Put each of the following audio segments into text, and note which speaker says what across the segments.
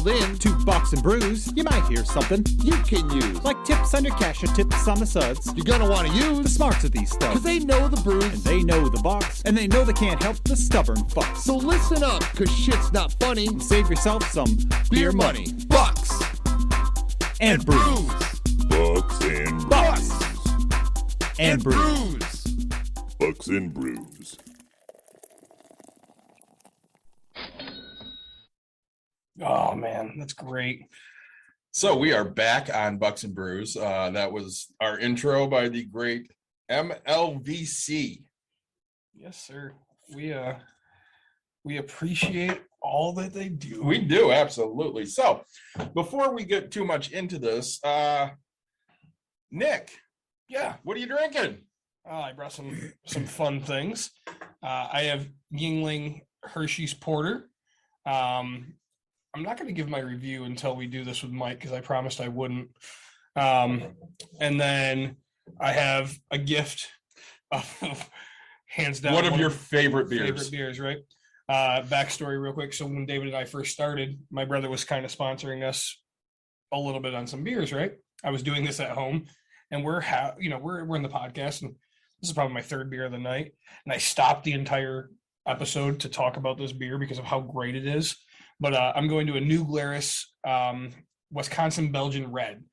Speaker 1: dialed in
Speaker 2: to Bucks and Brews, you might hear something
Speaker 1: you can use.
Speaker 2: like tips on your cash or tips on the suds.
Speaker 1: You're gonna want to
Speaker 2: The
Speaker 1: use
Speaker 2: smarts of these
Speaker 1: because
Speaker 2: stuff.
Speaker 1: they know the brews.
Speaker 2: And they know the Bucks, and they know they can't help the stubborn fucks.
Speaker 1: So listen up, because shit's not funny.
Speaker 2: And save yourself some beer money.
Speaker 1: Bucks
Speaker 2: And brews.
Speaker 3: Bucks and
Speaker 2: Bucks and brews.
Speaker 1: brews.
Speaker 3: Bucks and Brews.
Speaker 4: Oh man, that's great.
Speaker 5: So we are back on Bucks and Brews. That was our intro by the great MLVC.
Speaker 4: Yes, sir. We appreciate all that they do.
Speaker 5: We do, absolutely. So before we get too much into this, Nick,
Speaker 4: Yeah.
Speaker 5: what are you drinking?
Speaker 4: I brought some fun things. I have Yingling Hershey's Porter. I'm not going to give my review until we do this with Mike because I promised I wouldn't. And then I have a gift of hands down
Speaker 5: One of your favorite beers.
Speaker 4: favorite beers, right? Backstory real quick. So when David and I first started, my brother was kind of sponsoring us a little bit on some beers, right? I was doing this at home and we're in the podcast and this is probably my third beer of the night. And I stopped the entire episode to talk about this beer because of how great it is. But I'm going to a New Glarus Wisconsin Belgian Red.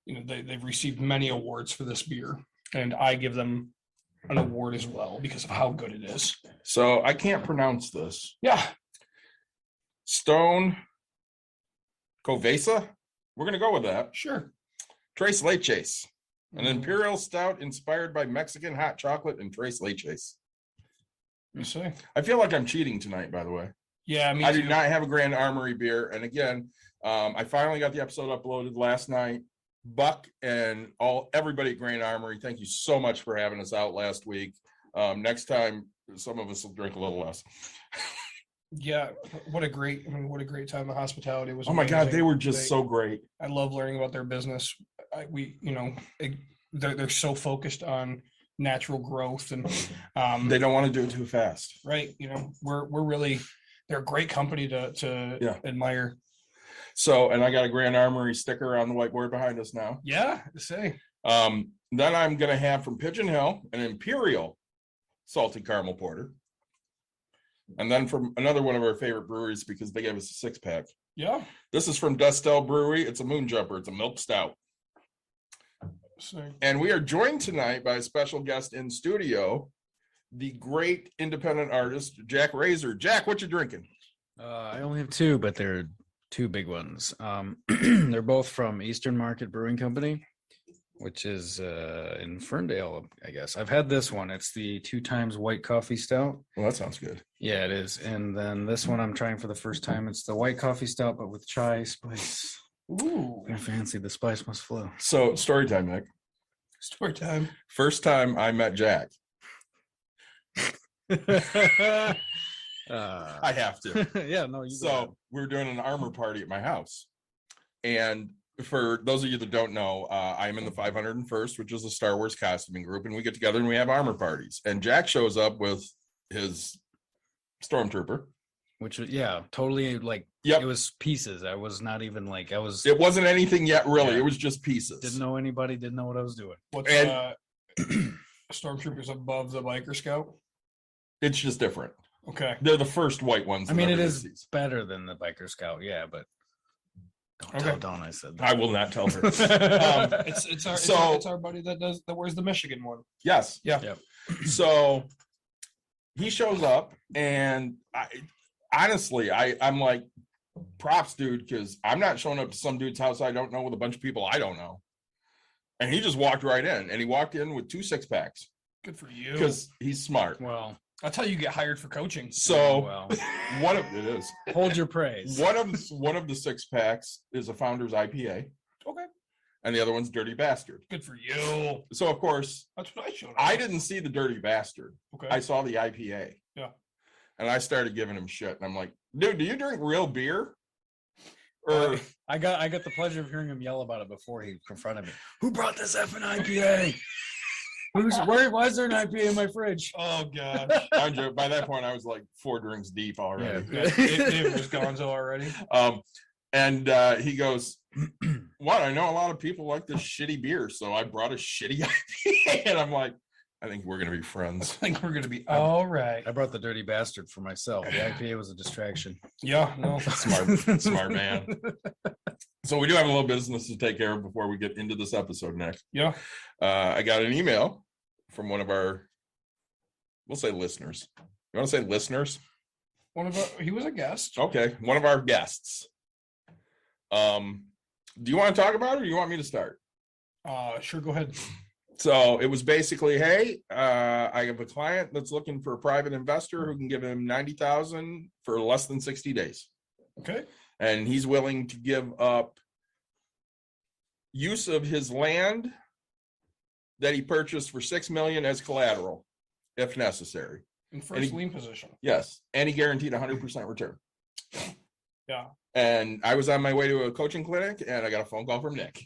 Speaker 4: They've received many awards for this beer, and I give them an award as well because of how good it is.
Speaker 5: So I can't pronounce this.
Speaker 4: Yeah,
Speaker 5: Stone Covesa. We're going to go with that.
Speaker 4: sure.
Speaker 5: Tres Leches. An imperial stout inspired by Mexican hot chocolate and Tres Leches.
Speaker 4: You see?
Speaker 5: I feel like I'm cheating tonight, by the way.
Speaker 4: Yeah, me
Speaker 5: I
Speaker 4: too.
Speaker 5: do not have a Grand Armory beer. And again, I finally got the episode uploaded last night. Buck and everybody at Grand Armory, thank you so much for having us out last week. Next time, some of us will drink a little less.
Speaker 4: Yeah, what a great time of hospitality was.
Speaker 5: Oh my God,
Speaker 4: amazing.
Speaker 5: they were just so great.
Speaker 4: I love learning about their business. They're so focused on natural growth and
Speaker 5: They don't want to do it too fast.
Speaker 4: right. We're really they're a great company to
Speaker 5: Yeah.
Speaker 4: admire.
Speaker 5: So, and I got a Grand Armory sticker on the whiteboard behind us now.
Speaker 4: Yeah, to say.
Speaker 5: Then I'm going to have from Pigeon Hill an Imperial Salted Caramel Porter. And then from another one of our favorite breweries because they gave us a 6-pack.
Speaker 4: Yeah.
Speaker 5: This is from Dustel Brewery. It's a Moon Jumper. It's a milk stout.
Speaker 4: So,
Speaker 5: And we are joined tonight by a special guest in studio, the great independent artist, Jack Razor. Jack, what you drinking?
Speaker 6: I only have two, but they're two big ones. They're both from Eastern Market Brewing Company, which is in Ferndale, I guess. I've had this one. It's the 2 times white coffee stout.
Speaker 5: Well, that sounds good.
Speaker 6: Yeah, it is. And then this one I'm trying for the first time. It's the white coffee stout, but with chai spice.
Speaker 4: ooh,
Speaker 6: I fancy the spice must flow.
Speaker 5: So, story time, Nick.
Speaker 4: story time.
Speaker 5: First time I met Jack. I have to.
Speaker 6: Yeah, no, you
Speaker 5: So we're doing an armor party at my house. And for those of you that don't know, I'm in the 501st, which is a Star Wars costuming group, and we get together and we have armor parties. And Jack shows up with his stormtrooper.
Speaker 6: which was, yeah, totally like
Speaker 5: Yep.
Speaker 6: it was pieces. I was not even like
Speaker 5: It wasn't anything yet, really.
Speaker 6: Yeah.
Speaker 5: It was just pieces.
Speaker 6: didn't know anybody, didn't know what I was doing.
Speaker 4: What's
Speaker 5: And-
Speaker 4: Stormtroopers above the biker scout?
Speaker 5: It's just different.
Speaker 4: Okay.
Speaker 5: They're the first white ones.
Speaker 6: I mean,
Speaker 5: that
Speaker 6: it
Speaker 5: everybody
Speaker 6: is
Speaker 5: sees.
Speaker 6: better than the biker scout, yeah, but don't
Speaker 4: Okay.
Speaker 6: tell Dawn I said that.
Speaker 5: I will not tell her.
Speaker 4: It's our buddy that wears the Michigan one.
Speaker 5: Yes.
Speaker 4: Yeah.
Speaker 6: Yep.
Speaker 5: So he shows up, and I'm like, props, dude, because I'm not showing up to some dude's house I don't know with a bunch of people I don't know. And he just walked right in, and he walked in with 2 6-packs
Speaker 4: Good for you.
Speaker 5: because he's smart.
Speaker 6: Well,
Speaker 4: That's how you get hired for coaching.
Speaker 5: So
Speaker 6: well,
Speaker 5: it is
Speaker 6: hold your praise.
Speaker 5: one of the 6-packs is a Founder's IPA,
Speaker 4: Okay.
Speaker 5: and the other one's Dirty Bastard.
Speaker 4: Good for you.
Speaker 5: So of course
Speaker 4: That's what I showed up.
Speaker 5: I didn't see the Dirty Bastard.
Speaker 4: Okay.
Speaker 5: I saw the IPA.
Speaker 4: Yeah.
Speaker 5: And I started giving him shit, and I'm like, dude, do you drink real beer? Or
Speaker 6: I got the pleasure of hearing him yell about it before he confronted me. Who brought this effing IPA? Why is there an IPA in my fridge?
Speaker 4: Oh god.
Speaker 5: Mind you, by that point, I was like 4 drinks deep already.
Speaker 6: Yeah.
Speaker 4: David was gonzo already.
Speaker 5: And he goes, "What? I know a lot of people like this shitty beer, so I brought a shitty IPA." And I'm like, "I think we're gonna be
Speaker 4: I
Speaker 5: friends."
Speaker 4: think we're gonna be all right.
Speaker 6: I brought the dirty bastard for myself. The IPA was a distraction.
Speaker 4: Yeah, no.
Speaker 5: Smart man. So we do have a little business to take care of before we get into this episode, Nick.
Speaker 4: Yeah.
Speaker 5: I got an email from one of our, we'll say listeners. You want to say listeners?
Speaker 4: He was a guest.
Speaker 5: Okay, one of our guests. Do you want to talk about it, or do you want me to start?
Speaker 4: Sure, go ahead.
Speaker 5: So it was basically, hey, I have a client that's looking for a private investor who can give him 90,000 for less than 60 days.
Speaker 4: Okay.
Speaker 5: And he's willing to give up use of his land that he purchased for $6 million as collateral, if necessary.
Speaker 4: In first lien position.
Speaker 5: Yes, and he guaranteed 100% return.
Speaker 4: Yeah.
Speaker 5: And I was on my way to a coaching clinic, and I got a phone call from Nick.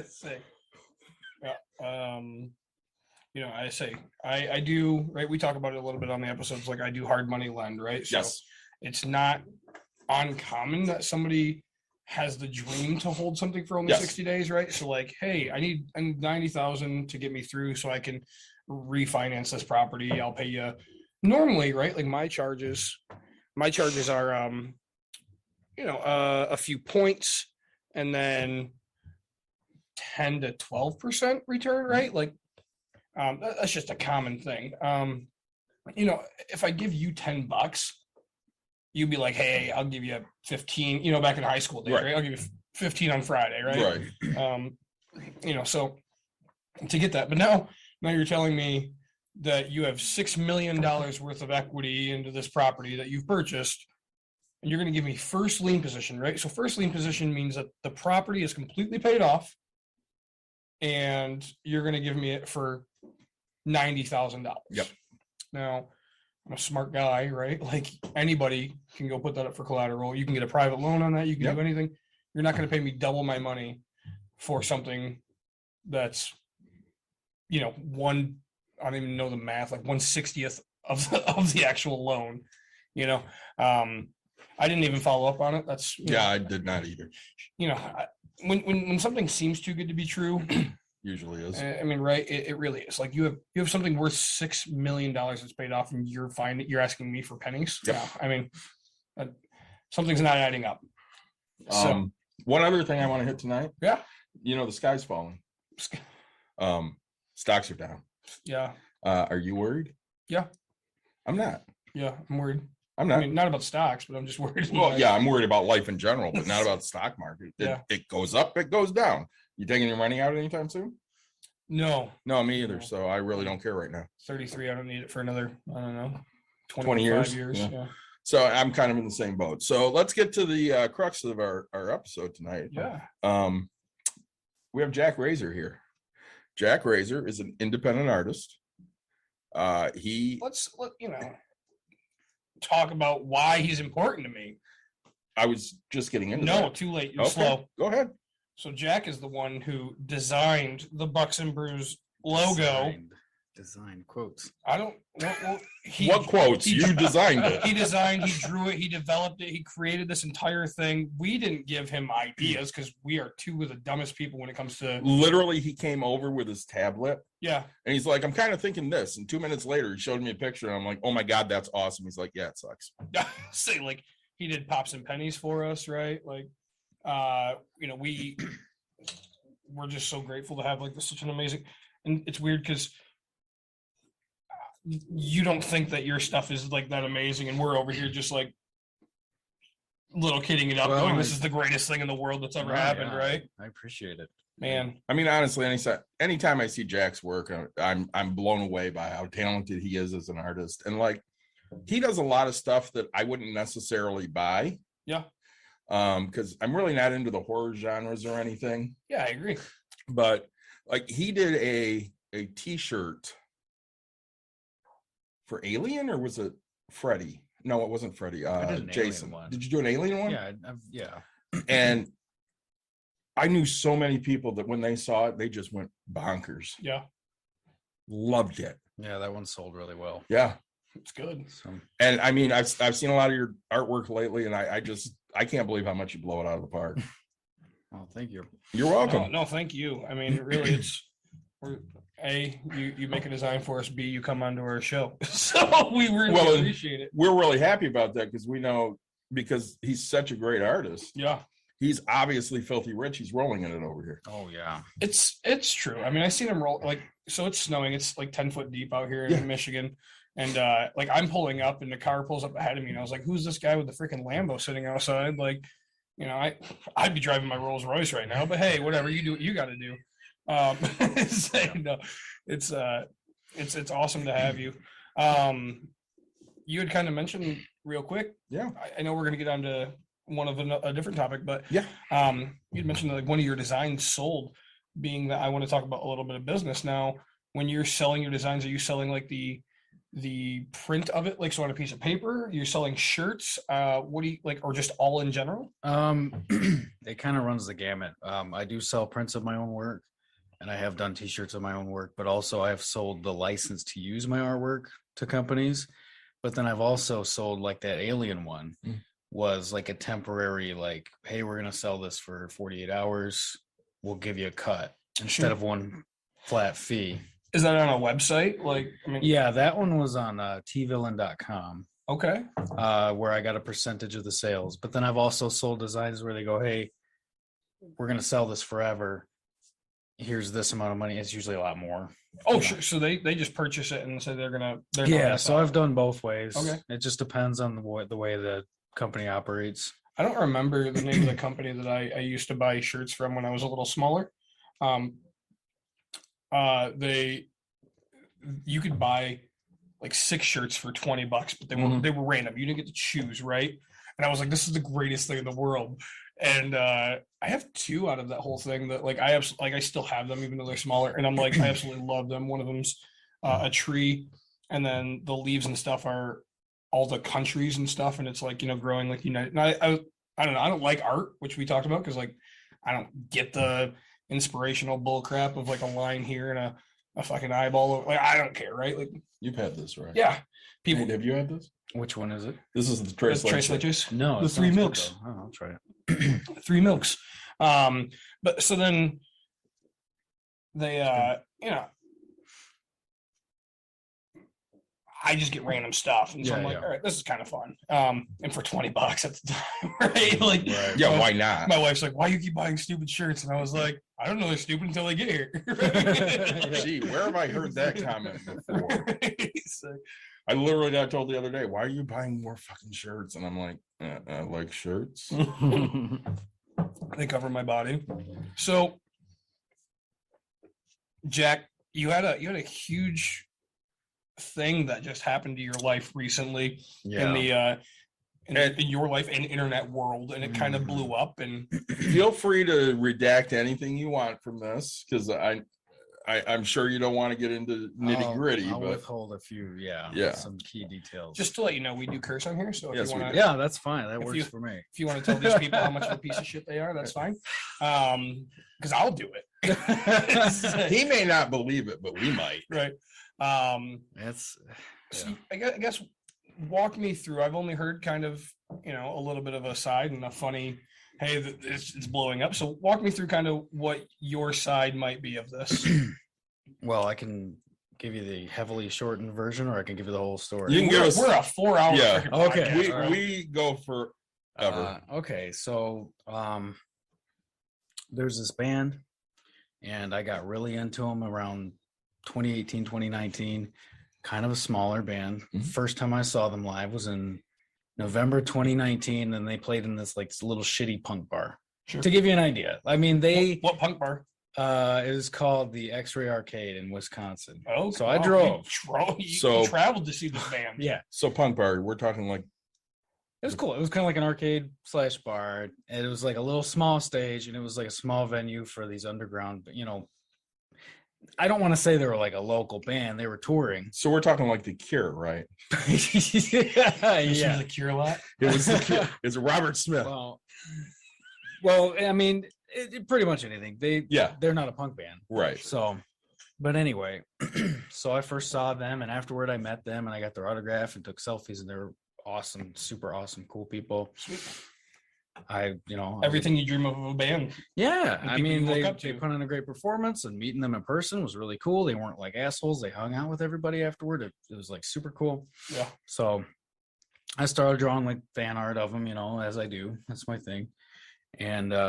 Speaker 4: Sick. Yeah. I say I do, right. We talk about it a little bit on the episodes. Like I do hard money lend, right? So
Speaker 5: Yes.
Speaker 4: it's not uncommon that somebody has the dream to hold something for only
Speaker 5: Yes.
Speaker 4: 60 days, right? So like, hey, I need 90,000 to get me through so I can refinance this property. I'll pay you normally, right? Like my charges are a few points and then 10 to 12% return, right? Like that's just a common thing. If I give you $10, you'd be like, hey, I'll give you 15, back in high school days, right? I'll give you 15 on Friday, right?
Speaker 5: Right.
Speaker 4: So to get that, but now you're telling me that you have $6 million worth of equity into this property that you've purchased, and you're going to give me first lien position, right? So first lien position means that the property is completely paid off, and you're going to give me it for $90,000.
Speaker 5: Yep.
Speaker 4: Now, I'm a smart guy, right? Like anybody can go put that up for collateral. You can get a private loan on that. You can
Speaker 5: Yep.
Speaker 4: do anything. You're not going to pay me double my money for something that's, I don't even know the math, like 1/60th of the actual loan. I didn't even follow up on it. That's
Speaker 5: I did not either.
Speaker 4: When something seems too good to be true,
Speaker 5: Usually is.
Speaker 4: I mean, right? It really is. Like you have something worth $6 million that's paid off, and you're asking me for pennies.
Speaker 5: Yep.
Speaker 4: Yeah, I mean, something's not adding up. So
Speaker 5: One other thing I want to hit tonight.
Speaker 4: Yeah.
Speaker 5: The sky's falling. Stocks are down.
Speaker 4: yeah,
Speaker 5: Are you worried?
Speaker 4: Yeah.
Speaker 5: I'm not.
Speaker 4: yeah, I'm worried.
Speaker 5: I'm not.
Speaker 4: I mean, not about stocks, but I'm just worried.
Speaker 5: Well, yeah, I'm worried about life in general, but not about the stock market.
Speaker 4: Yeah.
Speaker 5: It goes up, it goes down. You taking your money out anytime soon?
Speaker 4: No,
Speaker 5: No, me either.
Speaker 4: No.
Speaker 5: So I really don't care right now.
Speaker 4: 33. I don't need it for another, I don't know,
Speaker 5: 20 years?
Speaker 4: Yeah.
Speaker 5: Yeah. So I'm kind of in the same boat. So let's get to the crux of our episode tonight.
Speaker 4: Yeah.
Speaker 5: We have Jack Razor here. Jack Razor is an independent artist.
Speaker 4: Let's talk about why he's important to me.
Speaker 5: I was just getting into
Speaker 4: No,
Speaker 5: that.
Speaker 4: too late. You're
Speaker 5: Okay,
Speaker 4: slow.
Speaker 5: go ahead.
Speaker 4: So Jack is the one who designed the Bucks and Brews logo.
Speaker 6: Design quotes.
Speaker 4: I don't.
Speaker 5: What quotes? You designed it.
Speaker 4: He designed. He drew it. He developed it. He created this entire thing. We didn't give him ideas because we are two of the dumbest people when it comes to.
Speaker 5: Literally, he came over with his tablet
Speaker 4: Yeah.
Speaker 5: and he's like, I'm kind of thinking this. And 2 minutes later, he showed me a picture and I'm like, oh my God, that's awesome. He's like, yeah, it sucks.
Speaker 4: Say like he did pops and pennies for us, right? Like, we're just so grateful to have like such an amazing. And it's weird because you don't think that your stuff is like that amazing, and we're over here just like little kidding it up,
Speaker 6: Well,
Speaker 4: going, "This is the greatest thing in the world that's ever happened," right?
Speaker 6: I appreciate it.
Speaker 4: Man,
Speaker 5: I mean, honestly, anytime I see Jack's work, I'm blown away by how talented he is as an artist. And like, he does a lot of stuff that I wouldn't necessarily buy.
Speaker 4: Yeah.
Speaker 5: Because I'm really not into the horror genres or anything.
Speaker 4: yeah, I agree.
Speaker 5: But like, he did a t-shirt for Alien, or was it Freddy? No, it wasn't Freddy.
Speaker 6: I did an
Speaker 5: Jason.
Speaker 6: Alien one.
Speaker 5: Did you do an Alien one?
Speaker 6: Yeah, yeah.
Speaker 5: And I knew so many people that when they saw it, they just went bonkers.
Speaker 4: Yeah,
Speaker 5: Loved it.
Speaker 6: Yeah, that one sold really well.
Speaker 5: Yeah.
Speaker 4: It's good.
Speaker 6: So
Speaker 5: And I mean, I've seen a lot of your artwork lately, and I can't believe how much you blow it out of the park.
Speaker 6: oh, thank you.
Speaker 5: You're welcome.
Speaker 4: No, thank you. I mean, really, you make a design for us. B, you come onto our show, so we really appreciate it.
Speaker 5: We're really happy about that because we know because he's such a great artist.
Speaker 4: Yeah,
Speaker 5: He's obviously filthy rich. He's rolling in it over here.
Speaker 6: Oh yeah.
Speaker 4: it's true. I mean, I seen him roll so it's snowing. It's like 10 foot deep out here in Michigan. And I'm pulling up and the car pulls up ahead of me and I was like, who's this guy with the freaking Lambo sitting outside? Like, I'd be driving my Rolls Royce right now, but hey, whatever you do, you got to do. No, it's awesome to have you. You had kind of mentioned real quick.
Speaker 5: Yeah.
Speaker 4: I know we're going to get on to one of a different topic, but
Speaker 5: Yeah.
Speaker 4: you'd mentioned like one of your designs sold, being that I want to talk about a little bit of business now. When you're selling your designs, are you selling like the print of it, like so on a piece of paper? You're selling shirts? What do you like, or just all in general?
Speaker 6: It kind of runs the gamut. I do sell prints of my own work, and I have done t-shirts of my own work, but also I have sold the license to use my artwork to companies. But then I've also sold like that alien one was like a temporary, like, hey, we're going to sell this for 48 hours. We'll give you a cut instead of one flat fee.
Speaker 4: Is that on a website? Like, I mean,
Speaker 6: Yeah, that one was on tvillain.com,
Speaker 4: okay.
Speaker 6: where I got a percentage of the sales. But then I've also sold designs where they go, hey, we're going to sell this forever. Here's this amount of money. It's usually a lot more.
Speaker 4: Oh, sure. So they just purchase it and say they're
Speaker 6: Yeah, so I've done both ways.
Speaker 4: Okay.
Speaker 6: It just depends on the way the company operates.
Speaker 4: I don't remember the name of the company that I used to buy shirts from when I was a little smaller. You could buy like 6 shirts for $20, but they were random. You didn't get to choose, right? And I was like, this is the greatest thing in the world. And I have 2 out of that whole thing that like I still have them even though they're smaller. And I'm like, I absolutely love them. One of them's a tree, and then the leaves and stuff are all the countries and stuff, and it's like, growing like United. And I don't know. I don't like art, which we talked about, because like I don't get the inspirational bull crap of like a line here and a fucking eyeball. Like I don't care, right? Like
Speaker 5: You've had this, right?
Speaker 4: yeah, people.
Speaker 5: Have you had this?
Speaker 6: Which one is it?
Speaker 5: This is the Trace
Speaker 4: Trace
Speaker 5: Leche.
Speaker 4: Leches.
Speaker 6: No,
Speaker 4: The
Speaker 6: it
Speaker 4: 3
Speaker 6: sounds good,
Speaker 4: milks.
Speaker 6: though. Oh, I'll try it.
Speaker 4: 3 milks. But so then they I just get random stuff, and so I'm like, all right, this is kind of fun. And for $20 at the time, right? Like,
Speaker 6: Right.
Speaker 5: Yeah, why not?
Speaker 4: my wife's like, why you keep buying stupid shirts? And I was like, I don't know, they're stupid until they get here.
Speaker 5: Gee, where have I heard that comment before?
Speaker 4: So,
Speaker 5: I literally got told the other day, why are you buying more fucking shirts? And I'm like, I like shirts.
Speaker 4: they cover my body. So, Jack, you had a huge thing that just happened to your life recently in the in your life and internet world, and it kind of blew up. And
Speaker 5: Feel free to redact anything you want from this, because I'm sure you don't want to get into nitty gritty,
Speaker 6: I'll
Speaker 5: but
Speaker 6: withhold a few,
Speaker 5: Yeah.
Speaker 6: some key details.
Speaker 4: just to let you know, we do curse on here, so if
Speaker 5: Yes,
Speaker 4: you
Speaker 5: we
Speaker 4: want
Speaker 5: do.
Speaker 4: to,
Speaker 6: yeah, that's fine. That
Speaker 4: If
Speaker 6: works
Speaker 4: you-
Speaker 6: for me.
Speaker 4: if you want to tell these people how much of a piece of shit they are, that's fine. Because I'll do it.
Speaker 5: he may not believe it, but we might.
Speaker 4: Right.
Speaker 6: It's
Speaker 4: So I guess walk me through. I've only heard kind of, a little bit of a side and a funny, hey, it's blowing up. So walk me through kind of what your side might be of this.
Speaker 6: well, I can give you the heavily shortened version, or I can give you the whole story.
Speaker 5: You can give us.
Speaker 4: We're a 4-hour
Speaker 5: Yeah.
Speaker 4: freaking
Speaker 6: Okay.
Speaker 4: podcast.
Speaker 5: We go for ever.
Speaker 6: Okay, so there's this band, and I got really into them around 2018, 2019. Kind of a smaller band.
Speaker 5: Mhm.
Speaker 6: First time I saw them live was in November 2019, and they played in this little shitty punk bar.
Speaker 4: Sure.
Speaker 6: To give you an idea, I mean, they
Speaker 4: What punk bar?
Speaker 6: it was called the X-Ray Arcade in Wisconsin.
Speaker 4: Oh,
Speaker 6: So I
Speaker 4: wow,
Speaker 6: drove.
Speaker 4: You traveled to see this band.
Speaker 6: Yeah,
Speaker 5: So punk bar, we're talking like
Speaker 6: it was cool. It was kind of like an arcade / bar, and it was like a little small stage, and it was like a small venue for these underground. I don't want to say they were like a local band; they were touring.
Speaker 5: so we're talking like the Cure, right?
Speaker 6: yeah.
Speaker 4: The Cure lot.
Speaker 5: It was the Cure. It's Robert Smith.
Speaker 6: Well, I mean, pretty much anything.
Speaker 5: Yeah.
Speaker 6: They're not a punk band,
Speaker 5: Right.
Speaker 6: so But anyway, so I first saw them, and afterward I met them, and I got their autograph and took selfies, and they're awesome, super awesome, cool people. I was-
Speaker 4: Everything you dream of a band.
Speaker 6: yeah,
Speaker 4: and
Speaker 6: I
Speaker 4: people
Speaker 6: mean,
Speaker 4: you look
Speaker 6: they
Speaker 4: up to.
Speaker 6: put on a great performance, and meeting them in person was really cool. They weren't like assholes. They hung out with everybody afterward. It was like super cool.
Speaker 4: Yeah.
Speaker 6: So I started drawing like fan art of them, as I do. That's my thing. And they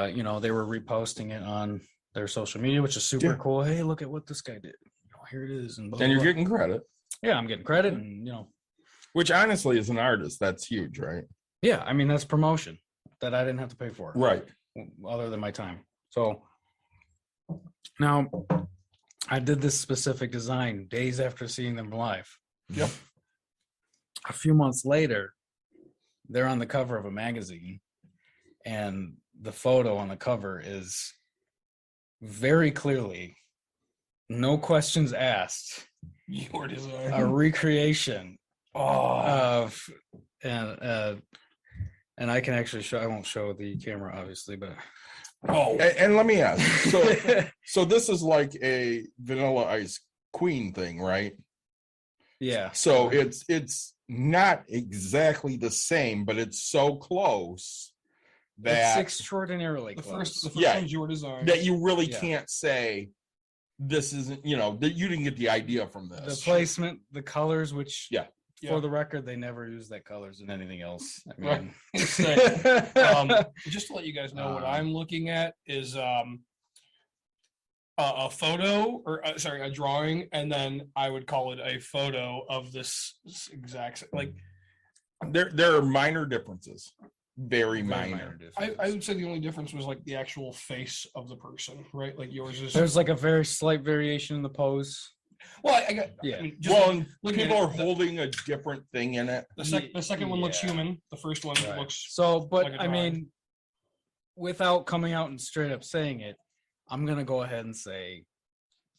Speaker 6: were reposting it on their social media, which is super
Speaker 5: Yeah.
Speaker 6: cool. Hey, look at what this guy did. Here it is. And, blah,
Speaker 5: And you're
Speaker 6: blah, blah.
Speaker 5: getting credit,
Speaker 6: Yeah, I'm getting credit, and
Speaker 5: which honestly, as an artist, that's huge, right?
Speaker 6: yeah, I mean that's promotion that I didn't have to pay for,
Speaker 5: Right.
Speaker 6: other than my time. So now I did this specific design days after seeing them live.
Speaker 5: Yep.
Speaker 6: A few months later, they're on the cover of a magazine, and the photo on the cover is very clearly, no questions asked,
Speaker 4: Your design.
Speaker 6: a recreation
Speaker 4: Oh,
Speaker 6: of and I can actually show. I won't show the camera, obviously, but
Speaker 5: And let me ask. So this is like a Vanilla Ice Queen thing, right?
Speaker 6: yeah.
Speaker 5: So it's not exactly the same, but it's so close
Speaker 6: It's
Speaker 5: that
Speaker 6: extraordinarily
Speaker 4: the
Speaker 6: close.
Speaker 4: first
Speaker 5: Yeah.
Speaker 4: one's your design.
Speaker 5: that you really
Speaker 6: Yeah.
Speaker 5: can't say this isn't, that you didn't get the idea from
Speaker 6: The
Speaker 5: this.
Speaker 6: placement, the colors, which
Speaker 5: Yeah.
Speaker 6: for
Speaker 4: Yeah.
Speaker 6: the record, they never use that colors in anything else. I
Speaker 4: Right.
Speaker 6: mean,
Speaker 4: Just to let you guys know, what
Speaker 6: Um,
Speaker 4: I'm looking at is a photo, or sorry, a drawing, and then I would call it a photo of this exact, like,
Speaker 5: There are minor differences. Very
Speaker 6: very
Speaker 5: minor.
Speaker 6: difference.
Speaker 4: I would say the only difference was like the actual face of the person, right? Like yours is
Speaker 6: There's like a very slight variation in the pose.
Speaker 4: well, I got
Speaker 6: Yeah.
Speaker 4: I mean, just
Speaker 5: Well, and
Speaker 4: looking at
Speaker 5: people
Speaker 4: it,
Speaker 5: are holding a different thing in it.
Speaker 4: the second one looks
Speaker 6: Yeah.
Speaker 4: human. The first one
Speaker 6: Right.
Speaker 4: looks
Speaker 6: So, but
Speaker 4: like a
Speaker 6: I
Speaker 4: drawing.
Speaker 6: mean, without coming out and straight up saying it, I'm gonna go ahead and say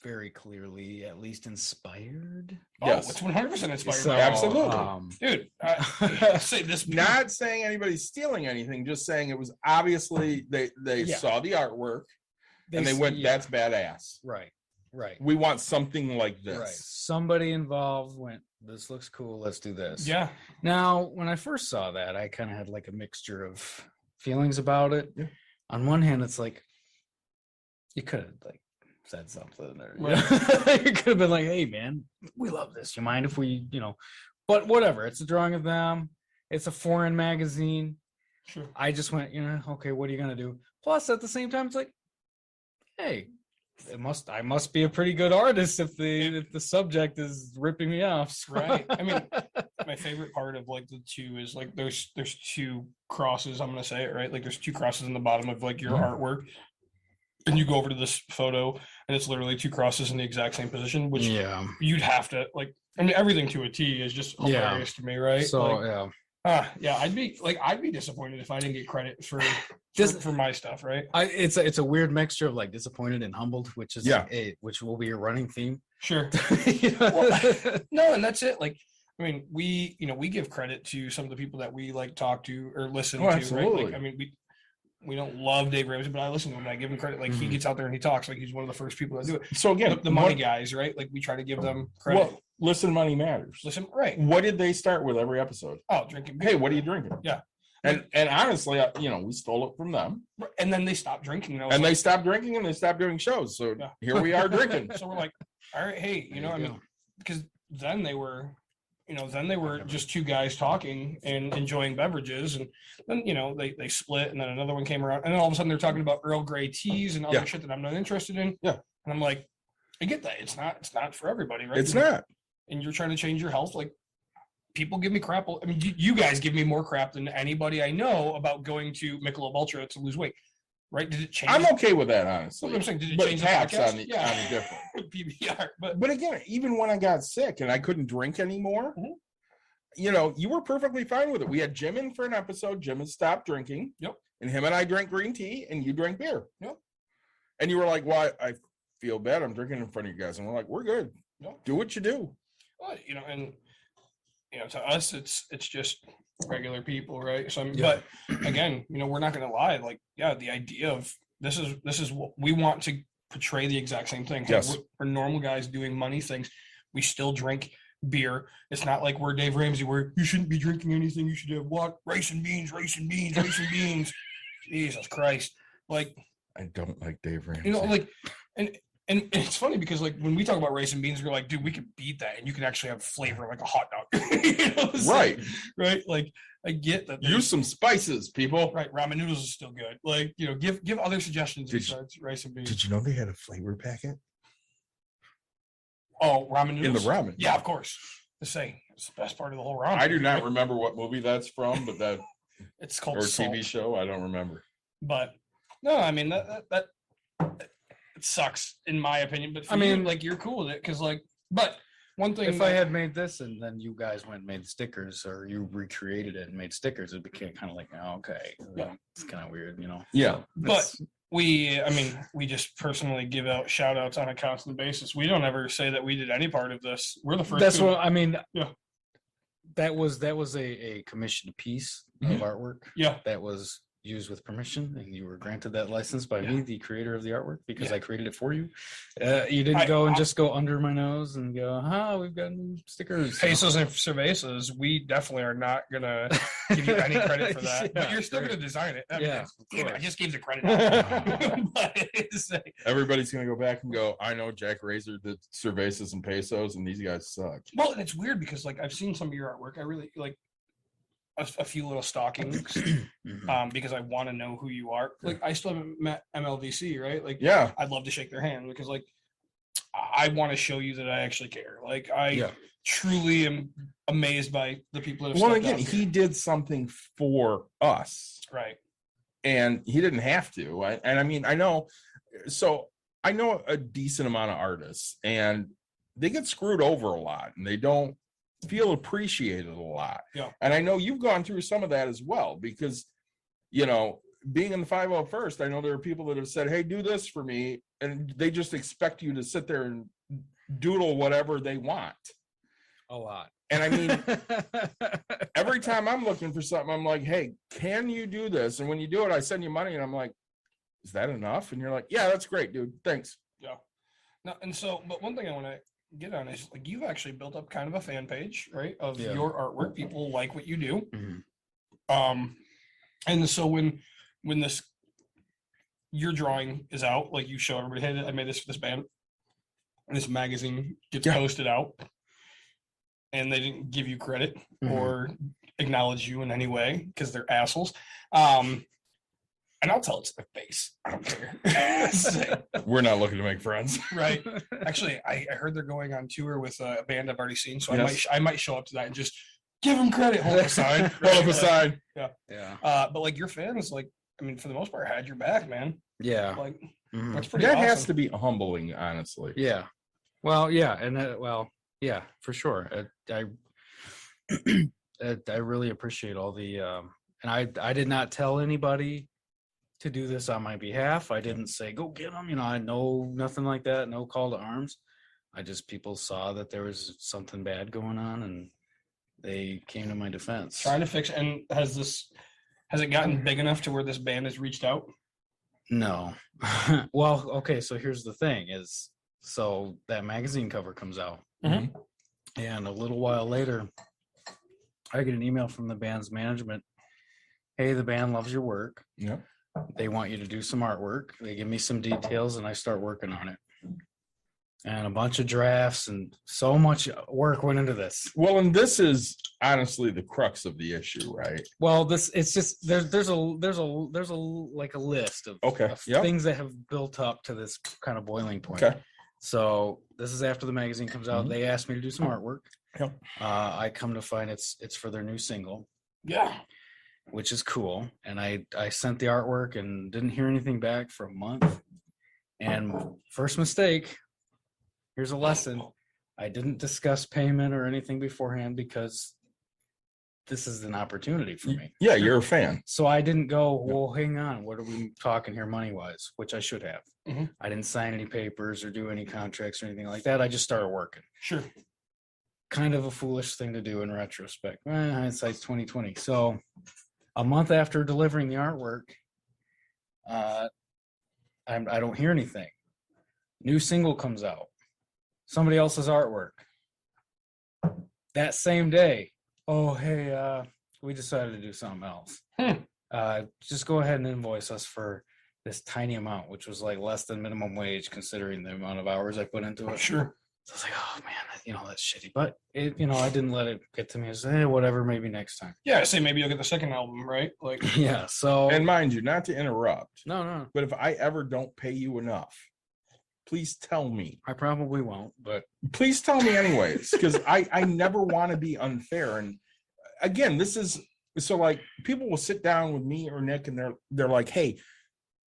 Speaker 6: very clearly, at least inspired.
Speaker 5: Yes.
Speaker 4: it's 100% inspired.
Speaker 6: So,
Speaker 4: by it.
Speaker 5: Absolutely.
Speaker 4: Dude. Say this.
Speaker 5: Not saying anybody's stealing anything, just saying it was obviously they
Speaker 6: Yeah.
Speaker 5: saw the artwork and they
Speaker 6: s-
Speaker 5: went,
Speaker 6: yeah,
Speaker 5: that's badass.
Speaker 6: right.
Speaker 5: We want something like this.
Speaker 6: Right. Somebody involved went, this looks cool, let's do this.
Speaker 4: Yeah.
Speaker 6: Now, when I first saw that, I kind of had like a mixture of feelings about it.
Speaker 5: Yeah.
Speaker 6: On one hand, it's like you could have like said something, or
Speaker 4: Right.
Speaker 6: you could have been like, "Hey, man, we love this. You mind if we, But whatever. It's a drawing of them. It's a foreign magazine.
Speaker 4: Sure.
Speaker 6: I just went, okay, what are you gonna do? Plus, at the same time, it's like, hey, I must be a pretty good artist if the subject is ripping me off. So-
Speaker 4: Right. I mean, my favorite part of like the two is like there's two crosses. I'm gonna say it right. Like there's two crosses in the bottom of like your artwork, and you go over to this photo, and it's literally two crosses in the exact same position, which
Speaker 6: yeah.
Speaker 4: you'd have to like. I mean, everything to a T is just
Speaker 6: Yeah.
Speaker 4: hilarious to me, right?
Speaker 6: So
Speaker 4: Like,
Speaker 6: yeah.
Speaker 4: yeah, I'd be disappointed if I didn't get credit for
Speaker 6: Does-
Speaker 4: for my stuff, right?
Speaker 6: It's a weird mixture of like disappointed and humbled, which is
Speaker 5: Yeah.
Speaker 6: which will be a running theme.
Speaker 4: Sure.
Speaker 6: Yeah.
Speaker 4: No, and that's it. Like, I mean, we give credit to some of the people that we like talk to or listen
Speaker 5: Oh,
Speaker 4: to, right?
Speaker 5: absolutely.
Speaker 4: Like, I mean, we don't love Dave Ramsey, but I listen to him and I give him credit. Like he
Speaker 6: Mhm.
Speaker 4: gets out there and he talks. Like he's one of the first people that do it.
Speaker 5: So again,
Speaker 4: The money guys, right? Like we try to give them credit.
Speaker 5: Well, listen, money matters.
Speaker 4: Listen, right?
Speaker 5: What did they start with every episode?
Speaker 4: Oh, drinking beer.
Speaker 5: Hey, what are you drinking?
Speaker 4: Yeah.
Speaker 5: And honestly, we stole it from them,
Speaker 4: And then they stopped drinking, and, I was
Speaker 5: and
Speaker 4: like,
Speaker 5: they stopped drinking and they stopped doing shows. So
Speaker 4: Yeah.
Speaker 5: here we are drinking.
Speaker 4: So we're like, all right, hey,
Speaker 6: There
Speaker 4: I
Speaker 6: you
Speaker 4: mean, because then they were just two guys talking and enjoying beverages, and then they split, and then another one came around, and then all of a sudden they're talking about Earl Grey teas and other
Speaker 5: Yeah.
Speaker 4: shit that I'm not interested in.
Speaker 5: Yeah.
Speaker 4: And I'm like, I get that. It's not for everybody, right?
Speaker 5: It's not.
Speaker 4: And you're trying to change your health. Like people give me crap. I mean, you guys give me more crap than anybody I know about going to Michelob Ultra to lose weight. Right? Did it change?
Speaker 5: I'm okay with that,
Speaker 4: That's what
Speaker 5: honestly.
Speaker 4: I'm saying. Did it
Speaker 5: But
Speaker 4: change the
Speaker 5: taps
Speaker 4: podcast?
Speaker 5: on the
Speaker 4: Yeah.
Speaker 5: on the different.
Speaker 4: PBR. But
Speaker 5: But again, even when I got sick and I couldn't drink anymore,
Speaker 4: Mhm.
Speaker 5: you were perfectly fine with it. We had Jim in for an episode. Jim had stopped drinking.
Speaker 4: Yep.
Speaker 5: And him and I drank green tea, and you drank beer.
Speaker 4: Yep.
Speaker 5: And you were like, "Well, I feel bad. I'm drinking in front of you guys." And we're like, "We're good.
Speaker 4: Yep.
Speaker 5: Do what you do."
Speaker 4: well, and to us it's just regular people, right? So
Speaker 6: Yeah.
Speaker 4: but again, we're not gonna lie, like, yeah, the idea of this is what we want to portray the exact same thing. Hey,
Speaker 5: Yes.
Speaker 4: we're normal guys doing money things. We still drink beer. It's not like we're Dave Ramsey where you shouldn't be drinking anything. You should have what? Rice and beans, rice and beans, rice and beans. Jesus Christ. Like,
Speaker 5: I don't like Dave Ramsey.
Speaker 4: you know, like, and it's funny because like when we talk about rice and beans, we're like, dude, we could beat that, and you can actually have flavor like a hot dog. You know what I'm saying? Right. Like I get that.
Speaker 5: Use some spices, people.
Speaker 4: Right. Ramen noodles is still good. Like, you know, give other suggestions
Speaker 5: Did
Speaker 4: besides rice and beans.
Speaker 5: Did you know they had a flavor packet
Speaker 4: Oh, ramen
Speaker 5: in the
Speaker 4: noodles.
Speaker 5: ramen?
Speaker 4: Yeah, of course. To say it's the best part of the whole ramen.
Speaker 5: I do not
Speaker 4: right?
Speaker 5: remember what movie that's from, but that
Speaker 4: It's called
Speaker 5: or
Speaker 4: salt.
Speaker 5: TV show. I don't remember.
Speaker 4: But no, I mean that it sucks in my opinion. But for
Speaker 6: I mean-
Speaker 4: you, like you're cool with it because like, but one thing
Speaker 6: If I
Speaker 4: that-
Speaker 6: had made this and then you guys went and made stickers, or you recreated it and made stickers, it became kind of like, oh, okay,
Speaker 4: Yeah.
Speaker 6: it's kind of weird, you know.
Speaker 5: Yeah.
Speaker 4: But we just personally give out shout outs on a constant basis. We don't ever say that we did any part of this. We're the first.
Speaker 6: That's
Speaker 4: to-
Speaker 6: what I mean.
Speaker 4: Yeah.
Speaker 6: That was a commissioned piece of
Speaker 4: Mhm.
Speaker 6: artwork
Speaker 4: Yeah.
Speaker 6: that was used with permission, and you were granted that license by me, the creator of the artwork, because
Speaker 4: Yeah.
Speaker 6: I created it for you. You didn't go and just go under my nose and go, we've got new stickers.
Speaker 4: Pesos and cervezas, we definitely are not gonna give you any credit for that. But
Speaker 6: Yeah,
Speaker 4: you're still
Speaker 6: great.
Speaker 4: gonna design it. I mean,
Speaker 6: Yeah, of
Speaker 4: damn it, I
Speaker 6: course.
Speaker 4: just gave the credit out. But it's like,
Speaker 5: Everybody's gonna go back and go. I know Jack Razor did cervezas and pesos, and these guys suck.
Speaker 4: well, and it's weird because like I've seen some of your artwork. I really like a few little stockings
Speaker 6: Mhm.
Speaker 4: because I want to know who you are. Like I still haven't met MLVC, right? Like
Speaker 5: Yeah.
Speaker 4: I'd love to shake their hand because like I want to show you that I actually care. Like I
Speaker 6: Yeah.
Speaker 4: truly am amazed by the people that have
Speaker 5: Well,
Speaker 4: stepped
Speaker 5: again,
Speaker 4: out
Speaker 5: he did something for us,
Speaker 4: right.
Speaker 5: and he didn't have to. And I mean, I know. So I know a decent amount of artists, and they get screwed over a lot, and they don't feel appreciated a lot.
Speaker 4: Yeah.
Speaker 5: And I know you've gone through some of that as well, because, you know, being in the 501st, I know there are people that have said, hey, do this for me. And they just expect you to sit there and doodle whatever they want.
Speaker 6: A lot.
Speaker 5: And I mean, every time I'm looking for something, I'm like, hey, can you do this? And when you do it, I send you money, and I'm like, is that enough? And you're like, yeah, that's great, dude. Thanks.
Speaker 4: Yeah. No, and so, but one thing I want to get on is like you've actually built up kind of a fan page, right? Of
Speaker 6: Yeah.
Speaker 4: your artwork. People like what you do.
Speaker 6: Mhm.
Speaker 4: And so when this your drawing is out, like you show everybody, hey, I made this for this band. And this magazine gets
Speaker 5: Yeah.
Speaker 4: posted out, and they didn't give you credit
Speaker 6: Mhm.
Speaker 4: or acknowledge you in any way because they're assholes. And I'll tell it to their face. I don't care.
Speaker 5: We're not looking to make friends.
Speaker 4: Right. Actually, I heard they're going on tour with a band I've already seen, so
Speaker 5: Yes.
Speaker 4: I might show up to that and just give them credit, hold up a sign,
Speaker 5: Hold up a
Speaker 4: right?
Speaker 5: sign.
Speaker 6: Yeah.
Speaker 4: But like your fans, like I mean, for the most part, had your back, man.
Speaker 6: Yeah.
Speaker 4: Like
Speaker 6: Mhm.
Speaker 4: that's pretty
Speaker 5: That
Speaker 4: awesome.
Speaker 5: has to be humbling, honestly.
Speaker 6: Yeah. Well, yeah, and yeah, for sure. I really appreciate all the and I did not tell anybody to do this on my behalf. I didn't say go get them, you know, I know nothing like that, no call to arms. People saw that there was something bad going on, and they came to my defense.
Speaker 4: Trying to fix. And has it gotten big enough to where this band has reached out?
Speaker 6: No. Well, okay, so here's the thing is, so that magazine cover comes out,
Speaker 4: Mhm.
Speaker 6: and a little while later, I get an email from the band's management. Hey, the band loves your work.
Speaker 5: Yeah.
Speaker 6: They want you to do some artwork. They give me some details, and I start working on it. And a bunch of drafts, and so much work went into this.
Speaker 5: Well, and this is honestly the crux of the issue, right?
Speaker 6: Well, it's just there's a like a list of,
Speaker 5: Okay,
Speaker 6: of
Speaker 5: yep.
Speaker 6: things that have built up to this kind of boiling point.
Speaker 5: Okay.
Speaker 6: So this is after the magazine comes out.
Speaker 5: Mhm.
Speaker 6: They asked me to do some artwork.
Speaker 5: Yep.
Speaker 6: I come to find it's for their new single,
Speaker 4: Yeah.
Speaker 6: which is cool. And I sent the artwork and didn't hear anything back for a month. And first mistake, here's a lesson. I didn't discuss payment or anything beforehand because this is an opportunity for me.
Speaker 5: Yeah, you're a fan.
Speaker 6: So I didn't go, well, hang on, what are we talking here money wise, which I should have.
Speaker 4: Mhm.
Speaker 6: I didn't sign any papers or do any contracts or anything like that. I just started working.
Speaker 4: Sure.
Speaker 6: Kind of a foolish thing to do in retrospect. Hindsight's 2020. So a month after delivering the artwork, I don't hear anything. New single comes out. Somebody else's artwork. That same day, oh hey, we decided to do something else. Just go ahead and invoice us for this tiny amount, which was like less than minimum wage considering the amount of hours I put into it.
Speaker 4: Sure.
Speaker 6: So I was like, oh man, that's shitty. But it, I didn't let it get to me. I said, hey, whatever, maybe next time.
Speaker 4: Yeah, I say maybe you'll get the second album, right? Like,
Speaker 6: Yeah. So
Speaker 5: And mind you, not to interrupt,
Speaker 6: no,
Speaker 5: but if I ever don't pay you enough, please tell me.
Speaker 6: I probably won't. But
Speaker 5: Please tell me anyways, because I never want to be unfair. And again, this is so like people will sit down with me or Nick and they're like, hey,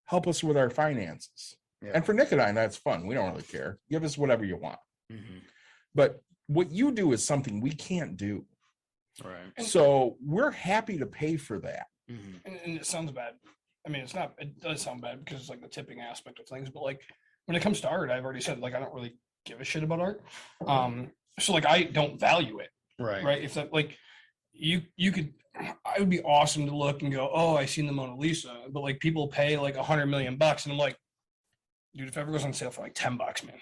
Speaker 5: help us with our finances.
Speaker 6: Yeah.
Speaker 5: And for Nick and I, that's fun. We don't really care. Give us whatever you want.
Speaker 6: mm-hmm.
Speaker 5: But what you do is something we can't do.
Speaker 6: Right.
Speaker 5: So we're happy to pay for that.
Speaker 6: Mm-hmm.
Speaker 4: and it sounds bad. I mean, it's not. It does sound bad because it's like the tipping aspect of things. But like when it comes to art, I've already said like I don't really give a shit about art. So like I don't value it.
Speaker 6: Right.
Speaker 4: Right. If that like you could, I would be awesome to look and go, oh, I seen the Mona Lisa. But like people pay like $100 million, and I'm like, dude, if it ever goes on sale for like $10, man,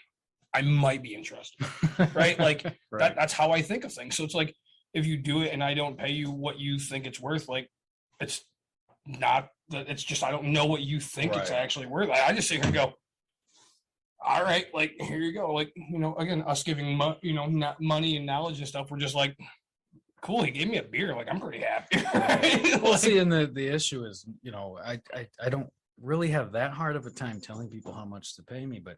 Speaker 4: I might be interested. Right. Like
Speaker 6: Right.
Speaker 4: that's how I think of things. So it's like if you do it and I don't pay you what you think it's worth, like it's not that it's just I don't know what you think it's
Speaker 6: Right.
Speaker 4: actually worth. I just sit here and go, all right, like here you go. Like, again, us giving not money and knowledge and stuff, we're just like, cool, he gave me a beer. Like I'm pretty happy. Right?
Speaker 6: Well,
Speaker 4: Like,
Speaker 6: see, and the issue is, I don't really have that hard of a time telling people how much to pay me, but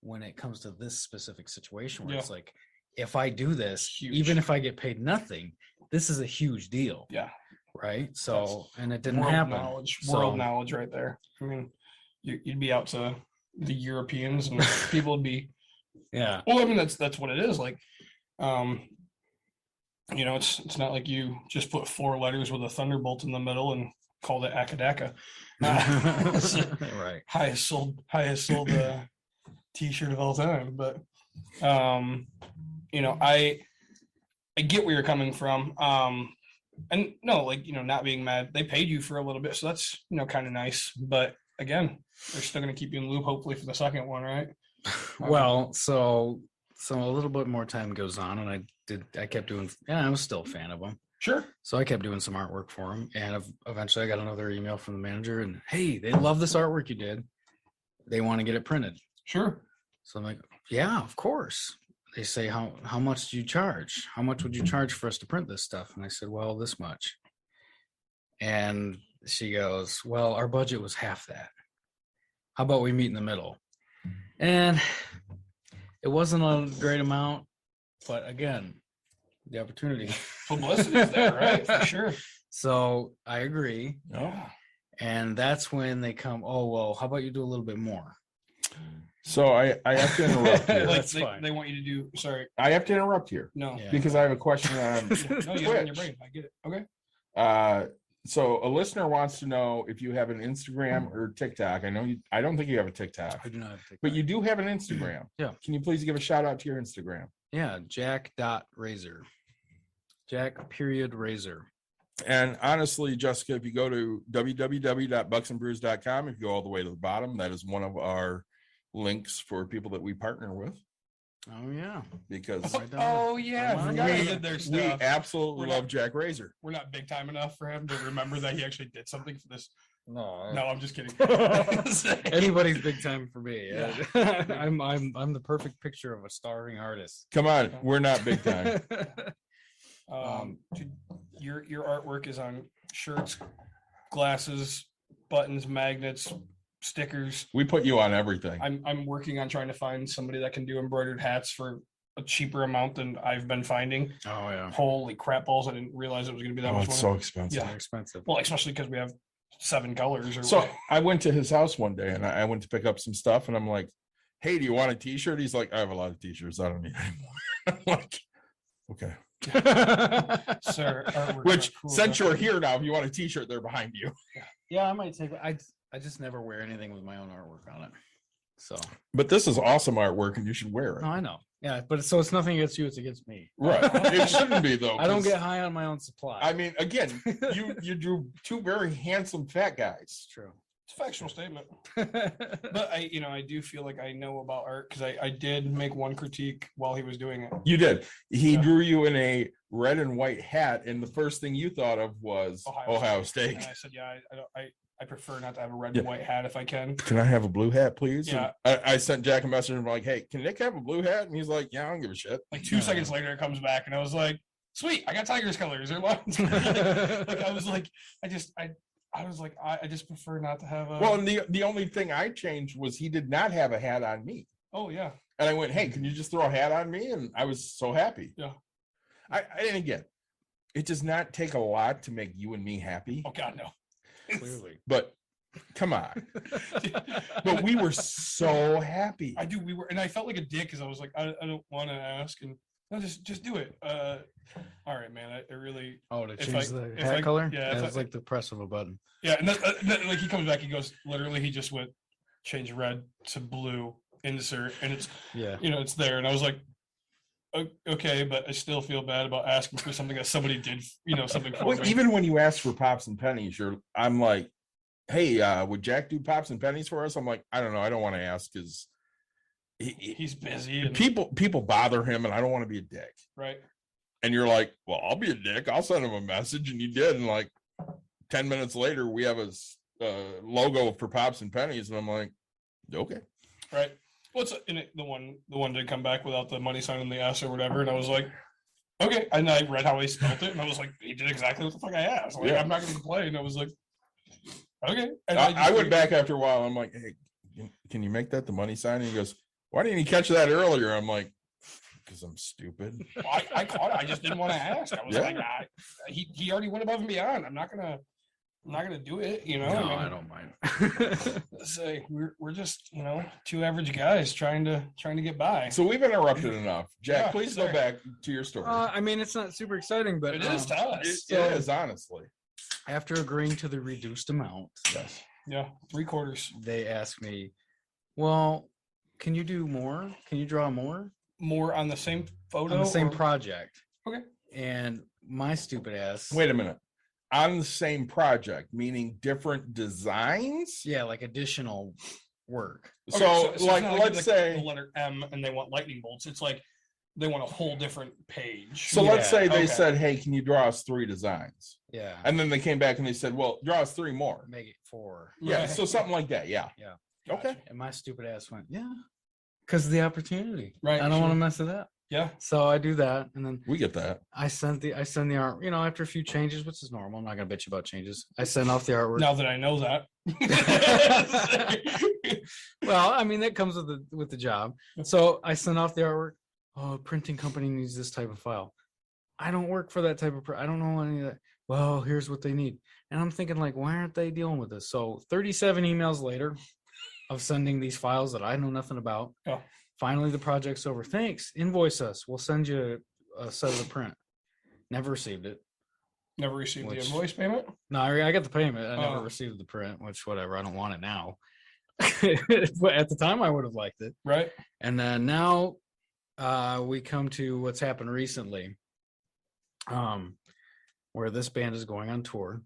Speaker 6: when it comes to this specific situation where it's like, if I do this,
Speaker 4: Huge.
Speaker 6: even if I get paid nothing, this is a huge deal.
Speaker 4: yeah.
Speaker 6: Right. So, and it didn't
Speaker 4: World
Speaker 6: happen.
Speaker 4: knowledge,
Speaker 6: So-
Speaker 4: world knowledge right there. I mean, you'd be out to the Europeans and people would be,
Speaker 6: Yeah.
Speaker 4: well, I mean, that's what it is. Like, it's not like you just put 4 letters with a thunderbolt in the middle and called it Akadaka.
Speaker 6: Right.
Speaker 4: highest sold t-shirt of all time. But I get where you're coming from. And no, like, not being mad, they paid you for a little bit, so that's kind of nice. But again, they're still going to keep you in the loop hopefully for the second one, right?
Speaker 6: Well, so a little bit more time goes on, and I kept doing. Yeah, I was still a fan of them.
Speaker 4: Sure.
Speaker 6: So I kept doing some artwork for him, and eventually I got another email from the manager, and hey, they love this artwork you did. They want to get it printed.
Speaker 4: Sure.
Speaker 6: So I'm like, yeah, of course. They say, how much do you charge? How much would you charge for us to print this stuff? And I said, well, this much. And she goes, well, our budget was half that. How about we meet in the middle? And it wasn't a great amount, but again, the opportunity.
Speaker 4: Publicity is there, right? For sure.
Speaker 6: So I agree.
Speaker 4: Yeah.
Speaker 6: And that's when they come, oh, well, how about you do a little bit more?
Speaker 5: So I have to interrupt here.
Speaker 4: Like
Speaker 6: That's fine.
Speaker 4: they want you to do. Sorry.
Speaker 5: I have to interrupt here
Speaker 4: No.
Speaker 6: Yeah.
Speaker 5: because I have a question on
Speaker 4: No, you have it in your
Speaker 5: Twitch.
Speaker 4: brain. I get it. Okay.
Speaker 5: So a listener wants to know if you have an Instagram or TikTok. I don't think you have a TikTok,
Speaker 6: I do not have to take
Speaker 5: but
Speaker 6: that.
Speaker 5: you do have an Instagram.
Speaker 6: Yeah.
Speaker 5: Can you please give a shout out to your Instagram?
Speaker 6: Yeah, Jack.Razor. Jack.Razor.
Speaker 5: And honestly, Jessica, if you go to www.bucksandbrews.com, if you go all the way to the bottom, that is one of our links for people that we partner with
Speaker 6: Oh, yeah.
Speaker 5: because
Speaker 6: Right down
Speaker 4: Oh yeah, I
Speaker 6: Come on.
Speaker 4: forgot he
Speaker 5: we,
Speaker 4: did their
Speaker 5: we
Speaker 4: stuff.
Speaker 5: absolutely
Speaker 4: We're
Speaker 5: love
Speaker 4: not-
Speaker 5: Jack Razor.
Speaker 4: We're not big time enough for him to remember that he actually did something for this.
Speaker 6: No,
Speaker 4: No, I'm just kidding.
Speaker 6: anybody's big time for me.
Speaker 4: Yeah.
Speaker 6: I'm the perfect picture of a starving artist.
Speaker 5: Come on, we're not big time.
Speaker 4: Dude, your artwork is on shirts, glasses, buttons, magnets, stickers.
Speaker 5: We put you on everything.
Speaker 4: I'm working on trying to find somebody that can do embroidered hats for a cheaper amount than I've been finding.
Speaker 6: Oh, yeah.
Speaker 4: Holy crap balls! I didn't realize it was going to be that much money.
Speaker 5: expensive.
Speaker 4: Yeah.
Speaker 6: They're expensive.
Speaker 4: Well, especially because we have 7 colors. Or
Speaker 5: So I went to his house one day and I went to pick up some stuff and I'm like, hey, do you want a t-shirt? He's like, I have a lot of t-shirts. I don't need any more. I'm like, okay.
Speaker 4: Sir, artwork's
Speaker 5: Which
Speaker 4: not cool
Speaker 5: since
Speaker 4: enough.
Speaker 5: you're here now, if you want a t-shirt, they're behind you.
Speaker 6: Yeah, I might take it. I just never wear anything with my own artwork on it. So,
Speaker 5: But this is awesome artwork and you should wear it.
Speaker 6: no, I know. Yeah, but so it's nothing against you, it's against me.
Speaker 5: Right. It shouldn't be though.
Speaker 6: I don't
Speaker 5: 'cause,
Speaker 6: get high on my own supply.
Speaker 5: I mean, again, you drew 2 very handsome fat guys.
Speaker 6: It's true.
Speaker 4: It's a factual statement. But I do feel like I know about art because I did make one critique while he was doing it.
Speaker 5: You did. He
Speaker 4: Yeah.
Speaker 5: drew you in a red and white hat, and the first thing you thought of was Ohio State.
Speaker 4: And I said, yeah, I prefer not to have a red
Speaker 5: Yeah.
Speaker 4: and white hat if I can.
Speaker 5: Can I have a blue hat, please?
Speaker 4: Yeah.
Speaker 5: And I sent Jack a message and I'm like, hey, can Nick have a blue hat? And he's like, yeah, I don't give a shit.
Speaker 4: Like 2 seconds later, it comes back, and I was like, sweet, I got Tigers colors. Or what? Like I was like, I was like, I just prefer not to have a.
Speaker 5: Well, and the only thing I changed was he did not have a hat on me.
Speaker 4: Oh yeah.
Speaker 5: And I went, hey, can you just throw a hat on me? And I was so happy.
Speaker 4: Yeah.
Speaker 5: And again, it does not take a lot to make you and me happy,
Speaker 4: Oh God, no.
Speaker 6: Clearly.
Speaker 5: but come on. But we were so happy.
Speaker 4: I do. We were, and I felt like a dick because I was like, I don't want to ask, and no, just do it. All right, man. I really,
Speaker 6: Oh, to
Speaker 4: If
Speaker 6: change
Speaker 4: I-
Speaker 6: the
Speaker 4: if
Speaker 6: hat
Speaker 4: I-
Speaker 6: color?
Speaker 4: yeah, if
Speaker 6: It's
Speaker 4: I-
Speaker 6: like the press of a button.
Speaker 4: yeah. And like he comes back, he goes, literally, he just went change red to blue, insert, and it's
Speaker 6: Yeah.
Speaker 4: it's there, and I was like, okay, but I still feel bad about asking for something that somebody did, something for
Speaker 5: Well,
Speaker 4: me.
Speaker 5: even when you ask for pops and pennies, I'm like, hey, would Jack do pops and pennies for us? I'm like, I don't know. I don't want to ask because
Speaker 4: He's busy, and,
Speaker 5: people bother him and I don't want to be a dick.
Speaker 4: right?
Speaker 5: And you're like, well, I'll be a dick. I'll send him a message. And you did. And like 10 minutes later, we have a logo for pops and pennies. And I'm like, okay.
Speaker 4: Right. What's in it? The one did come back without the money sign and the S or whatever, and I was like, okay. And I read how he spelled it, and I was like, he did exactly what the fuck I asked. Like,
Speaker 5: Yeah.
Speaker 4: I'm not going to complain. I was like, okay. And
Speaker 5: I went back after a while. I'm like, hey, can you make that the money sign? And he goes, why didn't you catch that earlier? I'm like, because I'm stupid.
Speaker 4: I caught it. I just didn't want to ask. I was
Speaker 5: Yeah.
Speaker 4: like, he already went above and beyond. I'm not gonna do it.
Speaker 6: No,
Speaker 4: I
Speaker 6: I don't mind.
Speaker 4: say we're just two average guys trying to get by.
Speaker 5: So we've interrupted enough. Jack,
Speaker 4: Yeah,
Speaker 5: please
Speaker 4: sorry.
Speaker 5: go back to your story.
Speaker 6: I mean, it's not super exciting, but
Speaker 4: It is to us.
Speaker 5: It is, honestly.
Speaker 6: after agreeing to the reduced amount,
Speaker 5: Yes.
Speaker 4: Yeah, 3/4
Speaker 6: they asked me, well, can you do more? Can you draw more
Speaker 4: more on the same photo
Speaker 6: on the same
Speaker 4: or-
Speaker 6: project?
Speaker 4: Okay.
Speaker 6: And my stupid ass.
Speaker 5: Wait a minute. On the same project, meaning different designs?
Speaker 6: Yeah, like additional work.
Speaker 4: Okay,
Speaker 5: So,
Speaker 4: it's
Speaker 5: like,
Speaker 4: not you
Speaker 5: let's
Speaker 4: like
Speaker 5: say,
Speaker 4: the letter M and they want lightning bolts. It's like they want a whole different page.
Speaker 5: so let's
Speaker 6: Yeah,
Speaker 5: say they
Speaker 4: okay.
Speaker 5: said, hey, can you draw us 3 designs?
Speaker 6: Yeah.
Speaker 5: And then they came back and they said, well, draw us 3 more.
Speaker 6: Make it 4.
Speaker 5: Yeah.
Speaker 4: Right.
Speaker 5: So something like that. Yeah.
Speaker 4: Gotcha.
Speaker 5: Okay.
Speaker 6: And my stupid ass went, yeah, because of the opportunity.
Speaker 4: Right,
Speaker 6: I don't want to
Speaker 4: sure.
Speaker 6: mess it up.
Speaker 4: Yeah.
Speaker 6: So I do that, and then
Speaker 5: We get that.
Speaker 6: I send the art. After a few changes, which is normal. I'm not gonna bitch about changes. I send off the artwork.
Speaker 4: Now that I know that.
Speaker 6: Well, I mean that comes with the job. So I send off the artwork. Oh, a printing company needs this type of file. I don't work for that type of. I don't know any of that. Well, here's what they need, and I'm thinking like, why aren't they dealing with this? So 37 emails later, of sending these files that I know nothing about.
Speaker 4: Oh.
Speaker 6: Finally, the project's over. Thanks. Invoice us. We'll send you a set of the print. Never received it.
Speaker 4: Never received the
Speaker 6: Which-
Speaker 4: invoice payment.
Speaker 6: No, I got the payment. I never
Speaker 4: Oh.
Speaker 6: received the print, which whatever. I don't want it now. But at the time, I would have liked it.
Speaker 4: Right.
Speaker 6: And then now we come to what's happened recently, where this band is going on tour,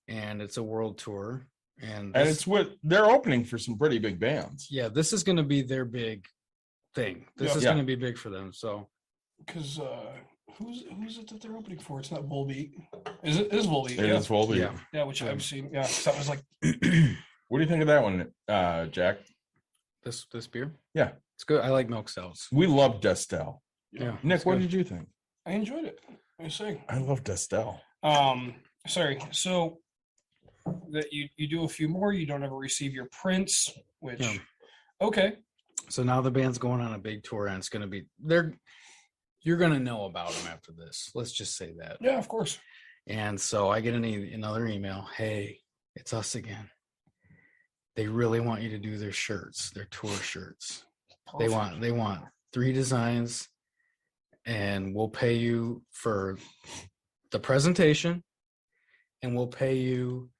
Speaker 6: and it's a world tour. And
Speaker 5: And
Speaker 6: this-
Speaker 5: it's what they're opening for some pretty big bands.
Speaker 6: yeah, this is going to be their big thing. This is
Speaker 5: Yeah.
Speaker 6: going to be big for them. So
Speaker 4: Because who's it that they're opening for? It's not Volbeat. Is it? Is Volbeat?
Speaker 5: It
Speaker 4: yeah.
Speaker 5: is Volbeat.
Speaker 6: Yeah.
Speaker 4: Yeah, which I've seen. Yeah, 'cause that was like
Speaker 5: What do you think of that one, Jack?
Speaker 6: this beer,
Speaker 5: Yeah.
Speaker 6: it's good. I like milk stouts.
Speaker 5: We love Destel.
Speaker 6: Yeah,
Speaker 5: Nick,
Speaker 6: it's
Speaker 5: what
Speaker 6: good.
Speaker 5: did you think?
Speaker 4: I enjoyed it. I say.
Speaker 5: I love Destel.
Speaker 4: Sorry. So that you do a few more. You don't ever receive your prints, which
Speaker 6: Yeah.
Speaker 4: okay.
Speaker 6: So now the band's going on a big tour, and it's going to be you're going to know about them after this. Let's just say that.
Speaker 4: Yeah, of course.
Speaker 6: And so I get another email. Hey, it's us again. They really want you to do their shirts, their tour shirts. They want 3 designs, and we'll pay you for the presentation, and we'll pay you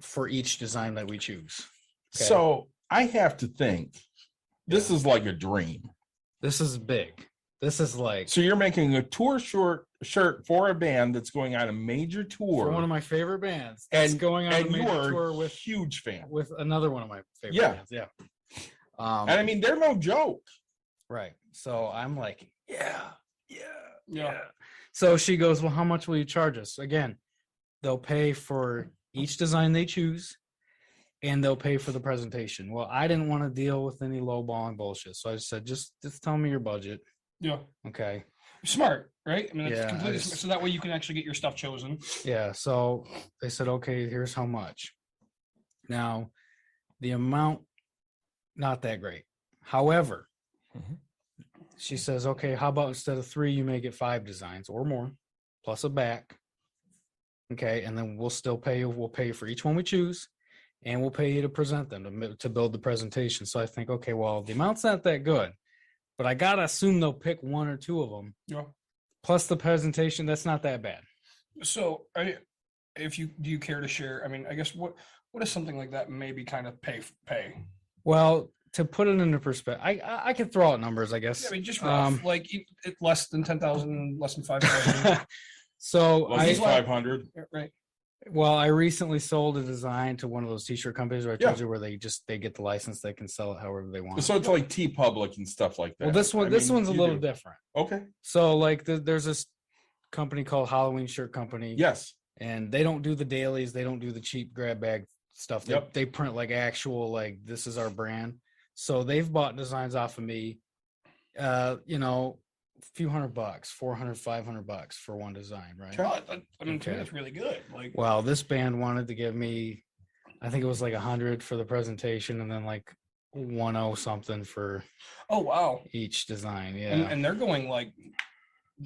Speaker 6: for each design that we choose. Okay.
Speaker 5: So I have to think this is like a dream.
Speaker 6: This is big. This is like
Speaker 5: So you're making a tour shirt for a band that's going on a major
Speaker 6: for
Speaker 5: tour,
Speaker 6: one of my favorite bands. That's going on a
Speaker 5: and you
Speaker 6: major
Speaker 5: are
Speaker 6: tour
Speaker 5: a
Speaker 6: with
Speaker 5: huge fan.
Speaker 6: another one of my favorite
Speaker 5: Yeah.
Speaker 6: bands. Yeah.
Speaker 5: And I mean, they're no joke.
Speaker 6: Right. So I'm like, yeah.
Speaker 4: Yeah.
Speaker 6: So she goes, well, how much will you charge us? Again, they'll pay for each design they choose and they'll pay for the presentation. Well, I didn't want to deal with any lowballing bullshit. So I said, just tell me your budget.
Speaker 4: Yeah.
Speaker 6: Okay.
Speaker 4: Smart, right? I mean, it's
Speaker 6: Yeah,
Speaker 4: completely
Speaker 6: I just-
Speaker 4: so that way you can actually get your stuff chosen.
Speaker 6: Yeah. So they said, okay, here's how much. Now, the amount, not that great. However,
Speaker 5: Mhm.
Speaker 6: she says, okay, how about instead of 3, you make it 5 designs or more, plus a back. Okay. And then we'll still pay you. We'll pay you for each one we choose. And we'll pay you to present them, to build the presentation. So I think, okay, well, the amount's not that good. But I gotta assume they'll pick 1 or 2 of them.
Speaker 4: Yeah.
Speaker 6: Plus the presentation, that's not that bad.
Speaker 4: So, do you care to share? I mean, I guess what is something like that maybe kind of pay?
Speaker 6: Well, to put it into perspective, I could throw out numbers, I guess.
Speaker 4: I mean, just rough, like less than 10,000, less than 5,000,
Speaker 6: So
Speaker 5: Less than
Speaker 6: I
Speaker 5: 500.
Speaker 4: right?
Speaker 6: I recently sold a design to one of those t-shirt companies where I
Speaker 5: Yeah.
Speaker 6: told you where they get the license, they can sell it however they want.
Speaker 5: So it's like T Public and stuff like that.
Speaker 6: Well, this
Speaker 5: I
Speaker 6: one's
Speaker 5: mean,
Speaker 6: a
Speaker 5: you
Speaker 6: little
Speaker 5: do.
Speaker 6: different.
Speaker 5: Okay.
Speaker 6: So like there's this company called Halloween Shirt Company.
Speaker 5: Yes.
Speaker 6: And they don't do the dailies, they don't do the cheap grab bag stuff. They
Speaker 5: Yep.
Speaker 6: print like actual, like, this is our brand. So they've bought designs off of me, a few $100, $400, $500 for one design, right?
Speaker 4: Oh, I mean, to me,
Speaker 6: Okay.
Speaker 4: that's really good. Like,
Speaker 6: Well, this band wanted to give me, I think it was like 100 for the presentation and then like 10 something for
Speaker 4: oh wow,
Speaker 6: each design. Yeah.
Speaker 4: and they're going like,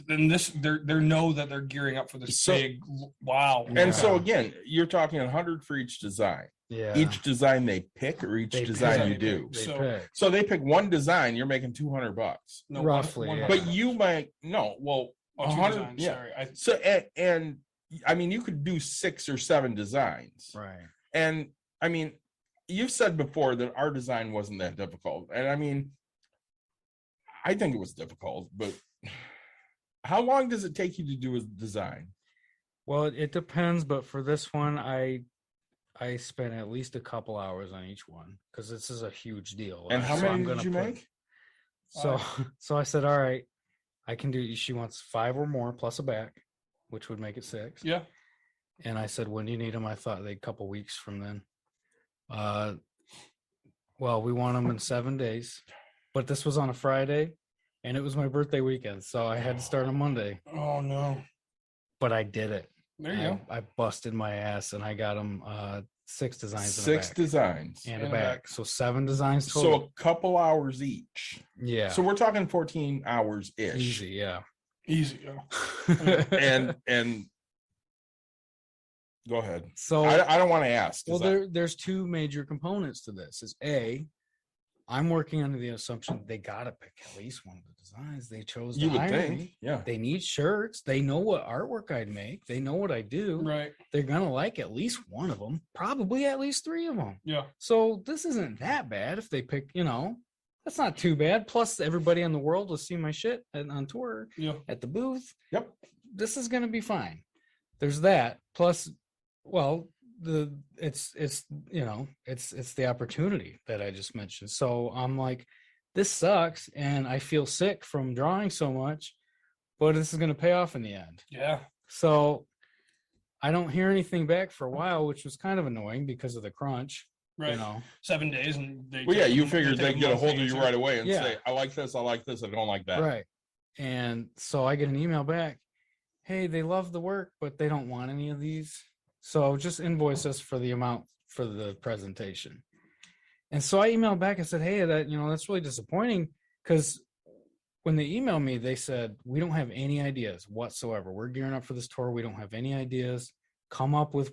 Speaker 4: and they're know that they're gearing up for this
Speaker 5: So-
Speaker 4: big. Wow.
Speaker 5: And so
Speaker 6: Yeah.
Speaker 5: again, you're talking 100 for each design.
Speaker 6: yeah.
Speaker 5: Each design they pick or each
Speaker 6: They
Speaker 5: design
Speaker 6: pick.
Speaker 5: you do.
Speaker 6: They
Speaker 4: so-
Speaker 6: pick.
Speaker 5: So they pick one design, you're making $200.
Speaker 4: No,
Speaker 6: roughly, yeah.
Speaker 5: But you might no, well,
Speaker 4: Oh, two
Speaker 5: 100,
Speaker 4: designs,
Speaker 5: yeah.
Speaker 4: sorry.
Speaker 5: So and I mean, you could do 6 or 7 designs.
Speaker 6: Right.
Speaker 5: And I mean, you've said before that our design wasn't that difficult. And I mean, I think it was difficult, but how long does it take you to do a design?
Speaker 6: Well, it depends, but for this one, I spent at least a couple hours on each one because this is a huge deal.
Speaker 5: And how
Speaker 6: So
Speaker 5: many
Speaker 6: I'm
Speaker 5: did
Speaker 6: gonna
Speaker 5: you
Speaker 6: put-
Speaker 5: make?
Speaker 6: So so I said, all right, I can do. She wants 5 or more plus a back, which would make it 6.
Speaker 4: Yeah.
Speaker 6: And I said, when do you need them? I thought they a couple weeks from then. Well, we want them in 7 days, but this was on a Friday, and it was my birthday weekend, so I had to start on Monday.
Speaker 4: Oh no.
Speaker 6: But I did it.
Speaker 4: There you go.
Speaker 6: I busted my ass, and I got them 6 designs. in a
Speaker 5: 6
Speaker 6: back.
Speaker 5: designs.
Speaker 6: And
Speaker 4: And
Speaker 6: a
Speaker 4: a
Speaker 6: back.
Speaker 4: back.
Speaker 6: So 7 designs
Speaker 5: So
Speaker 6: total.
Speaker 5: a couple hours each.
Speaker 6: Yeah.
Speaker 5: So we're talking 14 hours ish.
Speaker 6: Easy, yeah.
Speaker 4: Easy. Yeah.
Speaker 5: And go ahead.
Speaker 6: so
Speaker 5: I don't want to ask. 'cause
Speaker 6: well, there's 2 major components to this. Is A, I'm working under the assumption they gotta pick at least one of the designs. They chose to
Speaker 5: you would
Speaker 6: hire
Speaker 5: think,
Speaker 6: me.
Speaker 5: yeah.
Speaker 6: They need shirts. They know what artwork I'd make. They know what I do.
Speaker 4: Right.
Speaker 6: They're gonna like at least one of them, probably at least 3 of them.
Speaker 4: Yeah.
Speaker 6: So this isn't that bad if they pick, that's not too bad. Plus, everybody in the world will see my shit on tour
Speaker 4: Yeah.
Speaker 6: at the booth.
Speaker 5: Yep.
Speaker 6: This is going to be fine. There's that. Plus, well, it's the opportunity that I just mentioned. So I'm like, this sucks, and I feel sick from drawing so much, but this is going to pay off in the end.
Speaker 4: Yeah.
Speaker 6: So I don't hear anything back for a while, which was kind of annoying because of the crunch.
Speaker 4: Right. 7 days, and they.
Speaker 5: Well, yeah,
Speaker 4: take
Speaker 5: you
Speaker 4: them-
Speaker 5: figured
Speaker 4: take
Speaker 5: they'd get a
Speaker 4: month
Speaker 5: hold
Speaker 4: to
Speaker 5: of you
Speaker 4: answer.
Speaker 5: right away and
Speaker 6: Yeah.
Speaker 5: say, I like this, I don't like that.
Speaker 6: Right. And so I get an email back. Hey, they love the work, but they don't want any of these. So just invoice us for the amount for the presentation. And so I emailed back and said, hey, that's really disappointing because when they emailed me, they said, we don't have any ideas whatsoever. We're gearing up for this tour. We don't have any ideas. Come up with,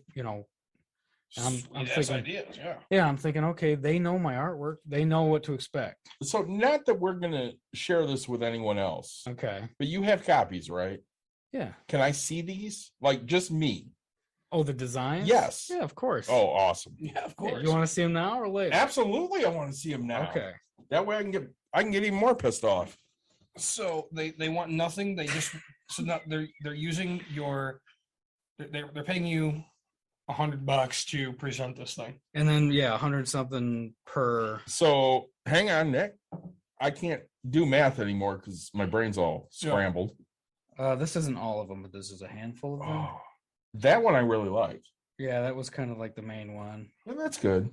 Speaker 6: I'm
Speaker 4: Sweet-ass
Speaker 6: thinking-
Speaker 4: ideas. Yeah.
Speaker 6: yeah, I'm thinking, okay, they know my artwork. They know what to expect.
Speaker 5: So not that we're gonna share this with anyone else,
Speaker 6: Okay.
Speaker 5: but you have copies, right?
Speaker 6: Yeah.
Speaker 5: Can I see these? Like just me?
Speaker 6: Oh, the designs?
Speaker 5: Yes.
Speaker 6: Yeah, of course.
Speaker 5: Oh, awesome.
Speaker 4: Yeah. Of
Speaker 6: Yeah,
Speaker 4: course.
Speaker 6: you want to see them now or later?
Speaker 5: Absolutely, I want to see them now.
Speaker 6: Okay.
Speaker 5: That way I can get even more pissed off.
Speaker 4: So they want nothing. They just so not they're using your they're paying you $100 to present this thing.
Speaker 6: And then 100 something per.
Speaker 5: So hang on, Nick. I can't do math anymore because my brain's all
Speaker 4: Yeah.
Speaker 5: scrambled.
Speaker 6: This isn't all of them, but this is a handful of them.
Speaker 5: Oh, that one I really liked.
Speaker 6: Yeah, that was kind of like the main one.
Speaker 5: Yeah, that's good.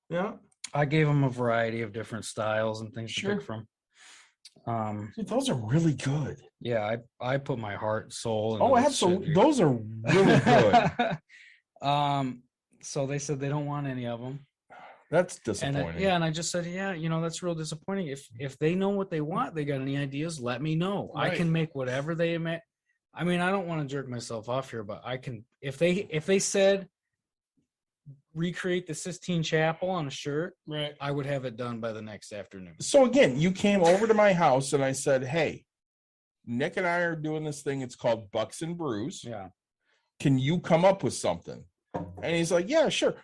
Speaker 5: Yeah.
Speaker 6: I gave them a variety of different styles and things to
Speaker 4: Sure.
Speaker 6: pick from.
Speaker 5: Dude, those are really good.
Speaker 6: Yeah, I put my heart, soul. into
Speaker 5: Oh,
Speaker 6: this
Speaker 5: absolutely.
Speaker 6: shit,
Speaker 5: Those are really good.
Speaker 6: dude. So they said they don't want any of them.
Speaker 5: That's
Speaker 6: And
Speaker 5: disappointing.
Speaker 6: and I just said, that's real disappointing. If they know what they want, they got any ideas, let me know. I
Speaker 4: Right.
Speaker 6: can make whatever they make. I mean, I don't want to jerk myself off here, but I can. If they said recreate the Sistine Chapel on a shirt,
Speaker 4: Right.
Speaker 6: I would have it done by the next afternoon.
Speaker 5: So again, you came over to my house and I said, hey, Nick and I are doing this thing. It's called Bucks and Brews.
Speaker 6: Yeah.
Speaker 5: Can you come up with something? And he's like, yeah, sure.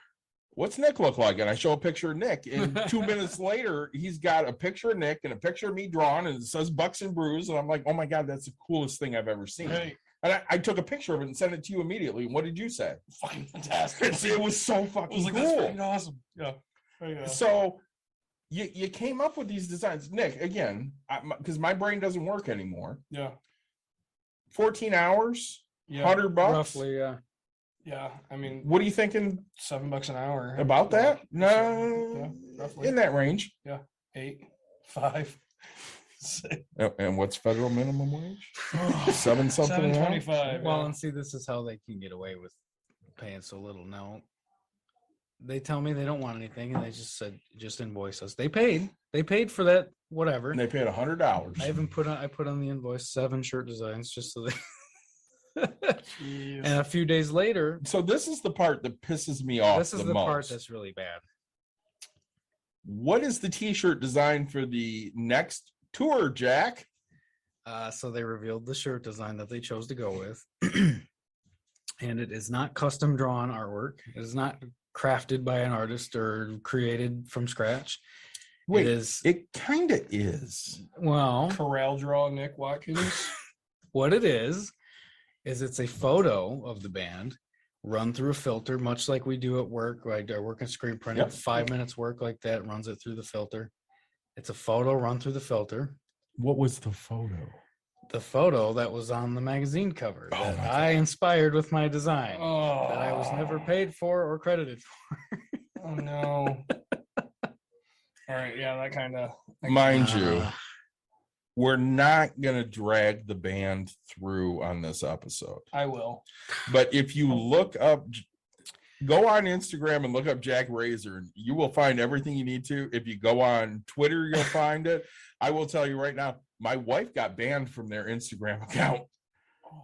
Speaker 5: What's Nick look like? And I show a picture of Nick. And 2 minutes later, he's got a picture of Nick and a picture of me drawn, and it says Bucks and Brews. And I'm like, oh my God, that's the coolest thing I've ever seen.
Speaker 4: Hey,
Speaker 5: And I took a picture of it and sent it to you immediately. And what did you say?
Speaker 4: fucking fantastic.
Speaker 5: It was so
Speaker 4: I was
Speaker 5: fucking
Speaker 4: like, that's
Speaker 5: cool.
Speaker 4: fucking awesome. Yeah. Oh, yeah.
Speaker 5: So you came up with these designs. Nick, again, because my brain doesn't work anymore.
Speaker 4: Yeah.
Speaker 5: 14 hours,
Speaker 4: Yeah.
Speaker 5: $100.
Speaker 6: Roughly, yeah.
Speaker 4: Yeah. I mean,
Speaker 5: What are you thinking
Speaker 4: $7 an hour.
Speaker 5: about that?
Speaker 4: Yeah,
Speaker 5: No,
Speaker 4: roughly.
Speaker 5: in that range.
Speaker 4: 8, 5, 6,
Speaker 5: And what's federal minimum wage? 7 something. an hour?
Speaker 4: $7.25.
Speaker 6: Well,
Speaker 4: yeah.
Speaker 6: and see, this is how they can get away with paying so little. No, they tell me they don't want anything, and they just said, just invoice us. They paid for that, whatever.
Speaker 5: And they paid $100.
Speaker 6: I even I put on the invoice 7 shirt designs just so they.
Speaker 4: Jeez.
Speaker 6: And a few days later,
Speaker 5: So this is the part that pisses me off.
Speaker 6: this is the
Speaker 5: most.
Speaker 6: part that's really bad.
Speaker 5: What is the T-shirt design for the next tour, Jack?
Speaker 6: So they revealed the shirt design that they chose to go with. And it is not custom drawn artwork. It is not crafted by an artist or created from scratch.
Speaker 5: Wait,
Speaker 6: it is,
Speaker 5: it kind of is.
Speaker 6: well,
Speaker 4: Corral draw Nick Watkins.
Speaker 6: what it is it's a photo of the band run through a filter, much like we do at work. I work in screen printing.
Speaker 5: Yep.
Speaker 6: 5 minutes work like that, runs it through the filter. It's a photo run through the filter.
Speaker 5: What was the photo?
Speaker 6: The photo that was on the magazine cover
Speaker 5: Oh
Speaker 6: that
Speaker 5: my
Speaker 6: I inspired with my design
Speaker 4: Oh.
Speaker 6: that I was never paid for or credited for.
Speaker 4: Oh, no. All right. Yeah, that kind of.
Speaker 5: Mind you,
Speaker 6: Uh,
Speaker 5: we're not going to drag the band through on this episode.
Speaker 4: I will.
Speaker 5: But if you look up, go on Instagram and look up Jack Razor, you will find everything you need to. If you go on Twitter, you'll find it. I will tell you right now, my wife got banned from their Instagram account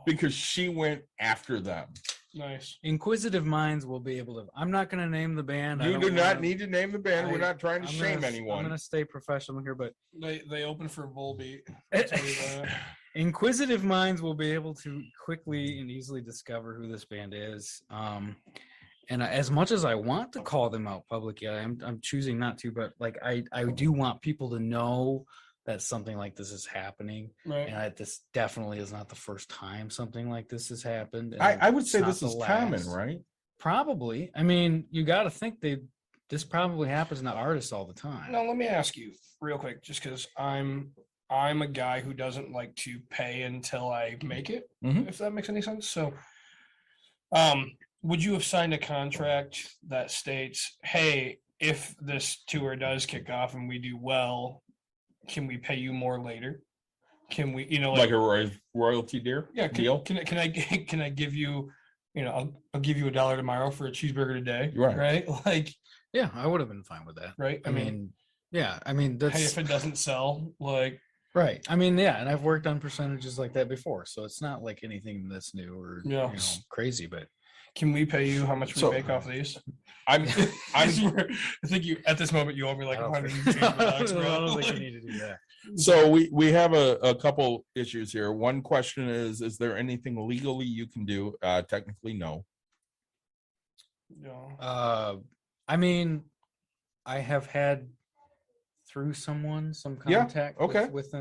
Speaker 5: because she went after them.
Speaker 4: Nice.
Speaker 6: Inquisitive minds will be able to. I'm not going to name the band. I
Speaker 5: You
Speaker 6: don't
Speaker 5: do not
Speaker 6: wanna-
Speaker 5: need to name the band. We're
Speaker 6: I-
Speaker 5: not trying to
Speaker 6: I'm
Speaker 5: shame
Speaker 6: gonna- I'm
Speaker 5: anyone.
Speaker 6: going to stay professional here, but
Speaker 4: They open for Volbeat. I'll tell you that.
Speaker 6: inquisitive minds will be able to quickly and easily discover who this band is. And as much as I want to call them out publicly, I'm choosing not to. But like I do want people to know that something like this is happening,
Speaker 4: Right.
Speaker 6: and this definitely is not the first time something like this has happened. and
Speaker 5: I would
Speaker 6: it's
Speaker 5: say
Speaker 6: not
Speaker 5: this
Speaker 6: the
Speaker 5: is common,
Speaker 6: last.
Speaker 5: right?
Speaker 6: Probably. I mean, you got to think this probably happens to artists all the time.
Speaker 4: Now let me ask you real quick, just because I'm a guy who doesn't like to pay until I make it,
Speaker 5: Mhm.
Speaker 4: if that makes any sense. So, would you have signed a contract that states, "Hey, if this tour does kick off and we do well, can we pay you more later? Can we,
Speaker 5: Like a royalty deal?
Speaker 4: yeah,
Speaker 5: deal.
Speaker 4: can I can I give you, I'll give you $1 tomorrow for a cheeseburger today,
Speaker 5: Right.
Speaker 4: right? Like,
Speaker 6: Yeah, I would have been fine with that.
Speaker 4: right?
Speaker 6: I mean, yeah, I mean that's
Speaker 4: hey, if it doesn't sell, like,
Speaker 6: right. I mean, yeah, and I've worked on percentages like that before, so it's not like anything that's new or
Speaker 4: Yeah.
Speaker 6: crazy. But
Speaker 4: can we pay you how much we
Speaker 5: So-
Speaker 4: make off these?
Speaker 5: I'm
Speaker 4: I think you at this moment you owe me like
Speaker 6: I don't think-
Speaker 4: $150, bro.
Speaker 6: I don't think you
Speaker 4: Like,
Speaker 6: need to do that.
Speaker 5: So we have a couple issues here. One question is there anything legally you can do? Technically, no.
Speaker 4: no.
Speaker 6: I mean, I have had through someone, some
Speaker 5: Yeah,
Speaker 6: contact
Speaker 5: okay.
Speaker 6: with a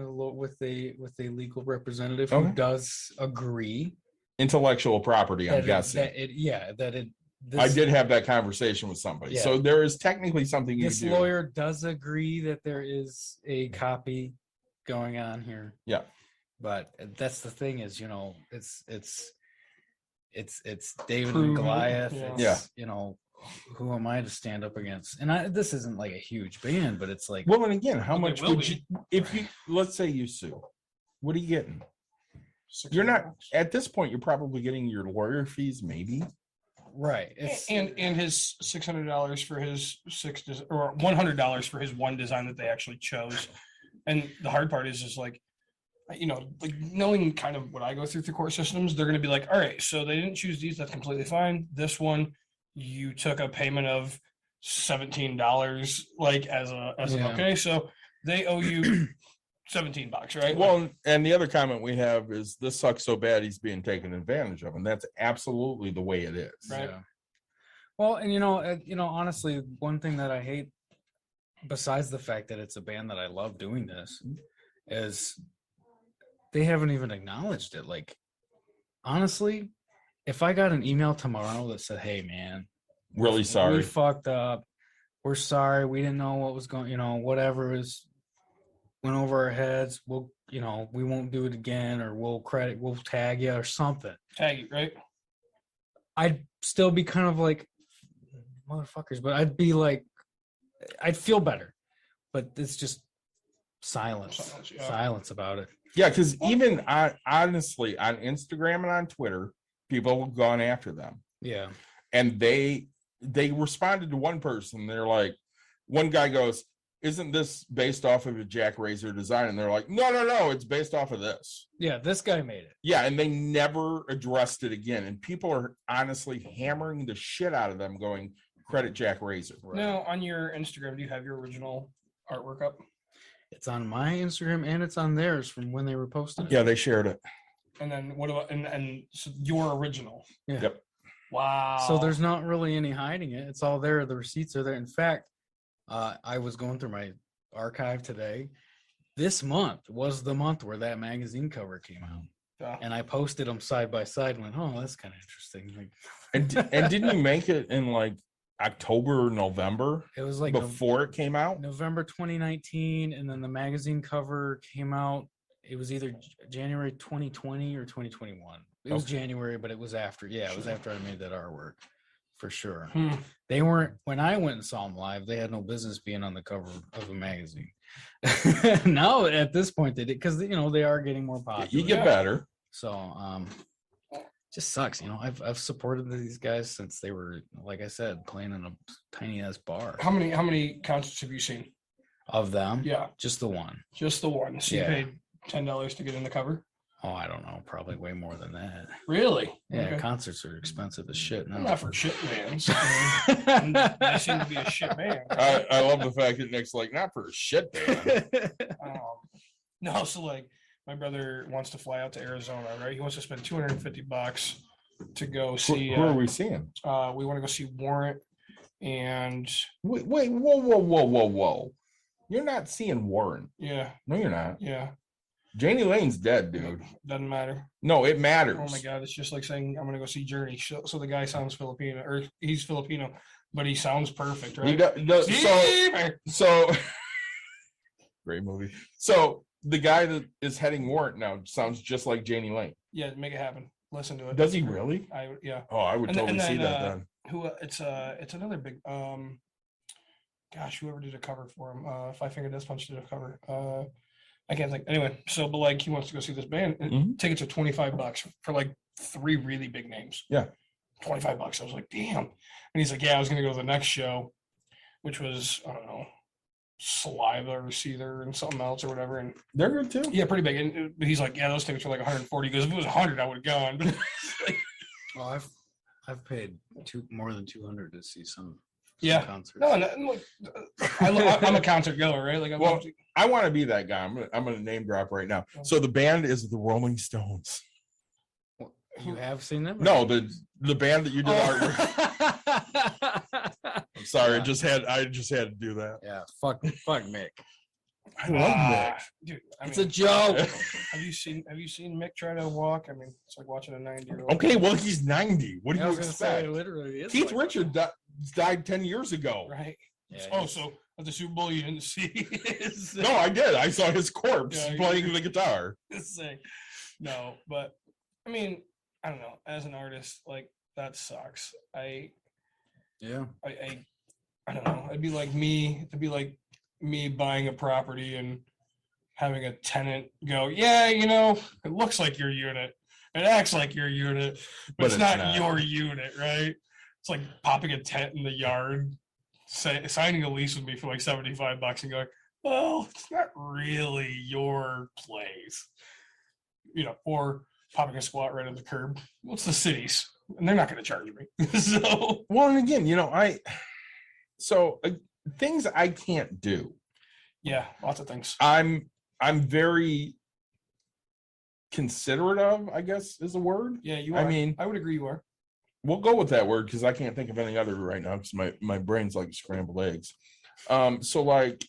Speaker 6: legal representative
Speaker 5: Okay.
Speaker 6: who does agree
Speaker 5: Intellectual property, I'm
Speaker 6: that
Speaker 5: guessing.
Speaker 6: this
Speaker 5: I did have that conversation with somebody.
Speaker 6: Yeah.
Speaker 5: So there is technically something you
Speaker 6: this
Speaker 5: do.
Speaker 6: lawyer does agree that there is a copy going on here.
Speaker 5: Yeah.
Speaker 6: But that's the thing is, it's David
Speaker 4: Proven,
Speaker 6: and Goliath.
Speaker 4: yeah.
Speaker 6: It's, who am I to stand up against? And this isn't like a huge band, but it's like,
Speaker 5: Well, and again, how
Speaker 4: Well,
Speaker 5: much
Speaker 4: it will
Speaker 5: would you,
Speaker 4: be.
Speaker 5: if you, let's say you sue, what are you getting? You're not, at this point, you're probably getting your lawyer fees, maybe.
Speaker 6: right. It's
Speaker 4: and his $600 for his or $100 for his one design that they actually chose. And the hard part is like knowing kind of what I go through court systems, they're going to be like, all right, so they didn't choose these. That's completely fine. This one, you took a payment of $17, like as an okay. So they owe you $17, right?
Speaker 5: Well, and the other comment we have is this sucks so bad he's being taken advantage of, and that's absolutely the way it is.
Speaker 4: Right.
Speaker 6: Yeah. Well, and honestly, one thing that I hate, besides the fact that it's a band that I love doing this, is they haven't even acknowledged it. Like, honestly, if I got an email tomorrow that said, "Hey, man,
Speaker 5: Really sorry.
Speaker 6: we fucked up. We're sorry. We didn't know what was going. Whatever is went over our heads. We'll, we won't do it again, or we'll tag you or something."
Speaker 4: Tag it, right?
Speaker 6: I'd still be kind of like, motherfuckers, but I'd be like, I'd feel better. But it's just silence about it.
Speaker 5: Yeah, because even honestly, on Instagram and on Twitter, people have gone after them.
Speaker 6: Yeah.
Speaker 5: And they responded to one person. They're like, one guy goes, "Isn't this based off of a Jack Razor design?" And they're like, no, it's based off of this.
Speaker 6: Yeah, this guy made it.
Speaker 5: Yeah, and they never addressed it again. And people are honestly hammering the shit out of them, going, "Credit Jack Razor."
Speaker 4: Now, on your Instagram, do you have your original artwork up?
Speaker 6: It's on my Instagram and it's on theirs from when they were posting it.
Speaker 5: Yeah, they shared it.
Speaker 4: And then what about and so your original?
Speaker 6: Yeah.
Speaker 5: Yep.
Speaker 4: Wow.
Speaker 6: So there's not really any hiding it. It's all there. The receipts are there. In fact, I was going through my archive today. This month was the month where that magazine cover came out.
Speaker 4: Yeah.
Speaker 6: And I posted them side by side and went, "Oh, that's kind of interesting." Like,
Speaker 5: And didn't you make it in like October or November
Speaker 6: it was like
Speaker 5: before it came out?
Speaker 6: November 2019, and then the magazine cover came out. It was either January 2020 or 2021. It was January, but it was after. Yeah, it was after I made that artwork, for sure. They weren't, when I went and saw them live, they had no business being on the cover of a magazine. Now at this point they did, because they are getting more popular.
Speaker 5: You get better.
Speaker 6: So just sucks. I've supported these guys since they were, like I said, playing in a tiny ass bar.
Speaker 4: How many concerts have you seen?
Speaker 6: Of them?
Speaker 4: Yeah,
Speaker 6: Just the one.
Speaker 4: just the one. So
Speaker 6: Yeah.
Speaker 4: you paid $10 to get in the cover?
Speaker 6: Oh, I don't know. Probably way more than that.
Speaker 4: Really?
Speaker 6: Yeah,
Speaker 4: Okay.
Speaker 6: concerts are expensive as shit now.
Speaker 4: Not for shit bands. I mean, they seem to be a shit band.
Speaker 5: I love the fact that Nick's like, not for a shit band.
Speaker 4: No, so like my brother wants to fly out to Arizona, right? He wants to spend $250 to go see.
Speaker 5: Who are we seeing?
Speaker 4: We want to go see Warrant and
Speaker 5: Wait, whoa. You're not seeing Warren.
Speaker 4: yeah,
Speaker 5: No, you're not.
Speaker 4: yeah.
Speaker 5: Janie Lane's dead, dude.
Speaker 4: Doesn't matter.
Speaker 5: No, it matters.
Speaker 4: Oh my god, it's just like saying I'm gonna go see Journey. So the guy sounds Filipino, or he's Filipino, but he sounds perfect,
Speaker 5: He
Speaker 4: right?
Speaker 5: does, so great movie. So the guy that is heading Warrant now sounds just like Janie Lane.
Speaker 4: Yeah, make it happen. Listen to it.
Speaker 5: Does he really?
Speaker 4: Yeah.
Speaker 5: Oh, I would
Speaker 4: And then-
Speaker 5: totally
Speaker 4: and
Speaker 5: see
Speaker 4: then,
Speaker 5: that then.
Speaker 4: Who it's another big gosh, whoever did a cover for him. Five Finger Death Punch did a cover. I can't think. Anyway, so but like he wants to go see this band. And
Speaker 5: Mhm.
Speaker 4: tickets are $25 for like 3 really big names.
Speaker 5: Yeah.
Speaker 4: $25. I was like, damn. And he's like, yeah, I was gonna go to the next show, which was, I don't know, Saliva or Seether and something else or whatever. And
Speaker 5: They're good too.
Speaker 4: yeah, pretty big. And he's like, yeah, those tickets were like 140. He goes, if it was 100, I would have gone. But
Speaker 6: Well, I've paid more than 200 to see some
Speaker 4: Yeah.
Speaker 6: concerts.
Speaker 4: no, look, I'm a concert goer, right? Like,
Speaker 5: Well, I want to be that guy. I'm gonna name drop right now. So the band is the Rolling Stones.
Speaker 6: You have seen them?
Speaker 5: No, the band that you did artwork.
Speaker 6: Oh.
Speaker 5: I'm sorry,
Speaker 6: Yeah.
Speaker 5: I just had to do that.
Speaker 6: Yeah, fuck Mick.
Speaker 5: I love Mick.
Speaker 4: Dude.
Speaker 6: It's a joke.
Speaker 4: Have you seen Mick try to walk? I mean, it's like watching a 90-year-old.
Speaker 5: Okay, well, he's 90. What do
Speaker 6: I
Speaker 5: you
Speaker 6: was gonna say,
Speaker 5: expect?
Speaker 6: literally, it's
Speaker 5: Keith
Speaker 6: like
Speaker 5: Richard died 10 years ago.
Speaker 4: Right.
Speaker 6: Yeah,
Speaker 4: Oh,
Speaker 6: he's-
Speaker 4: so at the Super Bowl you didn't see his
Speaker 5: No, I did. I saw his corpse
Speaker 4: Yeah,
Speaker 5: playing the guitar.
Speaker 4: say no, but I mean, I don't know. As an artist, like that sucks.
Speaker 6: yeah.
Speaker 4: I don't know. It'd be like me buying a property and having a tenant go, yeah, it looks like your unit. It acts like your unit, but it's not your unit, right? It's like popping a tent in the yard, signing a lease with me for like $75 and going, well, it's not really your place. Or popping a squat right on the curb. Well, it's the city's, and they're not going to charge me. So,
Speaker 5: Well, and again, things I can't do.
Speaker 4: yeah, lots of things.
Speaker 5: I'm very considerate of, I guess is a word.
Speaker 4: Yeah, you
Speaker 5: I
Speaker 4: are.
Speaker 5: mean-
Speaker 4: I would agree you are.
Speaker 5: We'll go with that word because I can't think of any other right now because my brain's like scrambled eggs. So like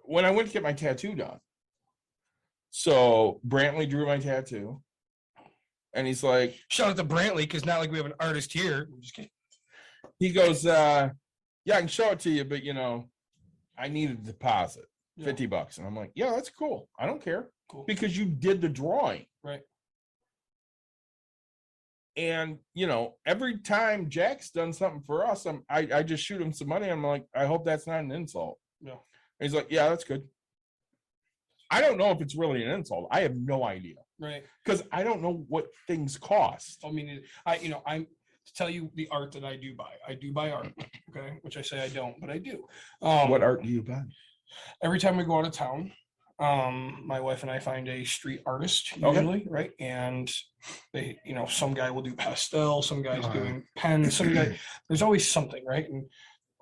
Speaker 5: when I went to get my tattoo done, so Brantley drew my tattoo, and he's like,
Speaker 4: Shout out to Brantley, because not like we have an artist here. I'm just kidding.
Speaker 5: he goes, yeah, I can show it to you, but I need a deposit,
Speaker 4: Yeah.
Speaker 5: $50. And I'm like, yeah, that's cool. I don't care
Speaker 4: Cool.
Speaker 5: because you did the drawing.
Speaker 4: Right.
Speaker 5: And every time Jack's done something for us, I just shoot him some money. I'm like, I hope that's not an insult.
Speaker 4: No.
Speaker 5: And he's like, yeah, that's good. I don't know if it's really an insult. I have no idea
Speaker 4: Right.
Speaker 5: because I don't know what things cost.
Speaker 4: I mean, I'm to tell you the art that I do buy. I do buy art. Okay. Which I say I don't, but I do.
Speaker 5: What art do you buy?
Speaker 4: Every time we go out of town, my wife and I find a street artist
Speaker 5: Okay.
Speaker 4: usually, right? And they, some guy will do pastel, some guy's
Speaker 6: Oh, yeah.
Speaker 4: doing pen, some guy, there's always something, right? And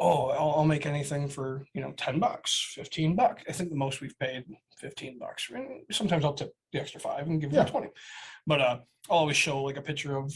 Speaker 4: I'll make anything for $10, $15. I think the most we've paid $15. And sometimes I'll tip the extra $5 and give them
Speaker 5: Yeah.
Speaker 4: $20. But I'll always show like a picture of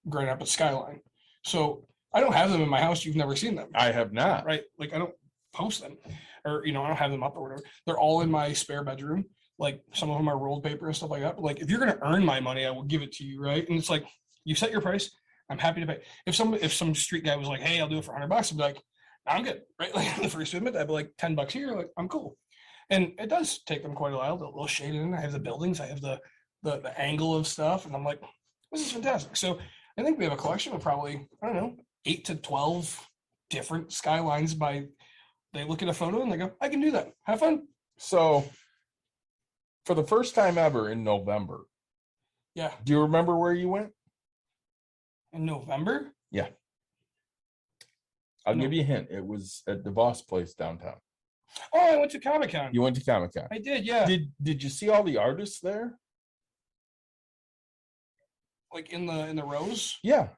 Speaker 4: Grand Rapids skyline. So I don't have them in my house. You've never seen them.
Speaker 5: I have not.
Speaker 4: Right? Like I don't post them, or I don't have them up or whatever. They're all in my spare bedroom. Like some of them are rolled paper and stuff like that. But like if you're gonna earn my money, I will give it to you, right? And it's like you set your price. I'm happy to pay. If some street guy was like, hey, I'll do it for $100, I'd be like, I'm good, right? Like the first admit, I'd be like $10 here, like I'm cool. And it does take them quite a while. The little shade in. I have the buildings. I have the angle of stuff, and I'm like, this is fantastic. So I think we have a collection of probably, I don't know, 8 to 12 different skylines they look at a photo and they go, I can do that. Have fun.
Speaker 5: So for the first time ever in November,
Speaker 4: Yeah.
Speaker 5: do you remember where you went?
Speaker 4: In November?
Speaker 5: I'll
Speaker 4: No.
Speaker 5: give you a hint. It was at DeVos Place downtown.
Speaker 4: Oh, I went to Comic-Con.
Speaker 5: You went to Comic-Con.
Speaker 4: I did, yeah.
Speaker 5: Did you see all the artists there?
Speaker 4: Like in the rows?
Speaker 5: Yeah.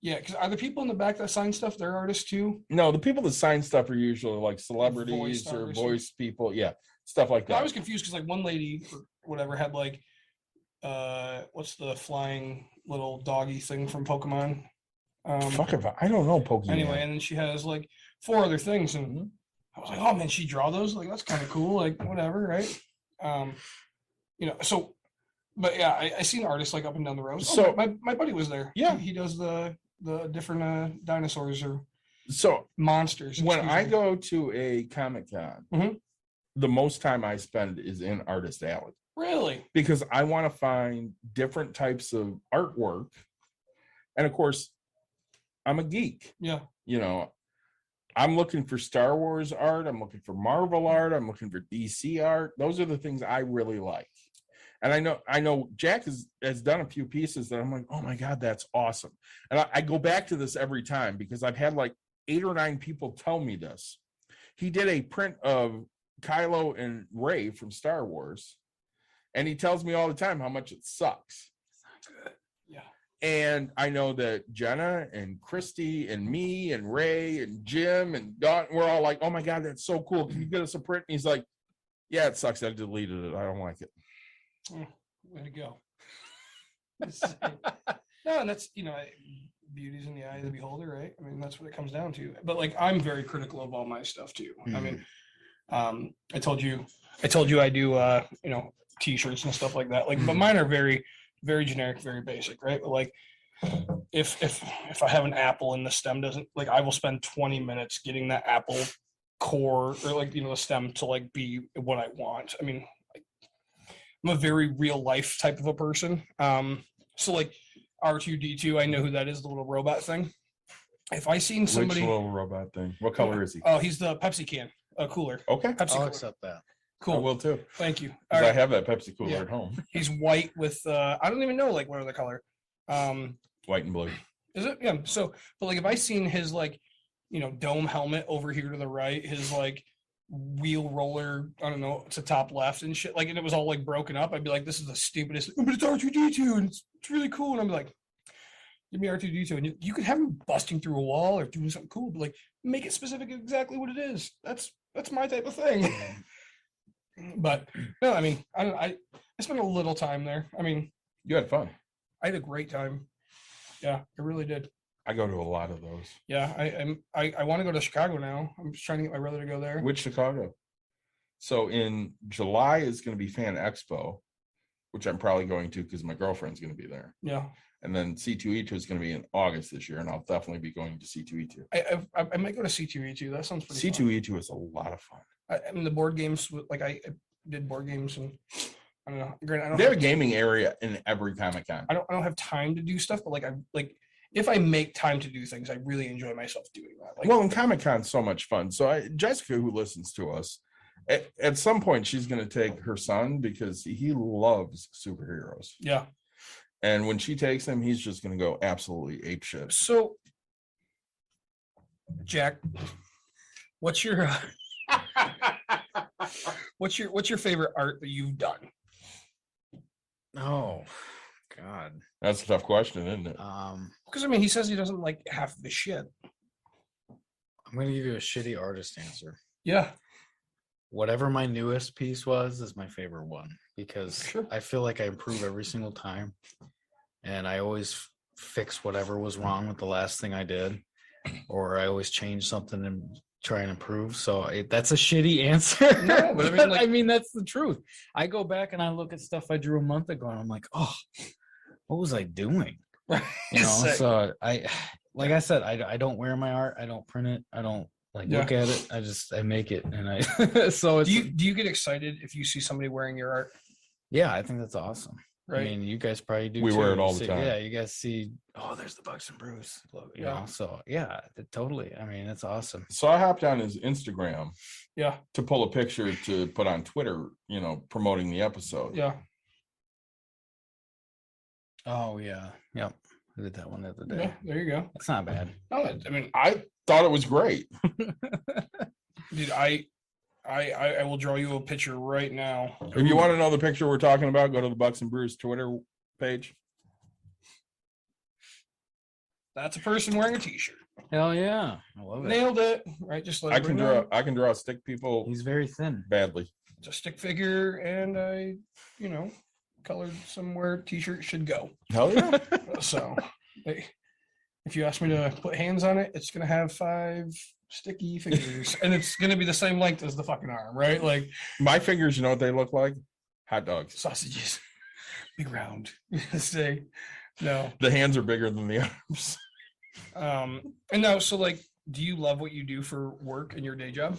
Speaker 4: Yeah, because are the people in the back that sign stuff, they're artists too?
Speaker 5: No, the people that sign stuff are usually like celebrities or
Speaker 4: artists.
Speaker 5: voice people. Yeah, stuff like
Speaker 4: I
Speaker 5: that.
Speaker 4: was confused because like one lady or whatever had like what's the flying little doggy thing from Pokemon?
Speaker 5: Fuck if I don't know Pokemon.
Speaker 4: Anyway, and then she has like 4 other things, and
Speaker 5: Mhm.
Speaker 4: I was like, oh man, she draw those? Like that's kind of cool, like whatever, right? So but yeah, I seen artists like up and down the road.
Speaker 5: So-
Speaker 4: my buddy was there.
Speaker 5: Yeah.
Speaker 4: He does the different dinosaurs or
Speaker 5: So
Speaker 4: monsters.
Speaker 5: when
Speaker 4: excuse
Speaker 5: I
Speaker 4: me.
Speaker 5: go to a Comic-Con,
Speaker 4: Mhm.
Speaker 5: the most time I spend is in Artist Alley
Speaker 4: Really?
Speaker 5: because I want to find different types of artwork. And of course, I'm a geek.
Speaker 4: Yeah.
Speaker 5: I'm looking for Star Wars art. I'm looking for Marvel art. I'm looking for DC art. Those are the things I really like. And I know Jack has done a few pieces that I'm like, oh my God, that's awesome. And I go back to this every time because I've had like 8 or 9 people tell me this. He did a print of Kylo and Rey from Star Wars. And he tells me all the time how much it sucks.
Speaker 4: Yeah.
Speaker 5: And I know that Jenna and Christy and me and Ray and Jim and Don, we're all like, oh my God, that's so cool. Can you get us a print? And he's like, yeah, it sucks. I deleted it. I don't like it.
Speaker 4: Way to go. No, and that's, beauty's in the eye of the beholder, right? I mean, that's what it comes down to. But like, I'm very critical of all my stuff too. I mean, I told you I told you I do t-shirts and stuff like that. Like, but mine are very, very generic, very basic, right? But like if I have an apple and the stem doesn't, like, I will spend 20 minutes getting that apple core or like, the stem to like be what I want. I mean, I'm a very real life type of a person. So like R2D2, I know who that is, the little robot thing. If I seen somebody,
Speaker 5: Which little robot thing? What color is he?
Speaker 4: oh, he's the Pepsi can cooler.
Speaker 5: Okay,
Speaker 4: Pepsi
Speaker 6: I'll
Speaker 4: cooler.
Speaker 6: accept that.
Speaker 5: I
Speaker 4: Cool.
Speaker 5: will too.
Speaker 4: Thank you.
Speaker 5: 'Cause
Speaker 4: All
Speaker 5: I
Speaker 4: right.
Speaker 5: have that Pepsi cooler
Speaker 4: Yeah.
Speaker 5: at home.
Speaker 4: He's white with I don't even know like what other color.
Speaker 5: White and blue.
Speaker 4: Is it? Yeah. So, but like if I seen his like, dome helmet over here to the right, his like wheel roller, I don't know, to top left and shit, like, and it was all like broken up, I'd be like, this is the stupidest. But it's R2D2 and it's really cool. And I'm like, give me R2D2, and you could have him busting through a wall or doing something cool, but like make it specific exactly what it is. That's my type of thing. But no, I mean, I spent a little time there. I mean,
Speaker 5: You had fun.
Speaker 4: I had a great time. Yeah, I really did.
Speaker 5: I go to a lot of those.
Speaker 4: Yeah, I want to go to Chicago now. I'm just trying to get my brother to go there.
Speaker 5: Which Chicago? So in July is going to be Fan Expo, which I'm probably going to because my girlfriend's going to be there.
Speaker 4: Yeah,
Speaker 5: And then C2E2 is going to be in August this year, and I'll definitely be going to C2E2.
Speaker 4: I might go to C2E2. That sounds pretty. Fun.
Speaker 5: C2E2 is a lot of fun.
Speaker 4: I mean, the board games. Like I did board games, and I don't know. Granted, I don't
Speaker 5: They have a
Speaker 4: have,
Speaker 5: gaming area in every Comic Con.
Speaker 4: I don't have time to do stuff, but like if I make time to do things, I really enjoy myself doing that. Like,
Speaker 5: Well, and Comic Con's so much fun. So Jessica, who listens to us, at some point she's going to take her son because he loves superheroes.
Speaker 4: yeah.
Speaker 5: And when she takes him, he's just going to go absolutely apeshit.
Speaker 4: So, Jack, what's your what's your favorite art that you've done?
Speaker 6: Oh, God.
Speaker 5: That's a tough question, isn't it?
Speaker 4: Because I mean, he says he doesn't like half the shit.
Speaker 6: I'm going to give you a shitty artist answer.
Speaker 4: Yeah.
Speaker 6: Whatever my newest piece was is my favorite one because
Speaker 4: Sure.
Speaker 6: I feel like I improve every single time. And I always fix whatever was wrong with the last thing I did, or I always change something and try and improve. So that's a shitty answer.
Speaker 4: No, but I mean, like-
Speaker 6: I mean, that's the truth. I go back and I look at stuff I drew a month ago and I'm like, oh, what was I doing? You know,
Speaker 4: Sick.
Speaker 6: so like I said, I don't wear my art. I don't print it. I don't look at it. I make it. And I, so it's,
Speaker 4: Do you get excited if you see somebody wearing your art?
Speaker 6: yeah, I think that's awesome.
Speaker 4: Right.
Speaker 6: I mean, you guys probably do.
Speaker 5: We wear
Speaker 6: too.
Speaker 5: it all the
Speaker 6: See-
Speaker 5: time.
Speaker 6: Yeah, you guys see. Oh, there's the Bucks and Bruce logo. You
Speaker 4: Yeah.
Speaker 6: know, so yeah, totally. I mean, it's awesome.
Speaker 5: So I hopped on his Instagram
Speaker 4: Yeah.
Speaker 5: to pull a picture to put on Twitter, promoting the episode.
Speaker 4: Yeah.
Speaker 6: Oh yeah, yep. I did that one the other day.
Speaker 4: Yeah. There you go.
Speaker 6: It's not bad.
Speaker 4: No, I mean,
Speaker 5: I thought it was great.
Speaker 4: dude, I will draw you a picture right now.
Speaker 5: If you want to know the picture we're talking about, go to the Bucks and Brews Twitter page.
Speaker 4: That's a person wearing a t-shirt.
Speaker 6: Hell yeah, I love it.
Speaker 4: Nailed it. Right. Just let
Speaker 5: I can
Speaker 4: everybody
Speaker 5: draw.
Speaker 4: know.
Speaker 5: I can draw stick people
Speaker 6: He's very thin.
Speaker 5: badly.
Speaker 4: It's a stick figure, and I, colored somewhere t-shirt should go.
Speaker 5: Hell yeah!
Speaker 4: So, if you ask me to put hands on it, it's gonna have 5 sticky figures, and it's gonna be the same length as the fucking arm, right? Like
Speaker 5: My fingers, you know what they look like? Hot dogs.
Speaker 4: sausages, big round. Say no.
Speaker 5: The hands are bigger than the arms.
Speaker 4: And now, so like, do you love what you do for work in your day job?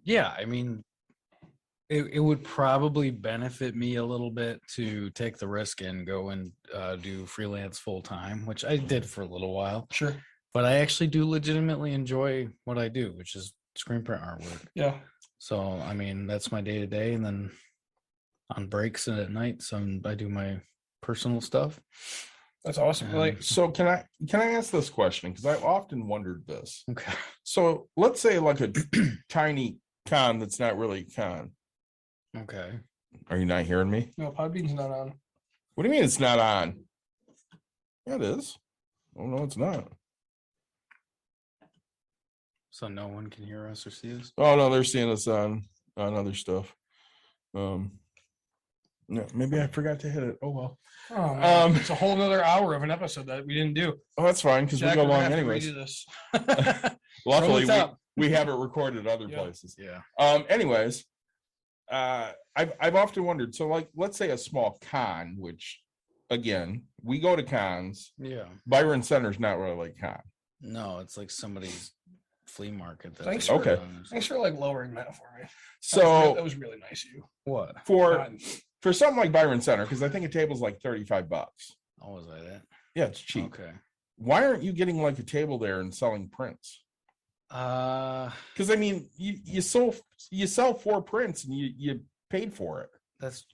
Speaker 6: Yeah, I mean, it would probably benefit me a little bit to take the risk and go and do freelance full time, which I did for a little while.
Speaker 4: Sure.
Speaker 6: But I actually do legitimately enjoy what I do, which is screen print artwork.
Speaker 4: Yeah.
Speaker 6: So I mean, that's my day to day, and then on breaks and at night, I do my personal stuff.
Speaker 4: That's awesome. Like,
Speaker 5: So can I ask this question? Because I often wondered this.
Speaker 6: Okay.
Speaker 5: So let's say like a tiny con that's not really a con.
Speaker 6: Okay.
Speaker 5: Are you not hearing me?
Speaker 4: no, Podbean's not on.
Speaker 5: What do you mean it's not on? Yeah, it is. Oh no, it's not.
Speaker 6: So no one can hear us or see us.
Speaker 5: Oh no, they're seeing us on other stuff. No, maybe I forgot to hit it. Oh well.
Speaker 4: Oh, man.
Speaker 5: Um,
Speaker 4: It's a whole nother hour of an episode that we didn't do.
Speaker 5: Oh, that's fine because we
Speaker 4: Jack,
Speaker 5: go
Speaker 4: we're gonna
Speaker 5: long
Speaker 4: have to
Speaker 5: anyways.
Speaker 4: redo this.
Speaker 5: Luckily,
Speaker 6: Roll the top.
Speaker 5: we have it recorded other
Speaker 4: Yeah.
Speaker 5: places.
Speaker 6: Yeah.
Speaker 5: Anyways, I've often wondered. So, like, let's say a small con, which, again, we go to cons.
Speaker 6: Yeah.
Speaker 5: Byron Center's not really a con.
Speaker 6: No, it's like somebody's flea market. That
Speaker 4: Thanks
Speaker 6: they
Speaker 4: for-
Speaker 6: put
Speaker 5: Okay.
Speaker 6: on.
Speaker 4: Thanks for like lowering that for me. That
Speaker 5: So
Speaker 4: was really nice of you.
Speaker 6: What?
Speaker 5: for something like Byron Center, because I think a table's like $35.
Speaker 6: Oh, was I that?
Speaker 5: Yeah, it's cheap.
Speaker 6: Okay.
Speaker 5: Why aren't you getting like a table there and selling prints? Because I mean, you sell 4 prints and you paid for it,
Speaker 6: that's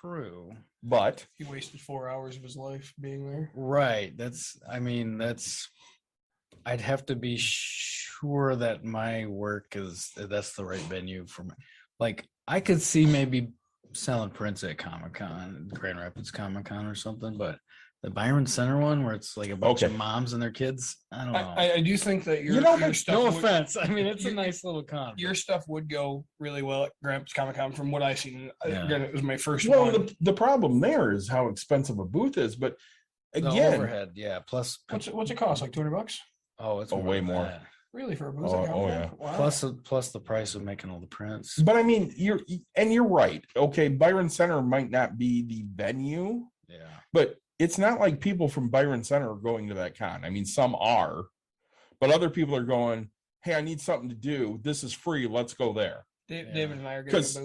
Speaker 6: true.
Speaker 5: but
Speaker 4: He wasted 4 hours of his life being there.
Speaker 6: Right. I'd have to be sure that my work that's the right venue for me. Like, I could see maybe selling prints at Comic-Con, Grand Rapids Comic-Con or something, but the Byron Center one where it's like a bunch of
Speaker 5: Okay.
Speaker 6: moms and their kids, I don't know.
Speaker 4: I do think that your,
Speaker 5: You know,
Speaker 4: your
Speaker 5: but
Speaker 4: stuff
Speaker 6: No
Speaker 4: would,
Speaker 6: offense. I mean, it's a
Speaker 4: your-
Speaker 6: nice little con.
Speaker 4: your stuff would go really well at Gramps Comic Con from what I've seen.
Speaker 6: Yeah.
Speaker 4: Again, it was my first
Speaker 5: well,
Speaker 4: one.
Speaker 5: the problem there is how expensive a booth is. But
Speaker 6: The
Speaker 5: again,
Speaker 6: overhead, yeah. Plus,
Speaker 4: What's it cost? Like $200?
Speaker 6: oh, it's
Speaker 5: Oh, way
Speaker 6: than
Speaker 5: more.
Speaker 6: that.
Speaker 4: Really for a booth?
Speaker 5: Oh,
Speaker 4: at Comic-Con?
Speaker 5: yeah.
Speaker 4: Wow.
Speaker 6: Plus the price of making all the prints.
Speaker 5: but I mean, you're right. Okay, Byron Center might not be the venue,
Speaker 6: Yeah.
Speaker 5: but it's not like people from Byron Center are going to that con. I mean, some are, but other people are going, hey, I need something to do. This is free. Let's go there.
Speaker 6: Yeah.
Speaker 4: David and I are getting a
Speaker 5: 'Cause-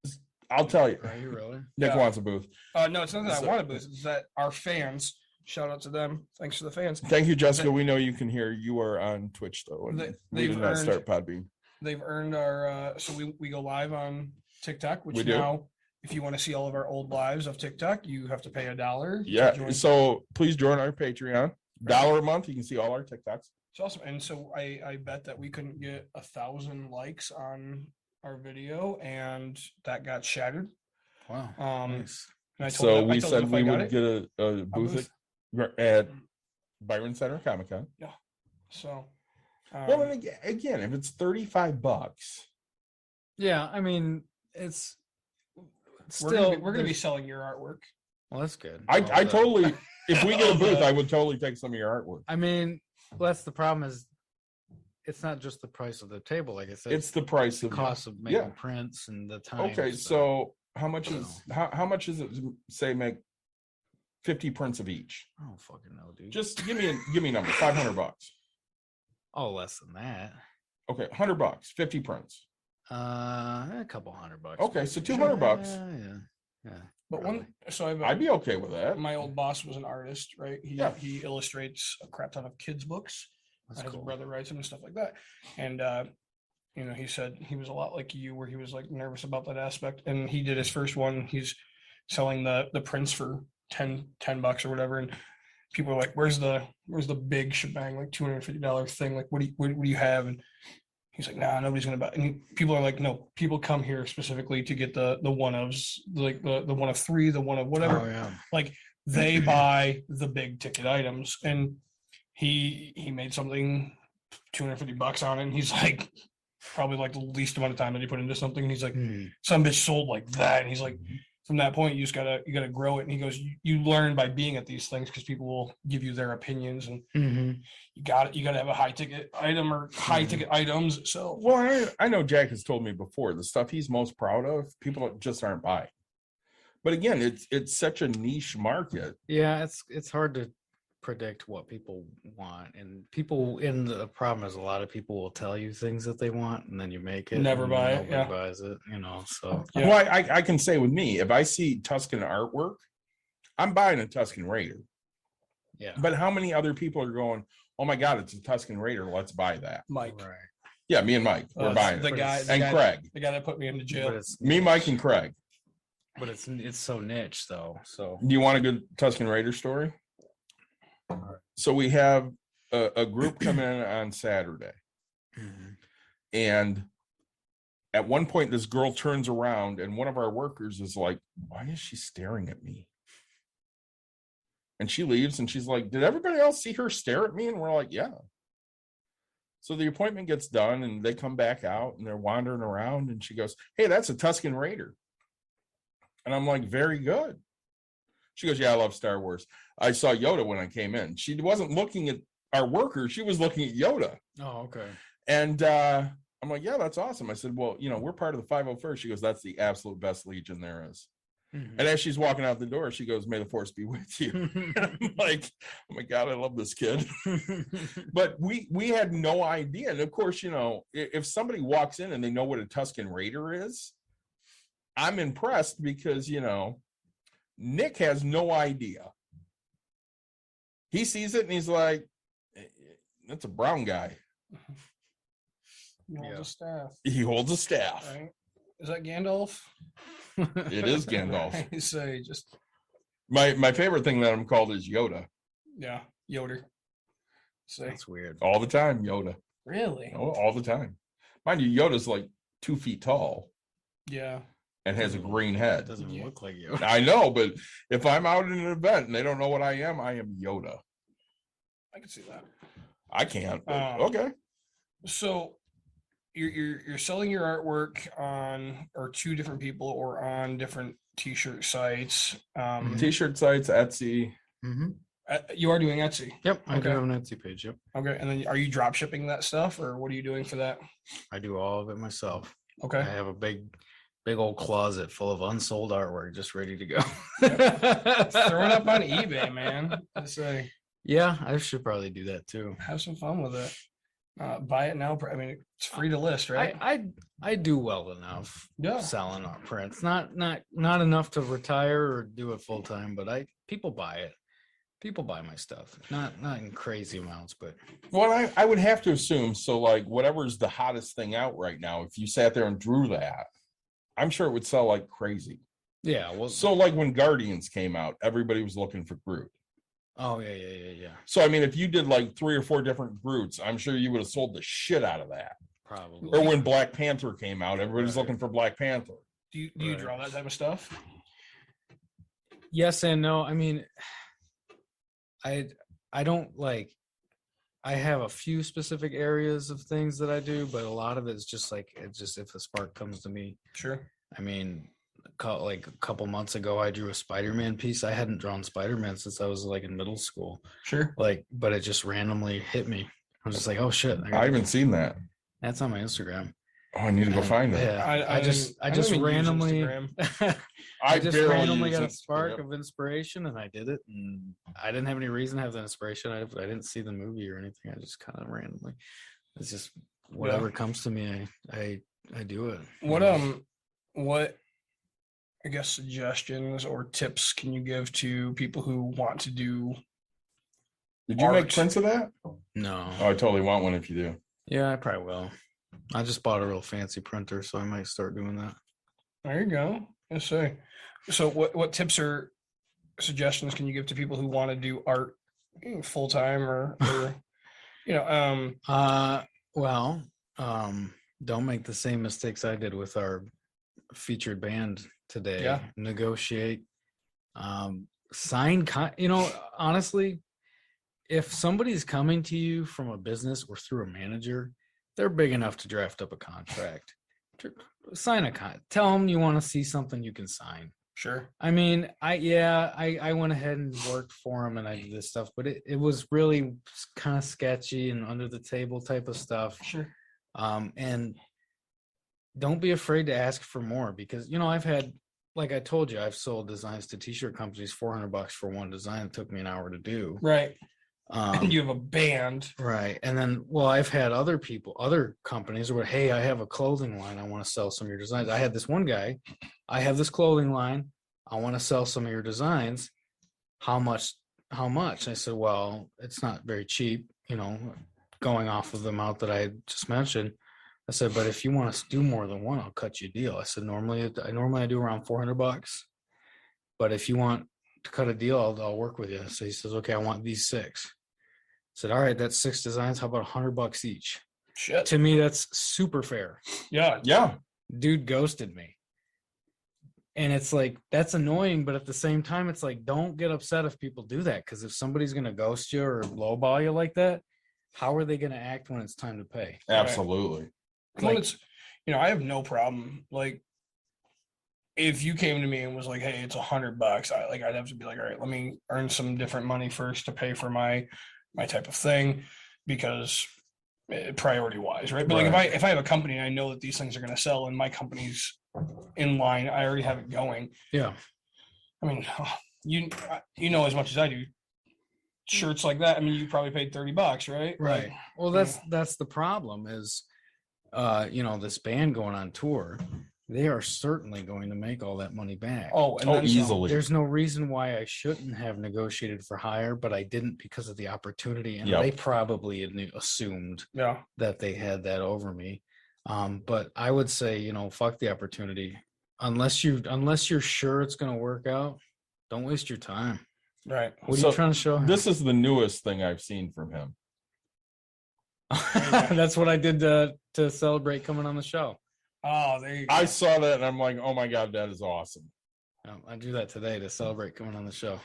Speaker 4: booth.
Speaker 5: I'll tell you,
Speaker 6: Are you really?
Speaker 5: Nick
Speaker 4: Yeah.
Speaker 5: wants a booth.
Speaker 4: No, it's not that I
Speaker 5: So-
Speaker 4: want a booth. It's that our fans, shout out to them. Thanks to the fans.
Speaker 5: Thank you, Jessica. We know you can hear. You are on Twitch though. And
Speaker 4: They-
Speaker 5: we did
Speaker 4: they've
Speaker 5: not
Speaker 4: earned-
Speaker 5: start Podbean.
Speaker 4: They've earned our so we go live on TikTok, which
Speaker 5: We do.
Speaker 4: now if you want to see all of our old lives of TikTok, you have to pay $1. to
Speaker 5: Yeah.
Speaker 4: join.
Speaker 5: So please join our Patreon. $1 a month. You can see all our TikToks.
Speaker 4: It's awesome. And so I bet that we couldn't get 1,000 likes on our video, and that got shattered.
Speaker 6: Wow.
Speaker 4: Nice. And I told
Speaker 5: So
Speaker 4: them, I
Speaker 5: we
Speaker 4: told
Speaker 5: said
Speaker 4: them if I
Speaker 5: we
Speaker 4: got
Speaker 5: would
Speaker 4: it.
Speaker 5: get a booth at Byron Center Comic Con.
Speaker 4: So
Speaker 5: Well, and again, if it's $35,
Speaker 6: Yeah, I mean, it's
Speaker 4: we're
Speaker 6: still
Speaker 4: gonna be
Speaker 6: there's-
Speaker 4: selling your artwork.
Speaker 6: well, that's good.
Speaker 5: I
Speaker 6: All the-
Speaker 5: totally. If we get a
Speaker 4: All
Speaker 5: booth,
Speaker 4: the-
Speaker 5: I would totally take some of your artwork.
Speaker 6: I mean, well, that's the problem is it's not just the price of the table, like I said.
Speaker 5: It's the price
Speaker 6: the
Speaker 5: of
Speaker 6: cost of making
Speaker 5: yeah.
Speaker 6: prints and the time.
Speaker 5: Okay,
Speaker 6: and stuff.
Speaker 5: so how much is how much is it to say make 50 prints of each?
Speaker 6: I don't fucking know, dude.
Speaker 5: Just give me a number, $500.
Speaker 6: oh, less than that.
Speaker 5: Okay, $100, 50 prints.
Speaker 6: A couple $100.
Speaker 5: Okay, so $200.
Speaker 6: Yeah.
Speaker 4: But
Speaker 6: probably.
Speaker 4: one, so I've
Speaker 5: I'd be okay with that.
Speaker 4: my old boss was an artist, right?
Speaker 5: Yeah.
Speaker 4: He illustrates a crap ton of kids' books.
Speaker 6: That's
Speaker 4: His
Speaker 6: cool.
Speaker 4: brother writes them and stuff like that. And he said he was a lot like you, where he was like nervous about that aspect. And he did his first one. He's selling the prints for $10 or whatever. And people are like, "Where's the big shebang, like $250 thing? Like, what do you have?" And he's like, "Nah, nobody's gonna buy." And people are like, "No, people come here specifically to get the one ofs, like the one of 3, the one of whatever."
Speaker 6: Oh, yeah.
Speaker 4: Like they buy the big ticket items, and he made something $250 on it, and he's like probably like the least amount of time that he put into something, and he's like,
Speaker 6: Hmm.
Speaker 4: some bitch sold like that, and he's like, from that point you gotta grow it. And he goes, you learn by being at these things, because people will give you their opinions, and
Speaker 6: Mhm.
Speaker 4: you gotta have a high ticket item or high ticket items. So
Speaker 5: Well, I know Jack has told me before the stuff he's most proud of, people just aren't buying. But again, it's such a niche market.
Speaker 6: Yeah, it's hard to predict what people want, and people in the problem is a lot of people will tell you things that they want, and then you make it,
Speaker 4: Never
Speaker 6: and
Speaker 4: buy it,
Speaker 6: nobody
Speaker 4: yeah.
Speaker 6: buys it, so
Speaker 4: Yeah.
Speaker 5: Well, I can say with me, if I see Tuscan artwork, I'm buying a Tuscan Raider.
Speaker 6: yeah.
Speaker 5: But how many other people are going, oh my God, it's a Tuscan Raider, let's buy that?
Speaker 4: Mike,
Speaker 6: Right.
Speaker 5: Yeah, me and Mike, we're buying
Speaker 4: the
Speaker 5: it.
Speaker 4: guy,
Speaker 5: And Craig.
Speaker 4: the guy that put me into
Speaker 6: But
Speaker 4: jail.
Speaker 6: it's
Speaker 5: Me, Mike, and Craig.
Speaker 6: but it's so niche though. So
Speaker 5: Do you want a good Tuscan Raider story? So we have a group come in on Saturday.
Speaker 6: Mhm.
Speaker 5: And at one point, this girl turns around and one of our workers is like, why is she staring at me? And she leaves and she's like, did everybody else see her stare at me? And we're like, yeah. So the appointment gets done and they come back out and they're wandering around and she goes, hey, that's a Tuscan Raider. And I'm like, very good. She goes, yeah, I love Star Wars. I saw Yoda when I came in. She wasn't looking at our workers. She was looking at Yoda.
Speaker 6: Oh, okay.
Speaker 5: And I'm like, yeah, that's awesome. I said, well, we're part of the 501st. She goes, that's the absolute best Legion there is. And as she's walking out the door, she goes, may the force be with you. I'm like, oh my God, I love this kid. But we had no idea. And of course, if somebody walks in and they know what a Tuscan Raider is, I'm impressed because, Nick has no idea. He sees it and he's like, that's a brown guy.
Speaker 4: He holds a staff.
Speaker 5: He holds a staff.
Speaker 4: Right? Is that Gandalf?
Speaker 5: It is Gandalf.
Speaker 4: I say just
Speaker 5: My favorite thing that I'm called is Yoda.
Speaker 4: yeah, Yoder. Say
Speaker 6: That's weird.
Speaker 5: All the time, Yoda.
Speaker 4: really?
Speaker 5: All the time. Mind you, Yoda's like 2 feet tall
Speaker 4: Yeah.
Speaker 5: and has a green
Speaker 6: It
Speaker 5: head.
Speaker 6: doesn't look like you.
Speaker 5: I know, but if I'm out in an event and they don't know what I am Yoda.
Speaker 4: I can see that.
Speaker 5: I can't. But okay.
Speaker 4: So you're selling your artwork on or to different people or on different t-shirt sites.
Speaker 5: T-shirt sites, Etsy.
Speaker 6: Mm-hmm.
Speaker 4: You are doing Etsy.
Speaker 6: Yep, I do
Speaker 4: Okay.
Speaker 6: have an Etsy page. Yep,
Speaker 4: Okay. And then are you drop shipping that stuff or what are you doing for that?
Speaker 6: I do all of it myself. I
Speaker 4: Okay.
Speaker 6: have a big old closet full of unsold artwork just ready to go.
Speaker 4: Throw it up on eBay, man. I say
Speaker 6: Yeah, I should probably do that too.
Speaker 4: have some fun with it. Buy it now. I mean, it's free to list, right?
Speaker 6: I do well enough
Speaker 4: Yeah.
Speaker 6: selling art prints. Not enough to retire or do it full time, but people buy it. People buy my stuff. Not in crazy amounts, but
Speaker 5: Well, I would have to assume, so like whatever's the hottest thing out right now, if you sat there and drew that, I'm sure it would sell like crazy.
Speaker 6: yeah. Well,
Speaker 5: So like when Guardians came out, everybody was looking for Groot.
Speaker 6: oh yeah.
Speaker 5: So I mean, if you did like 3 or 4 different Groots, I'm sure you would have sold the shit out of that.
Speaker 6: Probably.
Speaker 5: Or when Black Panther came out, everybody's
Speaker 6: Right.
Speaker 5: looking for Black Panther.
Speaker 4: Do you
Speaker 6: Right.
Speaker 4: draw that type of stuff?
Speaker 6: Yes and no. I mean, I don't like. I have a few specific areas of things that I do, but a lot of it's just like if a spark comes to me.
Speaker 4: Sure.
Speaker 6: I mean, like a couple months ago, I drew a Spider-Man piece. I hadn't drawn Spider-Man since I was like in middle school.
Speaker 4: Sure.
Speaker 6: Like, but it just randomly hit me. I was just like, oh shit!
Speaker 5: I haven't seen that.
Speaker 6: That's on my Instagram.
Speaker 5: Oh, I need to go find it.
Speaker 6: Yeah, I just
Speaker 4: don't even use
Speaker 6: randomly,
Speaker 4: Instagram.
Speaker 6: I just
Speaker 5: barely
Speaker 6: randomly
Speaker 5: use
Speaker 6: got a
Speaker 5: Instagram.
Speaker 6: spark of inspiration, and I did it. And I didn't have any reason to have the inspiration. I didn't see the movie or anything. I just kind of randomly. It's just whatever comes to me. I do it.
Speaker 4: What I guess suggestions or tips can you give to people who want to do?
Speaker 5: Did you make
Speaker 4: Art.
Speaker 5: prints of that?
Speaker 6: No.
Speaker 5: Oh, I totally want one if you do.
Speaker 6: Yeah, I probably will. I just bought a real fancy printer, so I might start doing that.
Speaker 4: There you go. Let's say. So what tips or suggestions can you give to people who want to do art full time or
Speaker 6: Well, don't make the same mistakes I did with our featured band today.
Speaker 4: Yeah.
Speaker 6: Negotiate, sign, honestly, if somebody's coming to you from a business or through a manager, they're big enough to draft up a contract. Sign a tell them you want to see something you can sign.
Speaker 4: Sure.
Speaker 6: I mean, I went ahead and worked for him and I did this stuff, but it was really kind of sketchy and under the table type of stuff.
Speaker 4: Sure.
Speaker 6: And don't be afraid to ask for more because, I've had, like I told you, I've sold designs to t-shirt companies, $400 for one design. It took me an hour to do.
Speaker 4: Right. And
Speaker 6: Um,
Speaker 4: you have a band.
Speaker 6: Right. And then, I've had other companies where, hey, I have a clothing line. I want to sell some of your designs. I had this one guy, I have this clothing line. I want to sell some of your designs. How much? I said, well, it's not very cheap, going off of the amount that I just mentioned. I said, but if you want to do more than one, I'll cut you a deal. I said, normally I do around $400, but if you want to cut a deal, I'll work with you. So he says, okay, I want these 6. I said, all right, that's 6 designs. How about $100 each?
Speaker 4: Shit.
Speaker 6: To me, that's super fair.
Speaker 4: Yeah.
Speaker 5: Yeah.
Speaker 6: Dude ghosted me. And it's like, that's annoying. But at the same time, it's like, don't get upset if people do that. Because if somebody's going to ghost you or lowball you like that, how are they going to act when it's time to pay?
Speaker 5: Absolutely.
Speaker 4: When it's, I have no problem. Like, if you came to me and was like, "Hey, it's $100," I'd have to be like, "All right, let me earn some different money first to pay for my type of thing," because priority wise, right? But like if I have a company and I know that these things are going to sell and my company's in line, I already have it going.
Speaker 6: Yeah.
Speaker 4: I mean, you know as much as I do. Shirts like that. I mean, you probably paid $30, right?
Speaker 6: Right.
Speaker 4: Like,
Speaker 6: Well, that's the problem is, this band going on tour, they are certainly going to make all that money back.
Speaker 4: oh, and then some.
Speaker 5: easily.
Speaker 6: There's no reason why I shouldn't have negotiated for higher, but I didn't because of the opportunity, and
Speaker 5: Yep.
Speaker 6: they probably assumed
Speaker 4: Yeah.
Speaker 6: that they had that over me. But I would say, fuck the opportunity. Unless you're sure it's going to work out, don't waste your time.
Speaker 4: Right.
Speaker 6: What are
Speaker 5: So
Speaker 6: you trying to show him?
Speaker 5: This is the newest thing I've seen from him.
Speaker 6: That's what I did to celebrate coming on the show.
Speaker 4: Oh, there you go.
Speaker 5: I saw that and I'm like, oh my God, that is awesome.
Speaker 6: I do that today to celebrate coming on the show.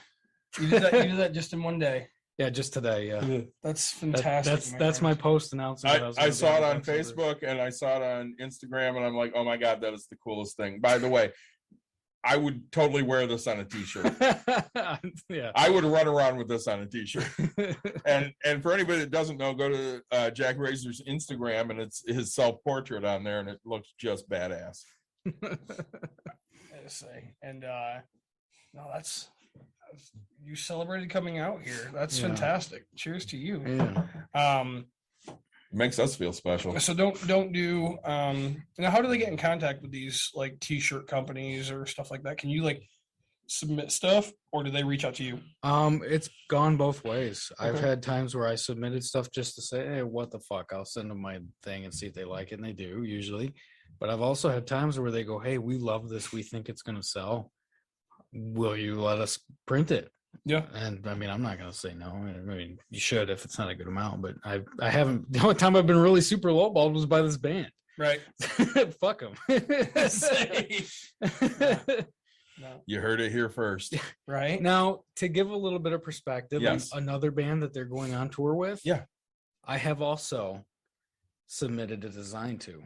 Speaker 4: You did that just in one day.
Speaker 6: Yeah, just today. Yeah,
Speaker 4: That's fantastic.
Speaker 6: that's my
Speaker 4: friend.
Speaker 6: post announcement.
Speaker 5: I saw it on Facebook and I saw it on Instagram and I'm like, oh my God, that is the coolest thing. By the way, I would totally wear this on a t-shirt.
Speaker 6: Yeah.
Speaker 5: I would run around with this on a t-shirt. And for anybody that doesn't know, go to Jack Razor's Instagram and it's his self-portrait on there and it looks just badass.
Speaker 4: I say. And no, that's you celebrated coming out here. That's
Speaker 6: Yeah.
Speaker 4: fantastic. Cheers to you.
Speaker 6: Yeah.
Speaker 5: It makes us feel special.
Speaker 4: So don't do now how do they get in contact with these like t-shirt companies or stuff like that? Can you like submit stuff or do they reach out to you?
Speaker 6: It's gone both ways. I've
Speaker 4: Okay.
Speaker 6: had times where I submitted stuff just to say, hey, what the fuck? I'll send them my thing and see if they like it, and they do usually. But I've also had times where they go, hey, we love this. We think it's going to sell. Will you let us print it?
Speaker 4: Yeah.
Speaker 6: And I mean, I'm not going to say no. I mean, you should if it's not a good amount, but I haven't. The only time I've been really super lowballed was by this band.
Speaker 4: Right.
Speaker 6: Fuck them.
Speaker 4: No.
Speaker 5: You heard it here first.
Speaker 4: Right.
Speaker 6: Now, to give a little bit of perspective,
Speaker 5: Yes.
Speaker 6: another band that they're going on tour with,
Speaker 5: Yeah.
Speaker 6: I have also submitted a design to,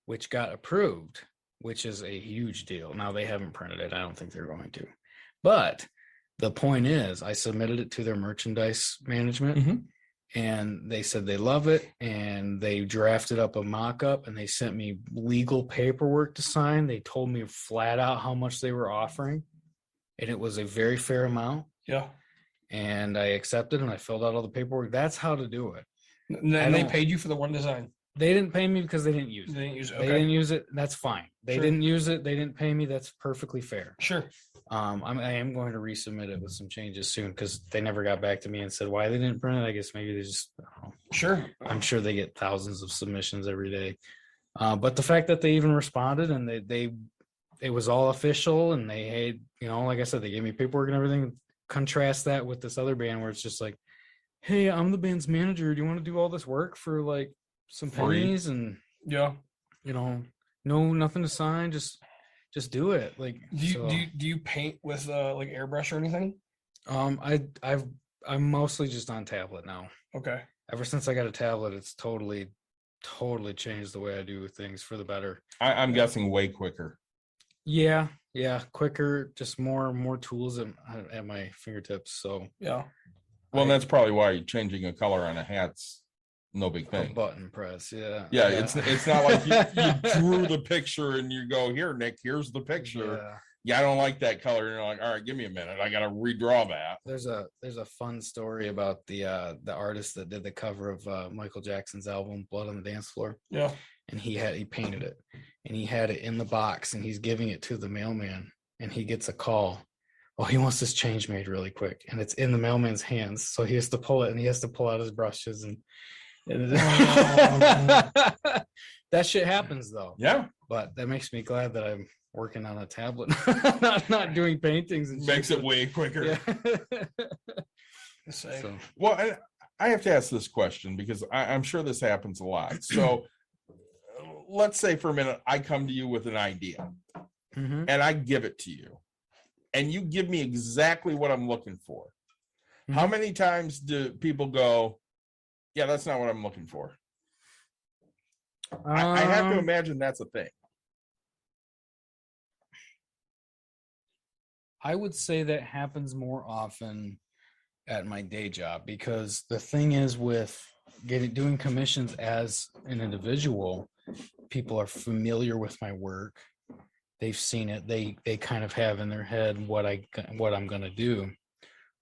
Speaker 6: which got approved, which is a huge deal. Now, they haven't printed it. I don't think they're going to. But the point is, I submitted it to their merchandise management,
Speaker 5: Mhm.
Speaker 6: and they said they love it, and they drafted up a mock-up, and they sent me legal paperwork to sign. They told me flat out how much they were offering, and it was a very fair amount.
Speaker 4: Yeah.
Speaker 6: And I accepted, and I filled out all the paperwork. That's how to do it.
Speaker 4: And
Speaker 6: I
Speaker 4: then they
Speaker 6: don't-
Speaker 4: paid you for the one design.
Speaker 6: They didn't pay me because they didn't use
Speaker 4: They
Speaker 6: it.
Speaker 4: didn't use it.
Speaker 6: They
Speaker 4: Okay.
Speaker 6: didn't use it. That's fine. They
Speaker 4: Sure.
Speaker 6: didn't use it. They didn't pay me. That's perfectly fair.
Speaker 4: Sure.
Speaker 6: I am going to resubmit it with some changes soon because they never got back to me and said why they didn't print it. I guess maybe they just, I don't know.
Speaker 4: Sure.
Speaker 6: I'm sure they get thousands of submissions every day. But the fact that they even responded and it was all official and they had, like I said, they gave me paperwork and everything. Contrast that with this other band where it's just like, hey, I'm the band's manager. Do you want to do all this work for like some
Speaker 5: Free.
Speaker 6: pennies and,
Speaker 4: Yeah.
Speaker 6: no, nothing to sign. Just do it. Like,
Speaker 4: Do you paint with like airbrush or anything?
Speaker 6: I'm mostly just on tablet now.
Speaker 4: Okay.
Speaker 6: Ever since I got a tablet, it's totally changed the way I do things for the better.
Speaker 5: I'm guessing way quicker.
Speaker 6: Yeah, quicker, just more tools at my fingertips. So
Speaker 4: Yeah.
Speaker 5: Well, and that's probably why changing a color on a hat's no big
Speaker 6: a
Speaker 5: thing.
Speaker 6: button press, yeah.
Speaker 5: Yeah, it's not like you drew the picture and you go, here, Nick, here's the picture. Yeah, I don't like that color. And you're like, all right, give me a minute. I gotta redraw that.
Speaker 6: There's a fun story about the artist that did the cover of Michael Jackson's album Blood on the Dance Floor.
Speaker 4: Yeah.
Speaker 6: And he painted it and he had it in the box and he's giving it to the mailman and he gets a call. Oh, he wants this change made really quick and it's in the mailman's hands. So he has to pull it and he has to pull out his brushes and that shit happens though.
Speaker 5: Yeah,
Speaker 6: But that makes me glad that I'm working on a tablet, not doing paintings and
Speaker 5: makes
Speaker 6: shit.
Speaker 5: it way quicker.
Speaker 6: Yeah.
Speaker 4: So,
Speaker 5: Well, I have to ask this question because I'm sure this happens a lot. So let's say for a minute, I come to you with an idea
Speaker 6: Mhm.
Speaker 5: and I give it to you and you give me exactly what I'm looking for. How
Speaker 6: Mhm.
Speaker 5: many times do people go, yeah, that's not what I'm looking for? I have to imagine that's a thing.
Speaker 6: I would say that happens more often at my day job, because the thing is with doing commissions as an individual, people are familiar with my work. They've seen it. They kind of have in their head what I'm going to do,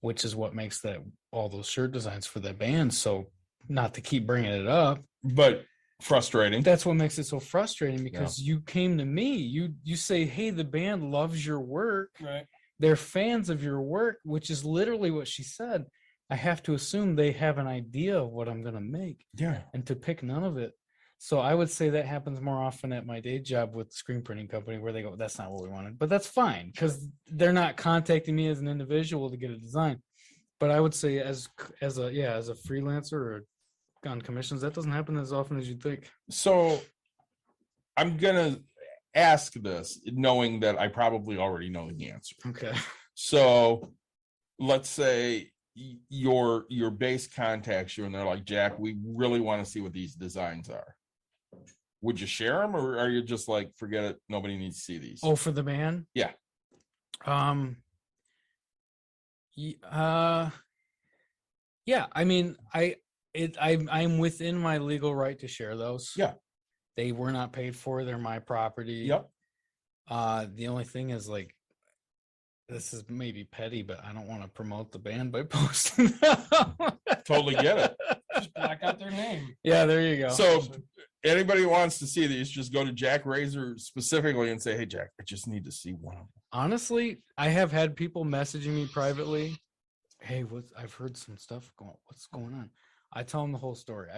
Speaker 6: which is what makes that all those shirt designs for that band. So not to keep bringing it up,
Speaker 5: But frustrating.
Speaker 6: that's what makes it so frustrating, because you came to me, you say, hey, the band loves your work.
Speaker 4: Right.
Speaker 6: They're fans of your work, which is literally what she said. I have to assume they have an idea of what I'm going to make,
Speaker 5: Yeah.
Speaker 6: and to pick none of it. So I would say that happens more often at my day job with the screen printing company, where they go, that's not what we wanted, but that's fine, because they're not contacting me as an individual to get a design. But I would say as a freelancer or on commissions, that doesn't happen as often as you'd think.
Speaker 5: So I'm gonna ask this, knowing that I probably already know the answer.
Speaker 6: Okay.
Speaker 5: So let's say your base contacts you and they're like, Jack, we really want to see what these designs are. Would you share them, or are you just like, forget it, nobody needs to see these?
Speaker 6: Oh, for the band?
Speaker 5: Yeah.
Speaker 6: Yeah, I mean, I'm within my legal right to share those.
Speaker 5: Yeah.
Speaker 6: They were not paid for, they're my property.
Speaker 5: Yep.
Speaker 6: The only thing is, like, this is maybe petty, but I don't want to promote the band by posting them.
Speaker 5: Totally get it.
Speaker 4: Just black out their name.
Speaker 6: Yeah, there you go.
Speaker 5: So anybody who wants to see these, just go to Jack Razor specifically and say, hey, Jack, I just need to see one of them.
Speaker 6: Honestly, I have had people messaging me privately. Hey, I've heard some stuff what's going on? I tell them the whole story.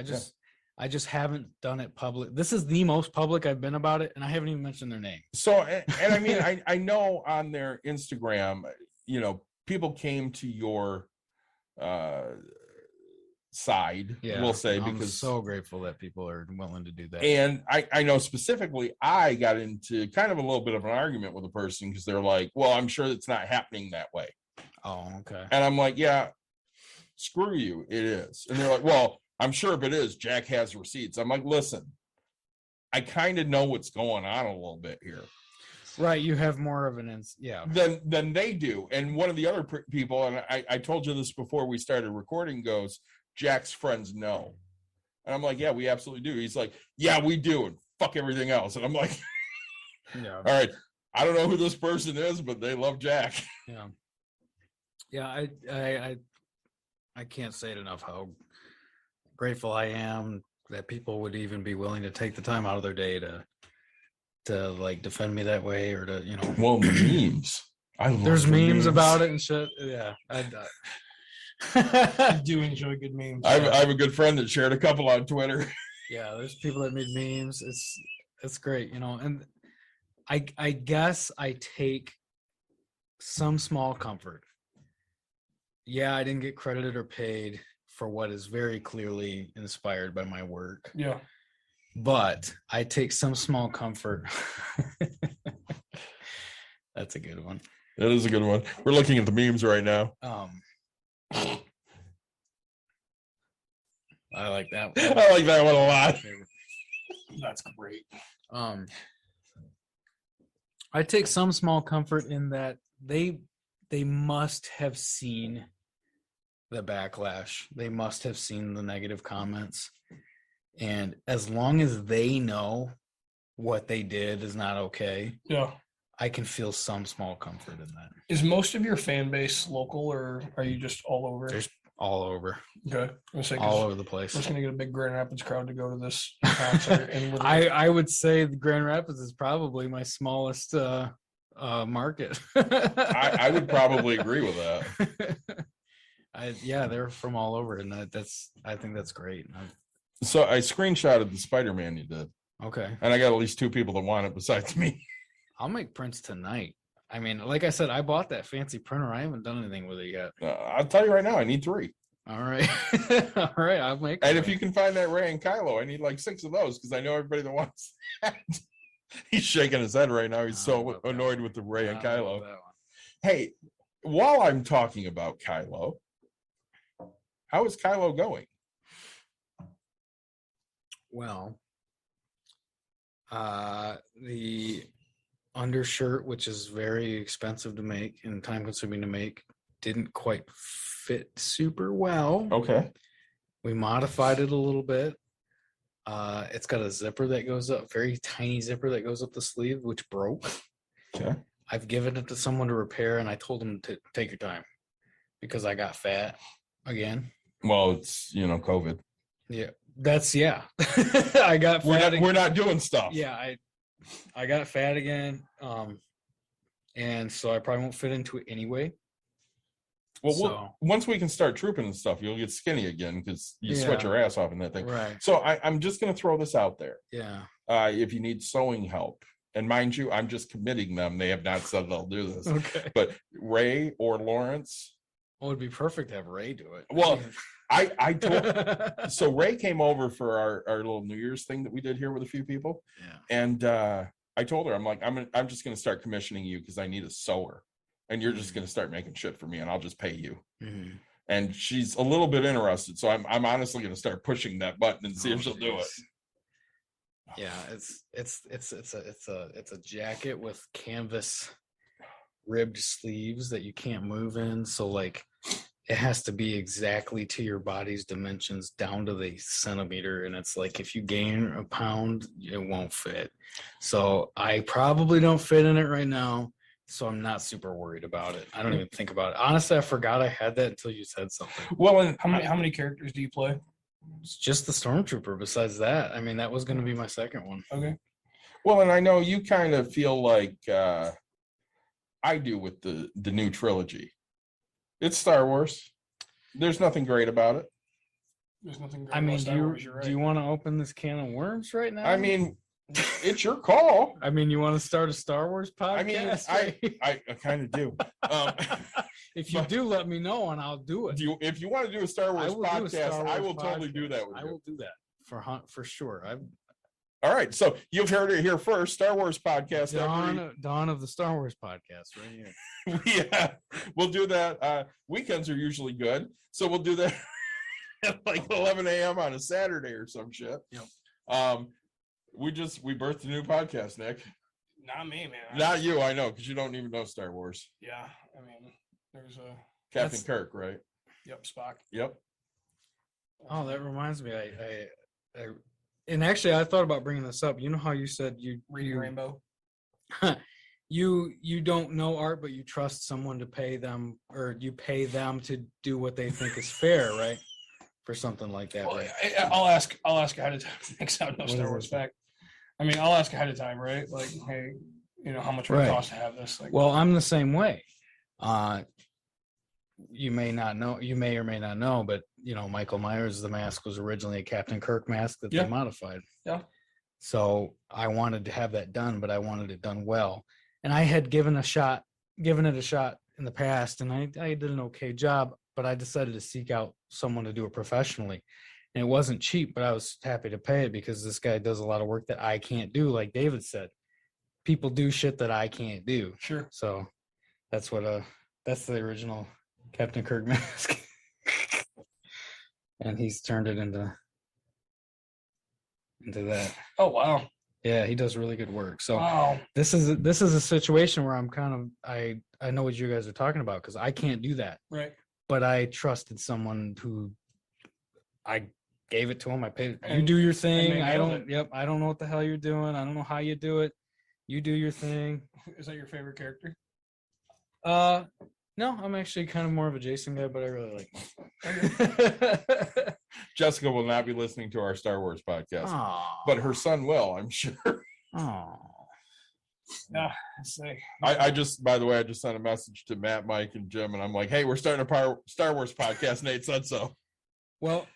Speaker 6: I just haven't done it public. This is the most public I've been about it, and I haven't even mentioned their name.
Speaker 5: So, and I mean, I know on their Instagram, people came to your side, we'll say,
Speaker 6: I'm
Speaker 5: because
Speaker 6: so grateful that people are willing to do that.
Speaker 5: and I know specifically I got into kind of a little bit of an argument with a person because they're like, well, I'm sure it's not happening that way.
Speaker 6: Oh, okay.
Speaker 5: And I'm like, yeah, screw you, it is. And they're like, well, I'm sure if it is, Jack has receipts. I'm like, listen, I kind of know what's going on a little bit here.
Speaker 6: Right, you have more of an
Speaker 5: than they do. And one of the other people, and I told you this before we started recording, goes, Jack's friends know. And I'm like, yeah, we absolutely do. He's like, yeah, we do, and fuck everything else. And I'm like,
Speaker 6: Yeah.
Speaker 5: all right, I don't know who this person is, but they love Jack.
Speaker 6: Yeah, I can't say it enough how grateful I am that people would even be willing to take the time out of their day to like defend me that way, or to,
Speaker 5: Well, the memes.
Speaker 6: There's memes about it and shit. Yeah.
Speaker 4: I do enjoy good memes.
Speaker 5: I have a good friend that shared a couple on Twitter.
Speaker 6: Yeah, there's people that made memes. It's great, and I guess I take some small comfort. Yeah, I didn't get credited or paid for what is very clearly inspired by my work.
Speaker 4: Yeah.
Speaker 6: But I take some small comfort. That's a good one.
Speaker 5: That is a good one. We're looking at the memes right now.
Speaker 6: I like that one.
Speaker 5: I like that one a lot.
Speaker 4: That's great.
Speaker 6: I take some small comfort in that they must have seen the backlash. They must have seen the negative comments. And as long as they know what they did is not okay,
Speaker 4: Yeah.
Speaker 6: I can feel some small comfort in that.
Speaker 4: Is most of your fan base local, or are you just all over?
Speaker 6: There's all over.
Speaker 4: Okay. I'm saying,
Speaker 6: All over the place.
Speaker 4: we're just gonna get a big Grand Rapids crowd to go to this concert. And
Speaker 6: I would say the Grand Rapids is probably my smallest market.
Speaker 5: I would probably agree with that.
Speaker 6: They're from all over, and I think that's great.
Speaker 5: So I screenshotted the Spider-Man you did,
Speaker 6: Okay,
Speaker 5: and I got at least 2 people that want it besides me.
Speaker 6: I'll make prints tonight. I mean, like I said, I bought that fancy printer. I haven't done anything with it yet.
Speaker 5: I'll tell you right now, I need 3.
Speaker 6: All right, all right, I'll make.
Speaker 5: And if you can find that Ray and Kylo, I need like 6 of those because I know everybody that wants that. He's shaking his head right now. He's so annoyed with the Ray and Kylo. Hey, while I'm talking about Kylo, how is Kylo going?
Speaker 6: Well, the undershirt, which is very expensive to make and time consuming to make, didn't quite fit super well.
Speaker 5: Okay.
Speaker 6: We modified it a little bit. It's got a zipper that goes up, very tiny zipper that goes up the sleeve, which broke.
Speaker 5: Okay.
Speaker 6: I've given it to someone to repair, and I told them to take your time because I got fat again.
Speaker 5: Well, it's COVID.
Speaker 6: Yeah, I got fat.
Speaker 5: We're not doing stuff.
Speaker 6: Yeah, I got fat again. And so I probably won't fit into it anyway.
Speaker 5: Well, once we can start trooping and stuff, you'll get skinny again because you sweat
Speaker 6: Yeah.
Speaker 5: your ass off in that thing.
Speaker 6: Right.
Speaker 5: So I'm just going to throw this out there.
Speaker 6: Yeah.
Speaker 5: If you need sewing help, and mind you, I'm just committing them. They have not said they'll do this.
Speaker 6: Okay.
Speaker 5: But Ray or Lawrence,
Speaker 6: Well, it'd be perfect to have Ray do it.
Speaker 5: Well, I told. So Ray came over for our little New Year's thing that we did here with a few people,
Speaker 6: yeah.
Speaker 5: and I told her, I'm like, I'm just going to start commissioning you because I need a sewer, and you're just going to start making shit for me, and I'll just pay you.
Speaker 6: Mhm.
Speaker 5: And she's a little bit interested, so I'm honestly going to start pushing that button and see if she'll do it.
Speaker 6: Yeah, it's a jacket with canvas ribbed sleeves that you can't move in. So like it has to be exactly to your body's dimensions down to the centimeter. And it's like if you gain a pound, it won't fit. So I probably don't fit in it right now. So I'm not super worried about it. I don't even think about it. Honestly, I forgot I had that until you said something.
Speaker 5: Well, and
Speaker 4: How many characters do you play?
Speaker 6: It's just the Stormtrooper. Besides that, I mean, that was going to be my second one.
Speaker 4: Okay.
Speaker 5: well, and I know you kind of feel like I do with the new trilogy. It's Star Wars. There's nothing great about it.
Speaker 4: There's nothing great
Speaker 6: I
Speaker 4: about
Speaker 6: mean,
Speaker 4: Star Wars, you're
Speaker 6: do you
Speaker 4: right.
Speaker 6: want to open this can of worms right now?
Speaker 5: I mean, it's your call.
Speaker 6: I mean, you want to start a Star Wars podcast?
Speaker 5: I mean, I kind of do.
Speaker 6: If you do, let me know and I'll do it.
Speaker 5: If you want to do a Star Wars
Speaker 6: I will do a
Speaker 5: podcast,
Speaker 6: Star
Speaker 5: I
Speaker 6: Wars
Speaker 5: will totally do
Speaker 6: podcast.
Speaker 5: that with
Speaker 6: I
Speaker 5: you.
Speaker 6: will do that for sure.
Speaker 5: All right, so you've heard it here first. Star Wars podcast.
Speaker 6: Dawn of the Star Wars podcast right here.
Speaker 5: Yeah, we'll do that. Weekends are usually good, so we'll do that at like 11 a.m. on a Saturday or some shit.
Speaker 6: Yep.
Speaker 5: We birthed a new podcast, Nick.
Speaker 4: Not me, man.
Speaker 5: Not you, I know, because you don't even know Star Wars.
Speaker 4: Yeah, I mean, there's a
Speaker 5: Captain Kirk, right?
Speaker 4: Spock.
Speaker 5: Yep.
Speaker 6: Oh, that reminds me. And actually, I thought about bringing this up. You know how you said
Speaker 4: Reading Rainbow.
Speaker 6: you don't know art, but you trust someone to pay them, or you pay them to do what they think is fair, right? For something like that,
Speaker 4: Well,
Speaker 6: right?
Speaker 4: I'll ask ahead of time. Next out no
Speaker 6: What
Speaker 4: Star
Speaker 6: is
Speaker 4: Wars
Speaker 6: it?
Speaker 4: fact. I mean, I'll ask ahead of time, right? Like, hey, how much would it
Speaker 6: Right.
Speaker 4: cost to have this? Like,
Speaker 6: Well, I'm the same way. You may or may not know, but Michael Myers, the mask was originally a Captain Kirk mask that
Speaker 4: Yeah.
Speaker 6: they modified.
Speaker 4: Yeah.
Speaker 6: So I wanted to have that done, but I wanted it done well. And I had given it a shot in the past, and I did an okay job, but I decided to seek out someone to do it professionally. And it wasn't cheap, but I was happy to pay it because this guy does a lot of work that I can't do. Like David said, people do shit that I can't do.
Speaker 4: sure.
Speaker 6: So that's the original Captain Kirk mask. And he's turned it into that.
Speaker 4: Oh wow.
Speaker 6: Yeah, he does really good work. So
Speaker 4: Wow.
Speaker 6: this is a situation where I'm kind of I know what you guys are talking about because I can't do that.
Speaker 4: Right.
Speaker 6: But I trusted someone who I gave it to him. I paid. You
Speaker 4: And-
Speaker 6: do your
Speaker 4: and
Speaker 6: thing.
Speaker 4: they
Speaker 6: I
Speaker 4: nailed
Speaker 6: don't. Yep. I don't know what the hell you're doing. I don't know how you do it. You do your thing.
Speaker 4: Is that your favorite character?
Speaker 6: No, I'm actually kind of more of a Jason guy, but I really like him.
Speaker 5: Jessica will not be listening to our Star Wars podcast,
Speaker 6: Aw.
Speaker 5: but her son will, I'm sure.
Speaker 6: Aw.
Speaker 4: Yeah. Say.
Speaker 5: I just, by the way, I just sent a message to Matt, Mike, and Jim, and I'm like, hey, we're starting a Star Wars podcast. Nate said so.
Speaker 6: Well,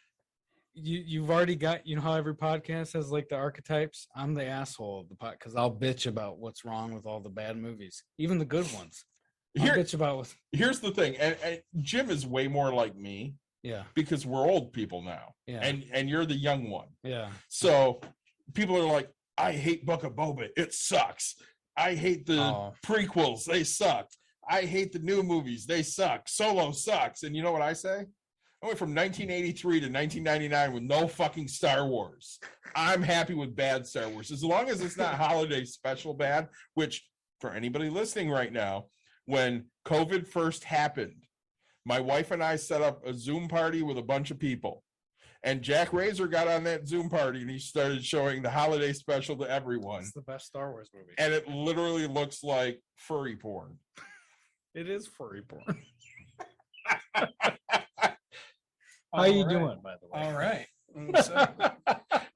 Speaker 6: you've already got, how every podcast has like the archetypes. I'm the asshole of the pod because I'll bitch about what's wrong with all the bad movies, even the good ones. I'll bitch about
Speaker 5: Here's the thing, and Jim is way more like me
Speaker 6: yeah,
Speaker 5: because we're old people now,
Speaker 6: yeah,
Speaker 5: and you're the young one.
Speaker 6: yeah.
Speaker 5: So people are like, I hate Book of Boba. It sucks. I hate the
Speaker 6: Oh.
Speaker 5: prequels. They suck. I hate the new movies. They suck. Solo sucks. And you know what I say? I went from 1983 to 1999 with no fucking Star Wars. I'm happy with bad Star Wars. As long as it's not holiday special bad, which for anybody listening right now, when COVID first happened, My wife and I set up a Zoom party with a bunch of people. And Jack Razor got on that Zoom party and he started showing the holiday special to everyone.
Speaker 6: It's the best Star Wars movie.
Speaker 5: And it literally looks like furry porn.
Speaker 6: It is furry porn. How
Speaker 4: All
Speaker 6: you
Speaker 4: right.
Speaker 6: doing, by the way?
Speaker 4: All right. So,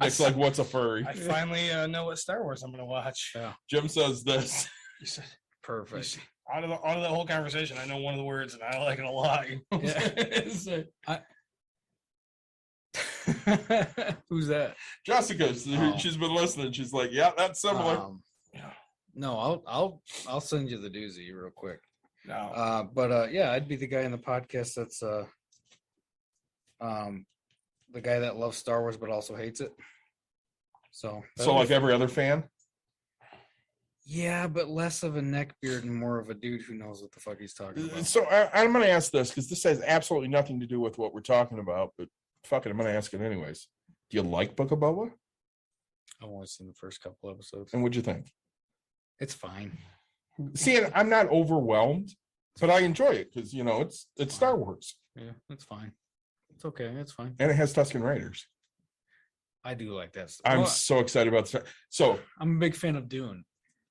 Speaker 5: It's like, what's a furry?
Speaker 4: I finally know what Star Wars I'm going to watch.
Speaker 6: Yeah.
Speaker 5: Jim says this.
Speaker 4: You said-
Speaker 6: Perfect.
Speaker 4: Out of that whole conversation, I know one of the words and I like it a lot. You know what I'm saying?
Speaker 6: Who's that?
Speaker 5: Jessica,
Speaker 6: Oh.
Speaker 5: she's been listening. She's like, yeah, that's similar.
Speaker 6: No, I'll send you the doozy real quick.
Speaker 4: No.
Speaker 6: But yeah, I'd be the guy in the podcast that's the guy that loves Star Wars but also hates it. So
Speaker 5: Like every other fan.
Speaker 6: yeah, but less of a neckbeard and more of a dude who knows what the fuck he's talking about.
Speaker 5: So I'm going to ask this because this has absolutely nothing to do with what we're talking about, but fuck it, I'm going to ask it anyways. Do you like Book of Boba?
Speaker 6: I've only seen the first couple episodes.
Speaker 5: And what'd you think?
Speaker 6: It's fine.
Speaker 5: See, and I'm not overwhelmed, but I enjoy it because it's Star Wars
Speaker 6: Yeah, it's fine. It's okay. It's fine.
Speaker 5: and it has Tusken Raiders.
Speaker 6: I do like that stuff.
Speaker 5: I'm
Speaker 6: Well,
Speaker 5: so excited about this. So
Speaker 6: I'm a big fan of Dune.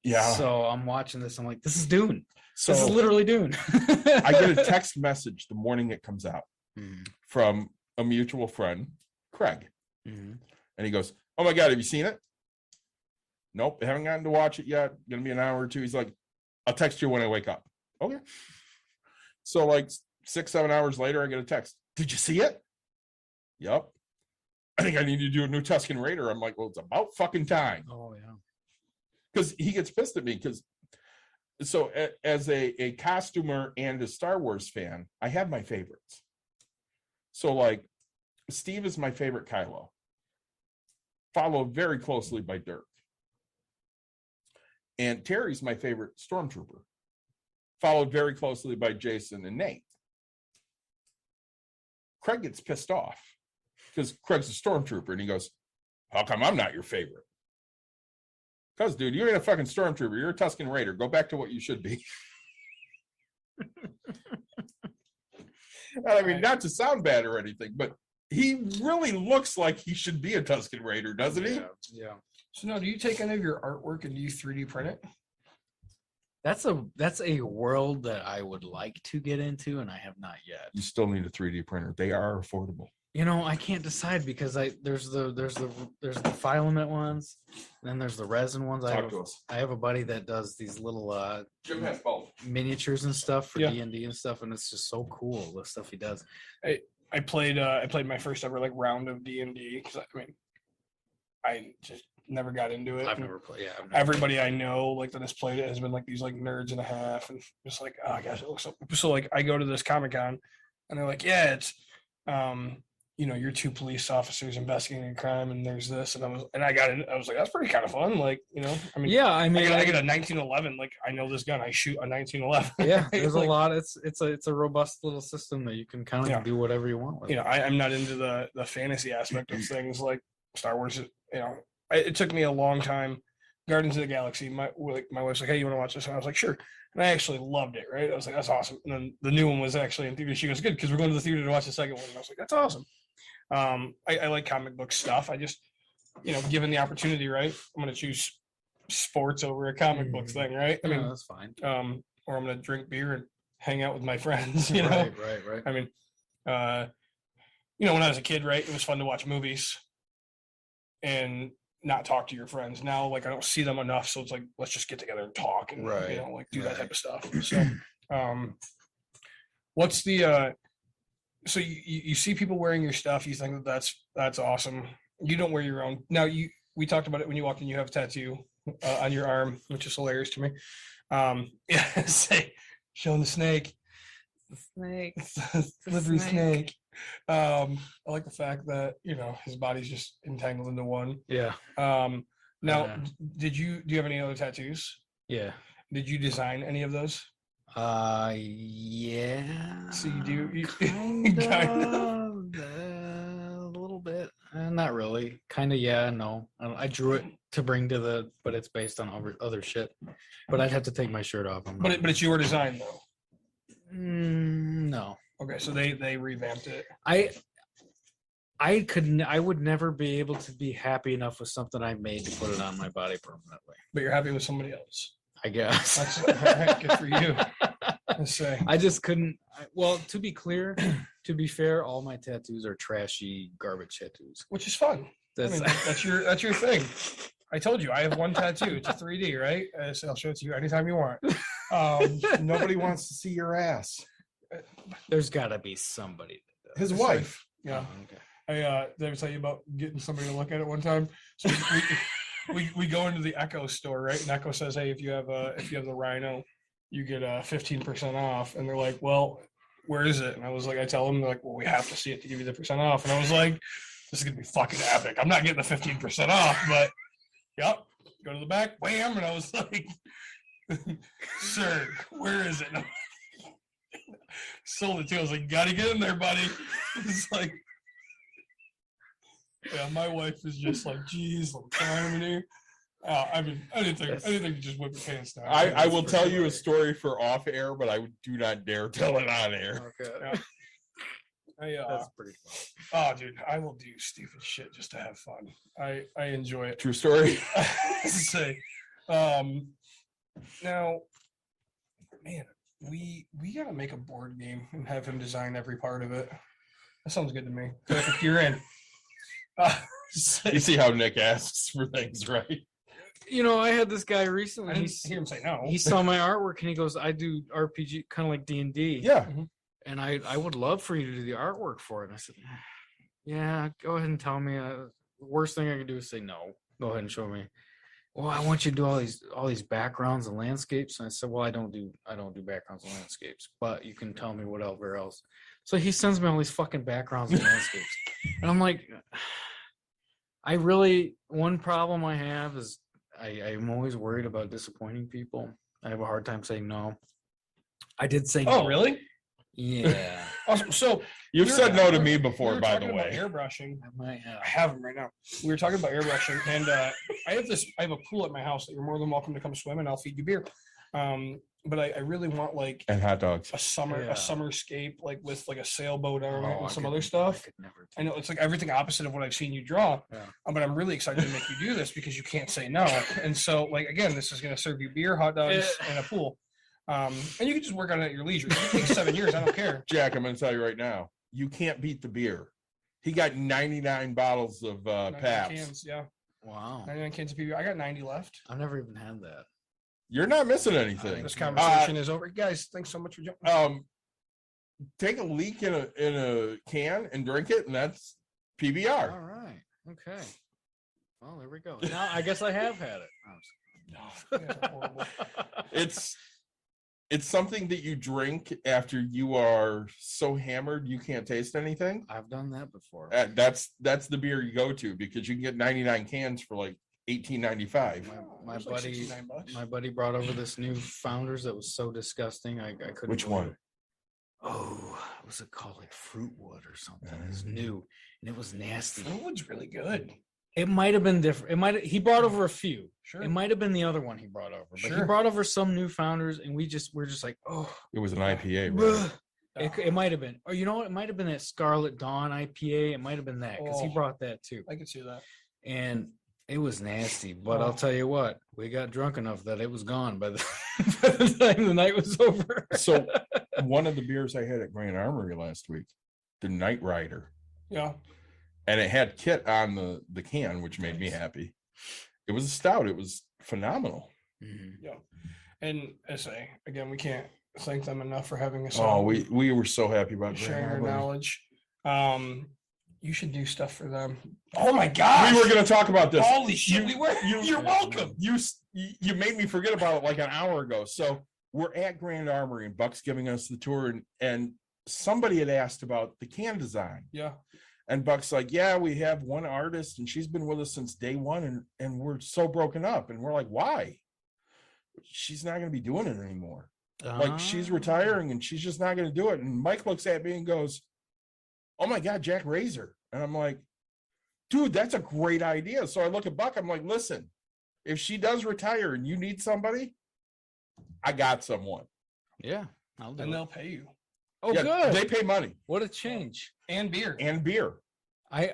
Speaker 5: yeah,
Speaker 6: So I'm watching this. I'm like, this is Dune.
Speaker 5: so
Speaker 6: This is literally Dune.
Speaker 5: I get a text message the morning it comes out
Speaker 6: Mhm,
Speaker 5: from a mutual friend, Craig,
Speaker 6: mhm.
Speaker 5: and he goes, "Oh my god, have you seen it?" Nope, haven't gotten to watch it yet. Gonna be an hour or two. He's like, "I'll text you when I wake up." Okay. So like 6-7 hours later, I get a text. Did you see it? Yep. I think I need to do a new Tusken Raider. I'm like, well, it's about fucking time.
Speaker 6: Oh yeah.
Speaker 5: Because he gets pissed at me because as a costumer and a Star Wars fan, I have my favorites. So like Steve is my favorite Kylo, followed very closely by Dirk. And Terry's my favorite Stormtrooper, followed very closely by Jason and Nate. Craig gets pissed off because Craig's a Stormtrooper and he goes, "How come I'm not your favorite?" Because, dude, you ain't a fucking Stormtrooper. You're a Tusken Raider. Go back to what you should be. I mean, not to sound bad or anything, but he really looks like he should be a Tusken Raider, doesn't he?
Speaker 6: Yeah.
Speaker 4: So now, do you take any of your artwork and do you 3D print it?
Speaker 6: That's a world that I would like to get into, and I have not yet.
Speaker 5: You still need a 3D printer. They are affordable.
Speaker 6: I can't decide because there's the filament ones, and then there's the resin ones.
Speaker 5: Talk to us.
Speaker 6: I have a buddy that does these little
Speaker 5: Jim has both.
Speaker 6: miniatures and stuff for
Speaker 4: Yeah.
Speaker 6: D&D and stuff, and it's just so cool the stuff he does.
Speaker 4: I played my first ever like round of D&D because I just never got into it.
Speaker 6: I've
Speaker 4: And
Speaker 6: never played. Yeah, I've never
Speaker 4: everybody I know like that has played it has been like these like nerds and a half, and just like, oh gosh, it looks so like I go to this Comic-Con and they're like, yeah, it's you're two police officers investigating a crime and there's this, and I got in, I was like, that's pretty kind of fun, like,
Speaker 6: Yeah, I mean,
Speaker 4: I get a 1911, like I know this gun, I shoot a 1911.
Speaker 6: yeah, there's
Speaker 4: Like,
Speaker 6: a lot. It's a robust little system that you can kind of
Speaker 4: Yeah.
Speaker 6: do whatever you want with.
Speaker 4: I'm not into the fantasy aspect of things like Star Wars. It took me a long time. Guardians of the Galaxy. My wife's like, hey, you want to watch this? And I was like, sure. And I actually loved it. Right? I was like, that's awesome. And then the new one was actually in theater. She goes, good, because we're going to the theater to watch the second one. And I was like, that's awesome. I like comic book stuff. I just, given the opportunity, right, I'm going to choose sports over a comic book thing, right? I mean,
Speaker 6: that's fine.
Speaker 4: or I'm going to drink beer and hang out with my friends. You know.
Speaker 6: Right.
Speaker 4: I mean, when I was a kid, right, it was fun to watch movies and not talk to your friends. Now, like, I don't see them enough, so it's like, let's just get together and talk and
Speaker 6: Right.
Speaker 4: do that
Speaker 6: Right.
Speaker 4: type of stuff. So, what's the so you see people wearing your stuff, you think that's awesome. You don't wear your own. Now, we talked about it when you walked in. You have a tattoo on your arm, which is hilarious to me. Yeah, say showing the snake.
Speaker 6: Snake.
Speaker 4: Slippery
Speaker 6: snake.
Speaker 4: snake. I like the fact that his body's just entangled into one.
Speaker 6: Yeah.
Speaker 4: Now,
Speaker 6: Yeah.
Speaker 4: do you have any other tattoos?
Speaker 6: Yeah.
Speaker 4: Did you design any of those?
Speaker 6: Yeah.
Speaker 4: So you do- you-
Speaker 6: kind
Speaker 4: kind
Speaker 6: of a little bit. Not really. Kind of. Yeah. No. I drew it to bring to but it's based on other shit. But I'd have to take my shirt off.
Speaker 4: But it's your design though.
Speaker 6: No.
Speaker 4: Okay, so they revamped it.
Speaker 6: I would never be able to be happy enough with something I made to put it on my body permanently.
Speaker 4: But you're happy with somebody else.
Speaker 6: I guess.
Speaker 4: That's all right, good for you. Let's say.
Speaker 6: I just couldn't. Well, to be clear, to be fair, all my tattoos are trashy garbage tattoos.
Speaker 4: Which is fun.
Speaker 6: That's
Speaker 4: I mean, that's your thing. I told you I have one tattoo. It's a 3D, right? So I'll show it to you anytime you want.
Speaker 5: Nobody wants to see your ass.
Speaker 6: there's got to be somebody.
Speaker 5: His wife.
Speaker 4: Yeah.
Speaker 6: Oh, okay.
Speaker 4: Did I tell you about getting somebody to look at it one time? So we go into the Echo store, right? And Echo says, "Hey, if you have the Rhino, you get 15% off." And they're like, "Well, where is it?" And I was like, I tell them, they're like, "Well, we have to see it to give you the percent off." And I was like, "This is gonna be fucking epic. I'm not getting the 15% off, but yep." Go to the back, wham, and I was like, "Sir, where is it?" And sold it to. I was like, "Gotta get in there, buddy." It's like. Yeah, my wife is just like, geez, I'm trying to. I mean, I didn't think just whip your pants down.
Speaker 5: I will tell you a story for off air, but I do not dare tell it on air.
Speaker 6: Okay.
Speaker 4: Yeah.
Speaker 6: That's pretty fun.
Speaker 4: Oh, dude, I will do stupid shit just to have fun. I enjoy it.
Speaker 5: True story.
Speaker 4: Say, now, man, we gotta make a board game and have him design every part of it. That sounds good to me. If you're in.
Speaker 5: You see how Nick asks for things, right?
Speaker 6: You know, I had this guy
Speaker 4: I
Speaker 6: recently.
Speaker 4: didn't hear him say no.
Speaker 6: He saw my artwork and he goes, "I do RPG, kind of like D&D."
Speaker 5: Yeah.
Speaker 6: And I would love for you to do the artwork for it. And I said, "Yeah, go ahead and tell me. The worst thing I can do is say no. Go ahead and show me." "Well, I want you to do all these backgrounds and landscapes." And I said, "Well, I don't do backgrounds and landscapes, but you can tell me whatever else." So he sends me all these fucking backgrounds and landscapes, and I'm like, one problem I have is I'm always worried about disappointing people. I have a hard time saying no. I did say
Speaker 4: Oh,
Speaker 6: no.
Speaker 4: really?
Speaker 6: Yeah.
Speaker 4: Awesome. So
Speaker 5: You've
Speaker 4: You're-
Speaker 5: said no to me
Speaker 4: we
Speaker 5: before,
Speaker 4: were
Speaker 5: by the
Speaker 4: talking about
Speaker 5: way.
Speaker 4: airbrushing.
Speaker 6: I might have.
Speaker 4: I have them right now. We were talking about airbrushing, and I have a pool at my house that you're more than welcome to come swim, and I'll feed you beer. But I really want like
Speaker 5: And hot dogs.
Speaker 4: a
Speaker 6: Yeah.
Speaker 4: summerscape, like with like a sailboat on it
Speaker 6: Oh,
Speaker 4: and
Speaker 6: I
Speaker 4: some
Speaker 6: could-
Speaker 4: other stuff.
Speaker 6: I could never
Speaker 4: I know it's like everything opposite of what I've seen you draw,
Speaker 6: Yeah.
Speaker 4: but I'm really excited to make you do this because you can't say no. And so, like again, this is going to serve you beer, hot dogs, and a pool. And you can just work on it at your leisure. It takes 7 years. I don't care.
Speaker 5: Jack, I'm going to tell you right now, you can't beat the beer. He got 99 bottles of
Speaker 4: 99
Speaker 5: Pabst.
Speaker 4: cans, yeah,
Speaker 6: Wow.
Speaker 4: 99 cans of PBR. I got 90 left.
Speaker 6: I've never even had that.
Speaker 5: You're not missing anything.
Speaker 4: This conversation is over, guys. Thanks so much for jumping.
Speaker 5: Take a leak in a can and drink it, and that's PBR.
Speaker 6: All right. Okay. Well, there we go. Now I guess I have had it.
Speaker 4: Yeah, horrible.
Speaker 5: It's something that you drink after you are so hammered you can't taste anything.
Speaker 6: I've done that before.
Speaker 5: That's the beer you go to because you can get 99 cans for like $18.95.
Speaker 6: My
Speaker 4: It's like
Speaker 6: buddy,
Speaker 4: $69.
Speaker 6: my buddy brought over this new Founders that was so disgusting. I couldn't.
Speaker 5: Which
Speaker 6: believe
Speaker 5: one?
Speaker 6: it. Oh, what was it called? Like Fruitwood or something. It was new and it was nasty.
Speaker 4: Fruitwood's really good.
Speaker 6: It might have been different. He brought over a few.
Speaker 4: Sure.
Speaker 6: It might have been the other one he brought over, but he
Speaker 4: Sure.
Speaker 6: brought over some new Founders, and we're just like, oh,
Speaker 5: It was an IPA, right?
Speaker 6: bruh. It might have been, or you know what? It might have been that Scarlet Dawn IPA. It might have been that because he
Speaker 4: Oh.
Speaker 6: brought that too,
Speaker 4: I can see that.
Speaker 6: and it was nasty. But
Speaker 4: Oh.
Speaker 6: I'll tell you what, we got drunk enough that it was gone by the, by the time the night was over.
Speaker 5: So one of the beers I had at Grand Armory last week, the Night Rider,
Speaker 4: Yeah.
Speaker 5: and it had Kit on the can, which made me
Speaker 4: Nice.
Speaker 5: happy. It was a stout. It was phenomenal.
Speaker 6: Mhm.
Speaker 4: Yeah. And SA, again, we can't thank them enough for having us
Speaker 5: Oh,
Speaker 4: on,
Speaker 5: we were so happy about
Speaker 4: sharing
Speaker 5: Grand
Speaker 4: their
Speaker 5: Armory.
Speaker 4: knowledge. You should do stuff for them. Oh my gosh.
Speaker 5: We were going to talk about this.
Speaker 4: Holy shit, we were. You're welcome.
Speaker 5: You made me forget about it like an hour ago. So we're at Grand Armory and Buck's giving us the tour, and somebody had asked about the can design.
Speaker 4: Yeah.
Speaker 5: And Buck's like, yeah, we have one artist and she's been with us since day one, and we're so broken up. And we're like, why? She's not going to be doing it anymore. Like she's
Speaker 6: Ah.
Speaker 5: retiring and she's just not going to do it. And Mike looks at me and goes, oh my God, Jack Razor. And I'm like, dude, that's a great idea. So I look at Buck, I'm like, listen, if she does retire and you need somebody, I got someone.
Speaker 6: Yeah, I'll do
Speaker 4: And
Speaker 6: it.
Speaker 4: they'll pay you.
Speaker 6: Oh,
Speaker 5: Yeah,
Speaker 6: good.
Speaker 5: They pay money
Speaker 6: What a change.
Speaker 4: And beer.
Speaker 5: and beer.
Speaker 6: I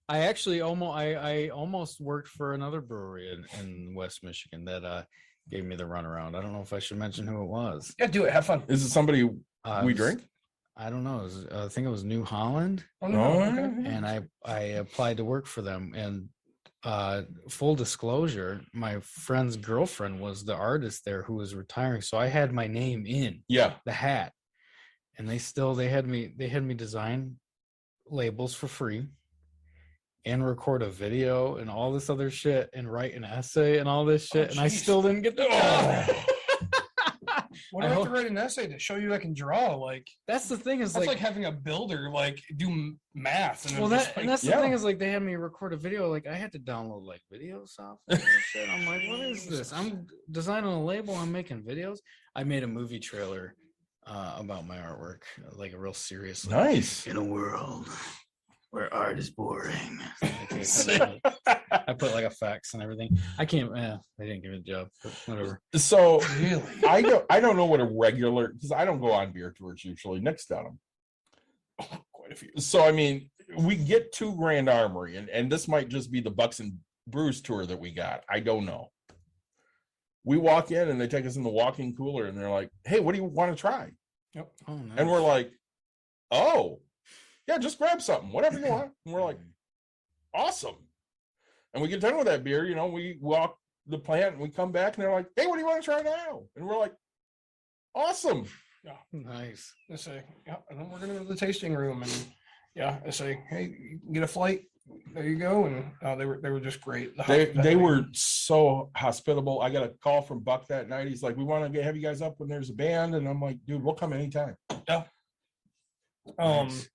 Speaker 6: I actually almost worked for another brewery in West Michigan that gave me the runaround. I don't know if I should mention who it was.
Speaker 4: Yeah, do it. Have fun.
Speaker 5: Is it somebody
Speaker 6: It
Speaker 5: we
Speaker 6: was-
Speaker 5: drink?
Speaker 6: I don't know. I think it was New Holland,
Speaker 4: Oh, no.
Speaker 5: No.
Speaker 4: Okay.
Speaker 6: and I applied to work for them. And full disclosure, my friend's girlfriend was the artist there who was retiring, so I had my name in
Speaker 5: Yeah.
Speaker 6: the hat, and they had me design labels for free and record a video and all this other shit and write an essay and all this shit, and I
Speaker 4: geez.
Speaker 6: still didn't get the job.
Speaker 4: What do I have to write an essay to show you I can draw? Like,
Speaker 6: That's the thing is
Speaker 4: that's like having a builder like do math. And
Speaker 6: well,
Speaker 4: then just,
Speaker 6: and
Speaker 4: like,
Speaker 6: that's the
Speaker 5: Yeah.
Speaker 6: thing is like they had me record a video. Like I had to download like video software and shit. I'm like, what is this? I'm designing a label. I'm making videos. I made a movie trailer about my artwork, like a real serious. like,
Speaker 5: Nice.
Speaker 6: in a world where art is boring. I put like effects and everything. I can't. They didn't give me the job. But whatever.
Speaker 5: So
Speaker 4: really?
Speaker 5: I don't know what a regular, because I don't go on beer tours usually. Nick's done them.
Speaker 4: Quite a few.
Speaker 5: So I mean, we get to Grand Armory, and this might just be the Bucks and Brews tour that we got. I don't know. We walk in and they take us in the walk-in cooler and they're like, "Hey, what do you want to try?"
Speaker 6: Oh, no.
Speaker 5: And we're like, "Oh, yeah, just grab something, whatever you want." And we're like, "Awesome." And we get done with that beer, you know, we walk the plant and we come back and they're like, "Hey, what do you want to try now?" And we're like, "Awesome."
Speaker 6: Nice.
Speaker 4: I say, yeah, and then we're gonna go to the tasting room, and yeah, I say, hey, you can get a flight. There you go. And they were just great.
Speaker 5: They were so hospitable. I got a call from Buck that night. He's like, "We want to have you guys up when there's a band." And I'm like, "Dude, we'll come anytime."
Speaker 6: Nice.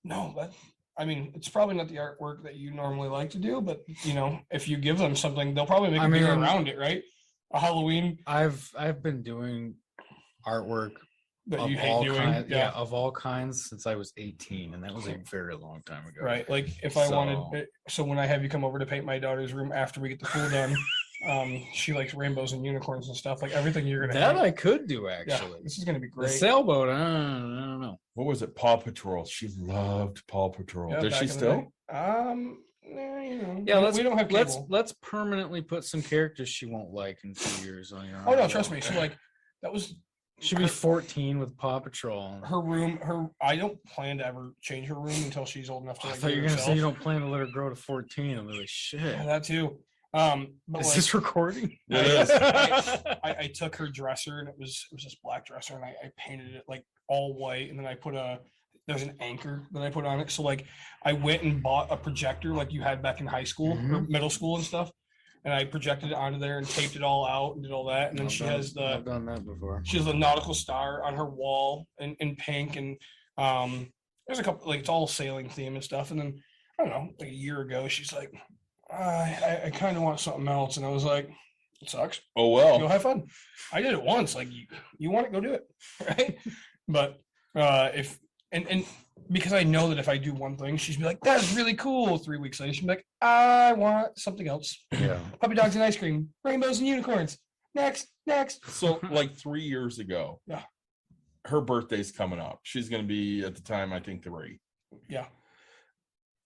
Speaker 4: No, I mean, it's probably not the artwork that you normally like to do, but you know, if you give them something, they'll probably make
Speaker 6: I
Speaker 4: a beer
Speaker 6: mean-
Speaker 4: around it, right? A Halloween
Speaker 6: I've been doing artwork
Speaker 4: that
Speaker 6: of
Speaker 4: you hate
Speaker 6: all
Speaker 4: doing.
Speaker 6: kinds,
Speaker 4: Yeah.
Speaker 6: of all kinds since I was 18, and that was a very long time ago.
Speaker 4: Right. Like if I
Speaker 6: So-
Speaker 4: wanted, so when I have you come over to paint my daughter's room after we get the pool done, she likes rainbows and unicorns and stuff. Like everything you're gonna
Speaker 6: That
Speaker 4: have.
Speaker 6: I could do
Speaker 4: Yeah,
Speaker 6: actually.
Speaker 4: this is gonna be
Speaker 6: The
Speaker 4: great.
Speaker 6: sailboat, I don't know.
Speaker 5: What was it? Paw Patrol. She loved Paw Patrol.
Speaker 4: Yeah,
Speaker 5: Does
Speaker 4: back
Speaker 5: she
Speaker 4: in the
Speaker 5: still?
Speaker 4: day. You know,
Speaker 6: Yeah,
Speaker 4: we don't have cable.
Speaker 6: let's permanently put some characters she won't like in 2 years on your.
Speaker 4: Oh no, trust me. She like that was
Speaker 6: She'll be 14 with Paw Patrol.
Speaker 4: her room. I don't plan to ever change her room until she's old enough to
Speaker 6: I
Speaker 4: like.
Speaker 6: thought
Speaker 4: do
Speaker 6: you
Speaker 4: it
Speaker 6: were gonna say you
Speaker 4: herself.
Speaker 6: don't plan to let her grow to 14. I'm like, shit.
Speaker 4: Yeah, that too. But
Speaker 6: Is
Speaker 4: like,
Speaker 6: this recording?
Speaker 5: It is.
Speaker 4: I took her dresser and it was this black dresser and I painted it like all white and then I put there's an anchor that I put on it. So like I went and bought a projector like you had back in high school or middle school and stuff. And I projected it onto there and taped it all out and did all that. And then
Speaker 6: I've done that before.
Speaker 4: she has the nautical star on her wall in pink. And there's a couple, like it's all sailing theme and stuff. And then I don't know, like a year ago, she's like, I kind of want something else. And I was like, it sucks.
Speaker 5: Oh
Speaker 4: Go
Speaker 5: well.
Speaker 4: have fun. I did it once. Like you want it, go do it. Right. But if and because I know that if I do one thing, she's be like, that's really cool. 3 weeks later, she'll be like, I want something else.
Speaker 6: Yeah.
Speaker 4: Puppy dogs and ice cream, rainbows and unicorns. Next.
Speaker 5: So like 3 years ago,
Speaker 4: Yeah.
Speaker 5: her birthday's coming up. She's gonna be at the time, I think 3.
Speaker 4: Yeah.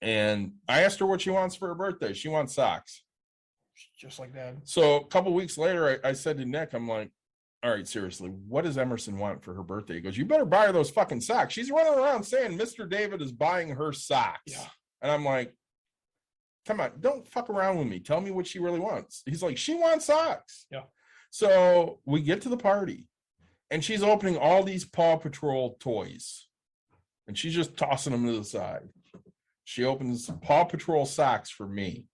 Speaker 5: And I asked her what she wants for her birthday. She wants socks.
Speaker 4: Just like that.
Speaker 5: So a couple weeks later, I said to Nick, I'm like, all right, seriously, what does Emerson want for her birthday? He goes, you better buy her those fucking socks. She's running around saying Mr. David is buying her socks.
Speaker 4: Yeah.
Speaker 5: And I'm like, come on, don't fuck around with me. Tell me what she really wants. He's like, she wants socks.
Speaker 4: Yeah.
Speaker 5: So we get to the party and she's opening all these Paw Patrol toys and she's just tossing them to the side. She opens Paw Patrol socks for me.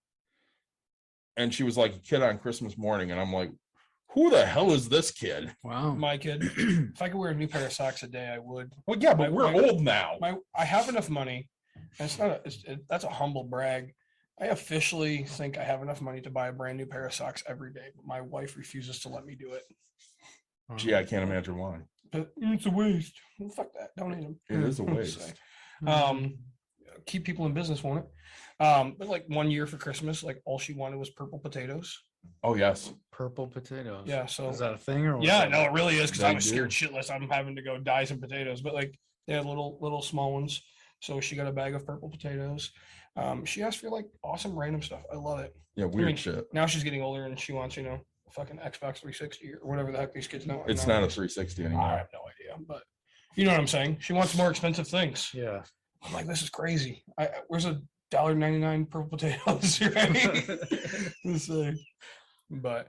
Speaker 5: And she was like a kid on Christmas morning. And I'm like, who the hell is this kid?
Speaker 6: Wow.
Speaker 4: My kid, if I could wear a new pair of socks a day, I would.
Speaker 5: Well, yeah, but
Speaker 4: My-
Speaker 5: we're
Speaker 4: my-
Speaker 5: old now.
Speaker 4: I have enough money. And it's not. That's a humble brag. I officially think I have enough money to buy a brand new pair of socks every day, but my wife refuses to let me do it.
Speaker 5: Gee, I can't imagine why.
Speaker 4: But it's a waste. Well, fuck that. Don't eat them.
Speaker 5: It is a waste.
Speaker 4: Keep people in business, won't it? But like 1 year for Christmas, like all she wanted was purple potatoes.
Speaker 5: Oh, yes.
Speaker 6: Purple potatoes.
Speaker 4: Yeah. So
Speaker 6: Is that a thing or?
Speaker 4: yeah, no, it really is because
Speaker 5: They
Speaker 4: I was scared
Speaker 5: do.
Speaker 4: shitless. I'm having to go dye some potatoes, but like They had little small ones. So she got a bag of purple potatoes. She asked for like awesome random stuff. I love it.
Speaker 5: Yeah, weird
Speaker 4: mean,
Speaker 5: shit.
Speaker 4: Now she's getting older and she wants, a fucking Xbox 360 or whatever the heck these kids know.
Speaker 5: It's not a 360
Speaker 4: I
Speaker 5: anymore.
Speaker 4: have no idea, but you know what I'm saying. She wants more expensive things.
Speaker 6: Yeah.
Speaker 4: I'm like, this is crazy. Where's $1.99 purple potatoes, right? So, but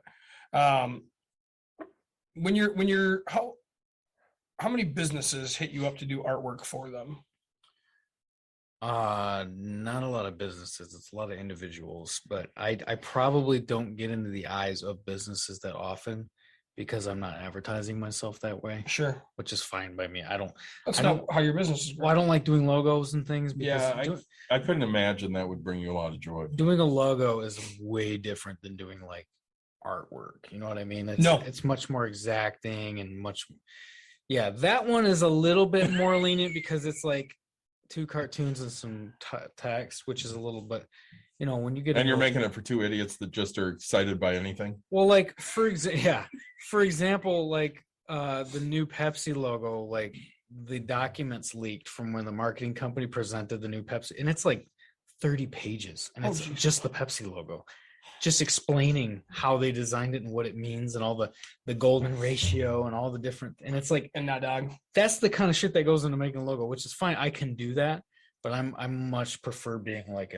Speaker 4: when you're how many businesses hit you up to do artwork for them?
Speaker 6: Not a lot of businesses. It's a lot of individuals, but I probably don't get into the eyes of businesses that often because I'm not advertising myself that way,
Speaker 4: Sure,
Speaker 6: which is fine by me.
Speaker 4: that's
Speaker 6: I
Speaker 4: not
Speaker 6: don't-
Speaker 4: how your business is.
Speaker 6: Well, I don't like doing logos and things because
Speaker 5: Yeah, I couldn't imagine that would bring you a lot of joy.
Speaker 6: doing a logo is way different than doing like artwork. You know what I mean?
Speaker 4: No.
Speaker 6: It's much more exacting and yeah, that one is a little bit more lenient because it's like 2 cartoons and some text, which is a little bit, when you get
Speaker 5: And you're
Speaker 6: into-
Speaker 5: making it for 2 idiots that just are excited by anything.
Speaker 6: well, like for example, like the new Pepsi logo, like the documents leaked from when the marketing company presented the new Pepsi, and it's like 30 pages, and
Speaker 4: Oh,
Speaker 6: it's
Speaker 4: geez.
Speaker 6: just the Pepsi logo, just explaining how they designed it and what it means and all the golden ratio and all the different, and it's like
Speaker 4: And that dog.
Speaker 6: that's the kind of shit that goes into making a logo, which is fine. I can do that, but I'm much prefer being like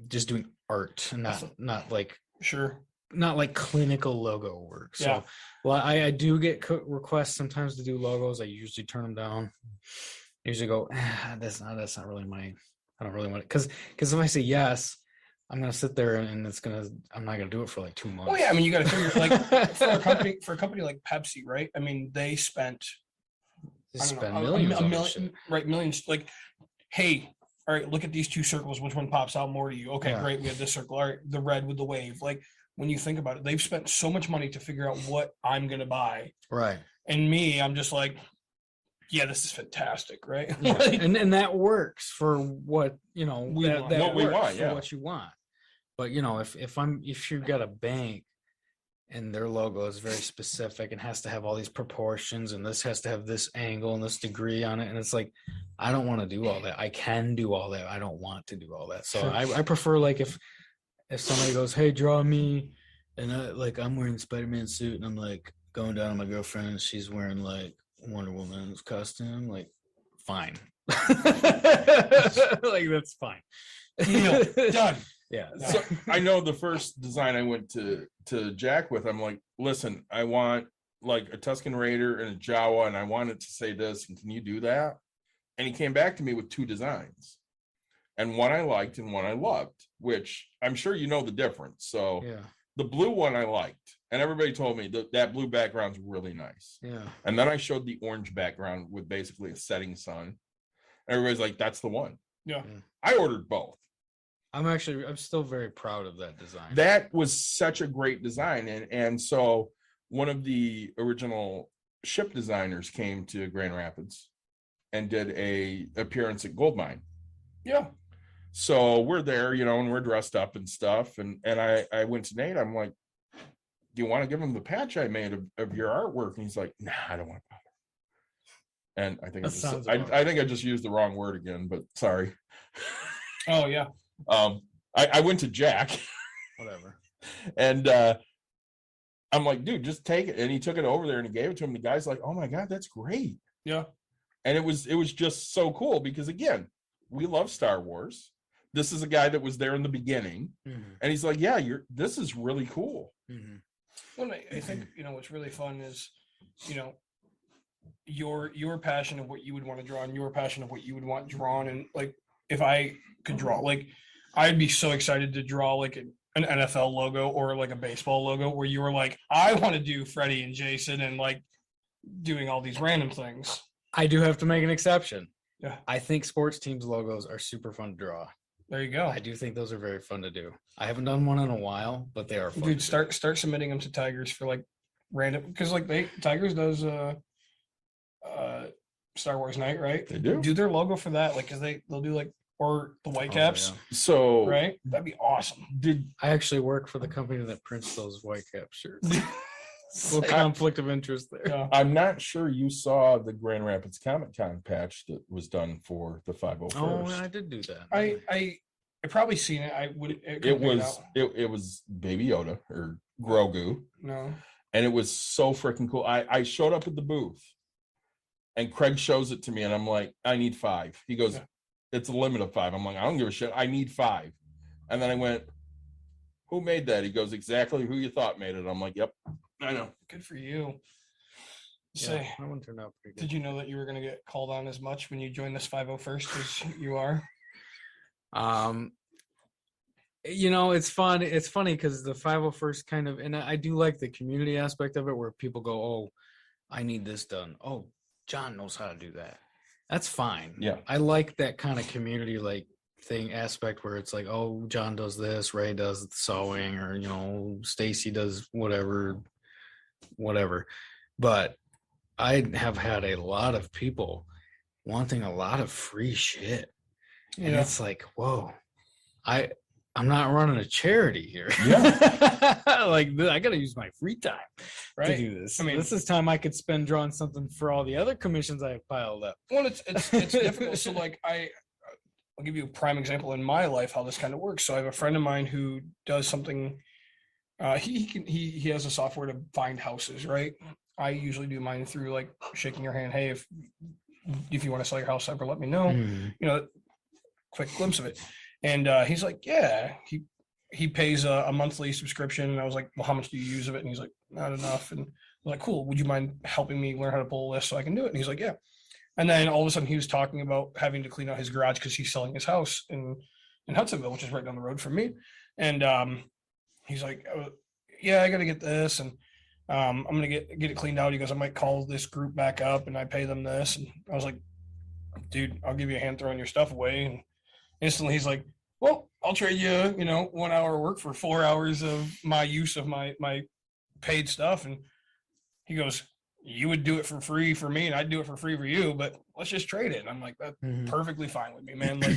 Speaker 6: just doing art and not like
Speaker 4: Sure.
Speaker 6: clinical logo work. So,
Speaker 4: Yeah.
Speaker 6: well, I do get requests sometimes to do logos. I usually turn them down. I usually go, that's not really I don't really want it. Cause if I say yes, I'm going to sit there and I'm not going to do it for like 2 months.
Speaker 4: Oh yeah, I mean, you got to figure like for a company like Pepsi, right? I mean, they spent
Speaker 6: They
Speaker 4: I don't
Speaker 6: spend
Speaker 4: know,
Speaker 6: millions on this
Speaker 4: million,
Speaker 6: shit.
Speaker 4: right? Millions. Like, hey, all right, look at these 2 circles. Which one pops out more to you? Okay,
Speaker 6: Yeah.
Speaker 4: great. We have this circle. All right, the red with the wave. Like, when you think about it, they've spent so much money to figure out what I'm gonna buy,
Speaker 6: Right.
Speaker 4: and me, I'm just like, yeah, this is fantastic, right?
Speaker 6: Yeah.
Speaker 4: Like,
Speaker 6: and that works for what,
Speaker 4: We
Speaker 6: that
Speaker 4: want.
Speaker 5: What we
Speaker 6: works
Speaker 5: want,
Speaker 6: for
Speaker 5: yeah.
Speaker 6: what you want. But if you've got a bank and their logo is very specific and has to have all these proportions and this has to have this angle and this degree on it, and it's like, I don't want to do all that. I can do all that. I don't want to do all that. So
Speaker 4: Sure.
Speaker 6: I prefer like if somebody goes, hey, draw me, and I'm wearing Spider-Man suit and I'm like going down on my girlfriend and she's wearing like Wonder Woman's costume, like fine. Like that's fine.
Speaker 4: Deal. Done.
Speaker 6: Yeah.
Speaker 5: So I know the first design I went to Jack with, I'm like, listen, I want like a Tuscan Raider and a Jawa, and I want it to say this, and can you do that? And he came back to me with 2 designs, and one I liked and one I loved, which I'm sure you know the difference. So
Speaker 6: Yeah.
Speaker 5: the blue one I liked, and everybody told me that blue background's really nice.
Speaker 6: Yeah.
Speaker 5: And then I showed the orange background with basically a setting sun. Everybody's like, that's the one.
Speaker 4: Yeah.
Speaker 5: I ordered both.
Speaker 6: I'm still very proud of that design.
Speaker 5: That was such a great design. And so one of the original ship designers came to Grand Rapids and did a appearance at Goldmine.
Speaker 4: Yeah.
Speaker 5: So we're there, and we're dressed up and stuff. And I went to Nate. I'm like, do you want to give him the patch I made of your artwork? And he's like, nah, I don't want to bother. And I think
Speaker 6: That sounds
Speaker 5: I
Speaker 6: about
Speaker 5: think I just used the wrong word again, but sorry.
Speaker 4: Oh yeah.
Speaker 5: I went to Jack
Speaker 6: Whatever.
Speaker 5: and I'm like, dude, just take it. And he took it over there and he gave it to him. The guy's like, oh my God, that's great.
Speaker 4: Yeah.
Speaker 5: And it was just so cool because again, we love Star Wars. This is a guy that was there in the beginning.
Speaker 6: Mhm.
Speaker 5: And he's like, yeah, this is really cool.
Speaker 6: Mhm.
Speaker 4: Well, I think what's really fun is, your passion of what you would want to draw and your passion of what you would want drawn. And like, if I could draw, like, I'd be so excited to draw like an NFL logo or like a baseball logo where you were like, I want to do Freddie and Jason and like doing all these random things.
Speaker 6: I do have to make an exception.
Speaker 4: Yeah.
Speaker 6: I think sports teams logos are super fun to draw.
Speaker 4: There you go.
Speaker 6: I do think those are very fun to do. I haven't done one in a while, but they are fun.
Speaker 4: Dude,
Speaker 6: to
Speaker 4: start submitting them to Tigers for like random, because like Tigers does Star Wars Night, right?
Speaker 5: They do.
Speaker 4: Do their logo for that, like, because they'll do like, or the
Speaker 6: do.
Speaker 4: Whitecaps,
Speaker 6: Oh, yeah.
Speaker 5: So
Speaker 4: right? That'd be awesome.
Speaker 5: did
Speaker 6: I actually work for the company that prints those white cap shirts. little conflict of interest there.
Speaker 4: Yeah.
Speaker 5: I'm not sure you saw the Grand Rapids Comic Con patch that was done for the 501st.
Speaker 6: Oh, I did do that.
Speaker 4: I probably seen it. I would.
Speaker 5: It was Baby Yoda or Grogu,
Speaker 4: no.
Speaker 5: and it was so freaking cool. I showed up at the booth, and Craig shows it to me, and I'm like, I need 5. He goes,
Speaker 4: Yeah.
Speaker 5: it's a limit of 5. I'm like, I don't give a shit. I need 5. And then I went, who made that? He goes, exactly who you thought made it. I'm like, yep, I know.
Speaker 4: Good for you.
Speaker 6: Yeah,
Speaker 4: Say,
Speaker 6: that one turned out pretty good.
Speaker 4: did you know that you were going to get called on as much when you joined this 501st as you are?
Speaker 6: It's fun. It's funny because the 501st kind of, and I do like the community aspect of it where people go, oh, I need this done. Oh, John knows how to do that. That's fine.
Speaker 5: Yeah.
Speaker 6: I like that kind of community like thing aspect where it's like, oh, John does this, Ray does the sewing, or Stacy does whatever. But I have had a lot of people wanting a lot of free shit. And
Speaker 4: Yeah.
Speaker 6: it's like, whoa, I'm not running a charity here.
Speaker 5: Yeah.
Speaker 6: I got to use my free time to
Speaker 4: Right.
Speaker 6: do this.
Speaker 4: I mean-
Speaker 6: this is time I could spend drawing something for all the other commissions I have piled up.
Speaker 4: Well, it's difficult. So like I'll give you a prime example in my life how this kind of works. So I have a friend of mine who does something. He has a software to find houses, right? I usually do mine through like shaking your hand. Hey, if you want to sell your house ever, let me know.
Speaker 6: Mhm.
Speaker 4: Quick glimpse of it. And he's like, yeah, he pays a monthly subscription. And I was like, well, how much do you use of it? And he's like, not enough. And I'm like, cool. Would you mind helping me learn how to pull a list so I can do it? And he's like, yeah. And then all of a sudden he was talking about having to clean out his garage because he's selling his house in Hudsonville, which is right down the road from me. And he's like, yeah, I got to get this. And I'm going to get it cleaned out. He goes, I might call this group back up and I pay them this. And I was like, dude, I'll give you a hand throwing your stuff away. And instantly he's like, well, I'll trade you, 1 hour work for 4 hours of my use of my paid stuff. And he goes, you would do it for free for me and I'd do it for free for you, but let's just trade it. And I'm like, that's
Speaker 6: Mhm.
Speaker 4: perfectly fine with me, man. Like,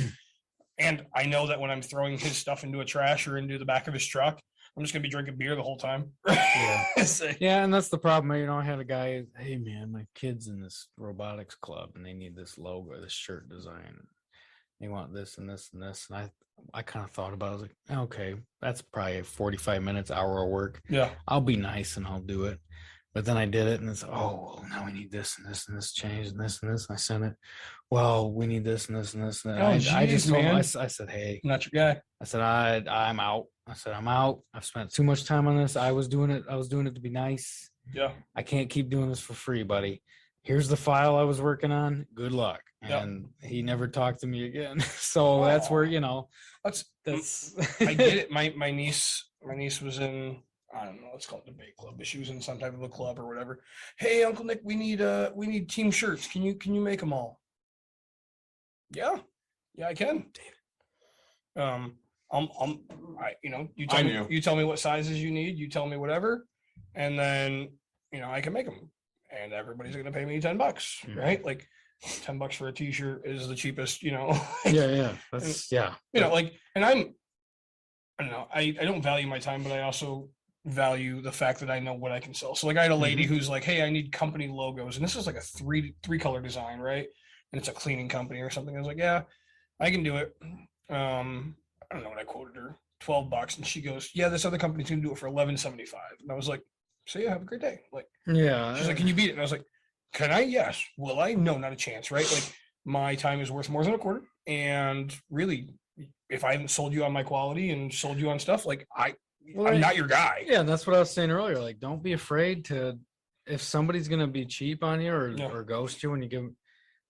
Speaker 4: and I know that when I'm throwing his stuff into a trash or into the back of his truck, I'm just gonna be drinking beer the whole time.
Speaker 6: Yeah.
Speaker 4: So-
Speaker 6: Yeah, and that's the problem. I had a guy, hey man, my kid's in this robotics club and they need this logo, this shirt design. They want this and this and this. And I kind of thought about it. I was like, okay, that's probably 45 minutes, hour of work.
Speaker 4: yeah.
Speaker 6: I'll be nice and I'll do it. But then I did it and it's, oh, well, now we need this and this and this changed and this and this. And I sent it. Well, we need this and this and this. And
Speaker 4: Oh,
Speaker 6: I
Speaker 4: geez,
Speaker 6: just told him,
Speaker 4: man.
Speaker 6: I said, hey,
Speaker 4: Not your guy.
Speaker 6: I said, I'm out. I said, I'm out. I've spent too much time on this. I was doing it to be nice.
Speaker 4: Yeah.
Speaker 6: I can't keep doing this for free, buddy. Here's the file I was working on. Good luck.
Speaker 4: Yep.
Speaker 6: And he never talked to me again. So that's where,
Speaker 4: That's
Speaker 6: that's
Speaker 4: I get it. My niece was in, I don't know, let's call it debate club, but she was in some type of a club or whatever. Hey, Uncle Nick, we need team shirts. Can you make them all? Yeah, I can. You tell me what sizes you need. You tell me whatever, and then I can make them. And everybody's gonna pay me $10,
Speaker 6: Mhm.
Speaker 4: right? Like $10 for a t-shirt is the cheapest.
Speaker 6: yeah. That's yeah.
Speaker 4: And I don't know, I don't value my time, but I also value the fact that I know what I can sell. So like I had a lady who's like, hey, I need company logos. And this is like a three color design, right? And it's a cleaning company or something. I was like, yeah, I can do it. I don't know what I quoted her, $12. And she goes, yeah, this other company's gonna do it for $11.75. And I was like, so yeah, have a great day. Like,
Speaker 6: Yeah.
Speaker 4: she's like, can you beat it? And I was like, can I? Yes. Will I? No, not a chance, right? Like my time is worth more than a quarter. And really, if I hadn't sold you on my quality and sold you on stuff, like I'm not your guy.
Speaker 6: Yeah, and that's what I was saying earlier. Like, don't be afraid to, if somebody's gonna be cheap on you or ghost you when you give them,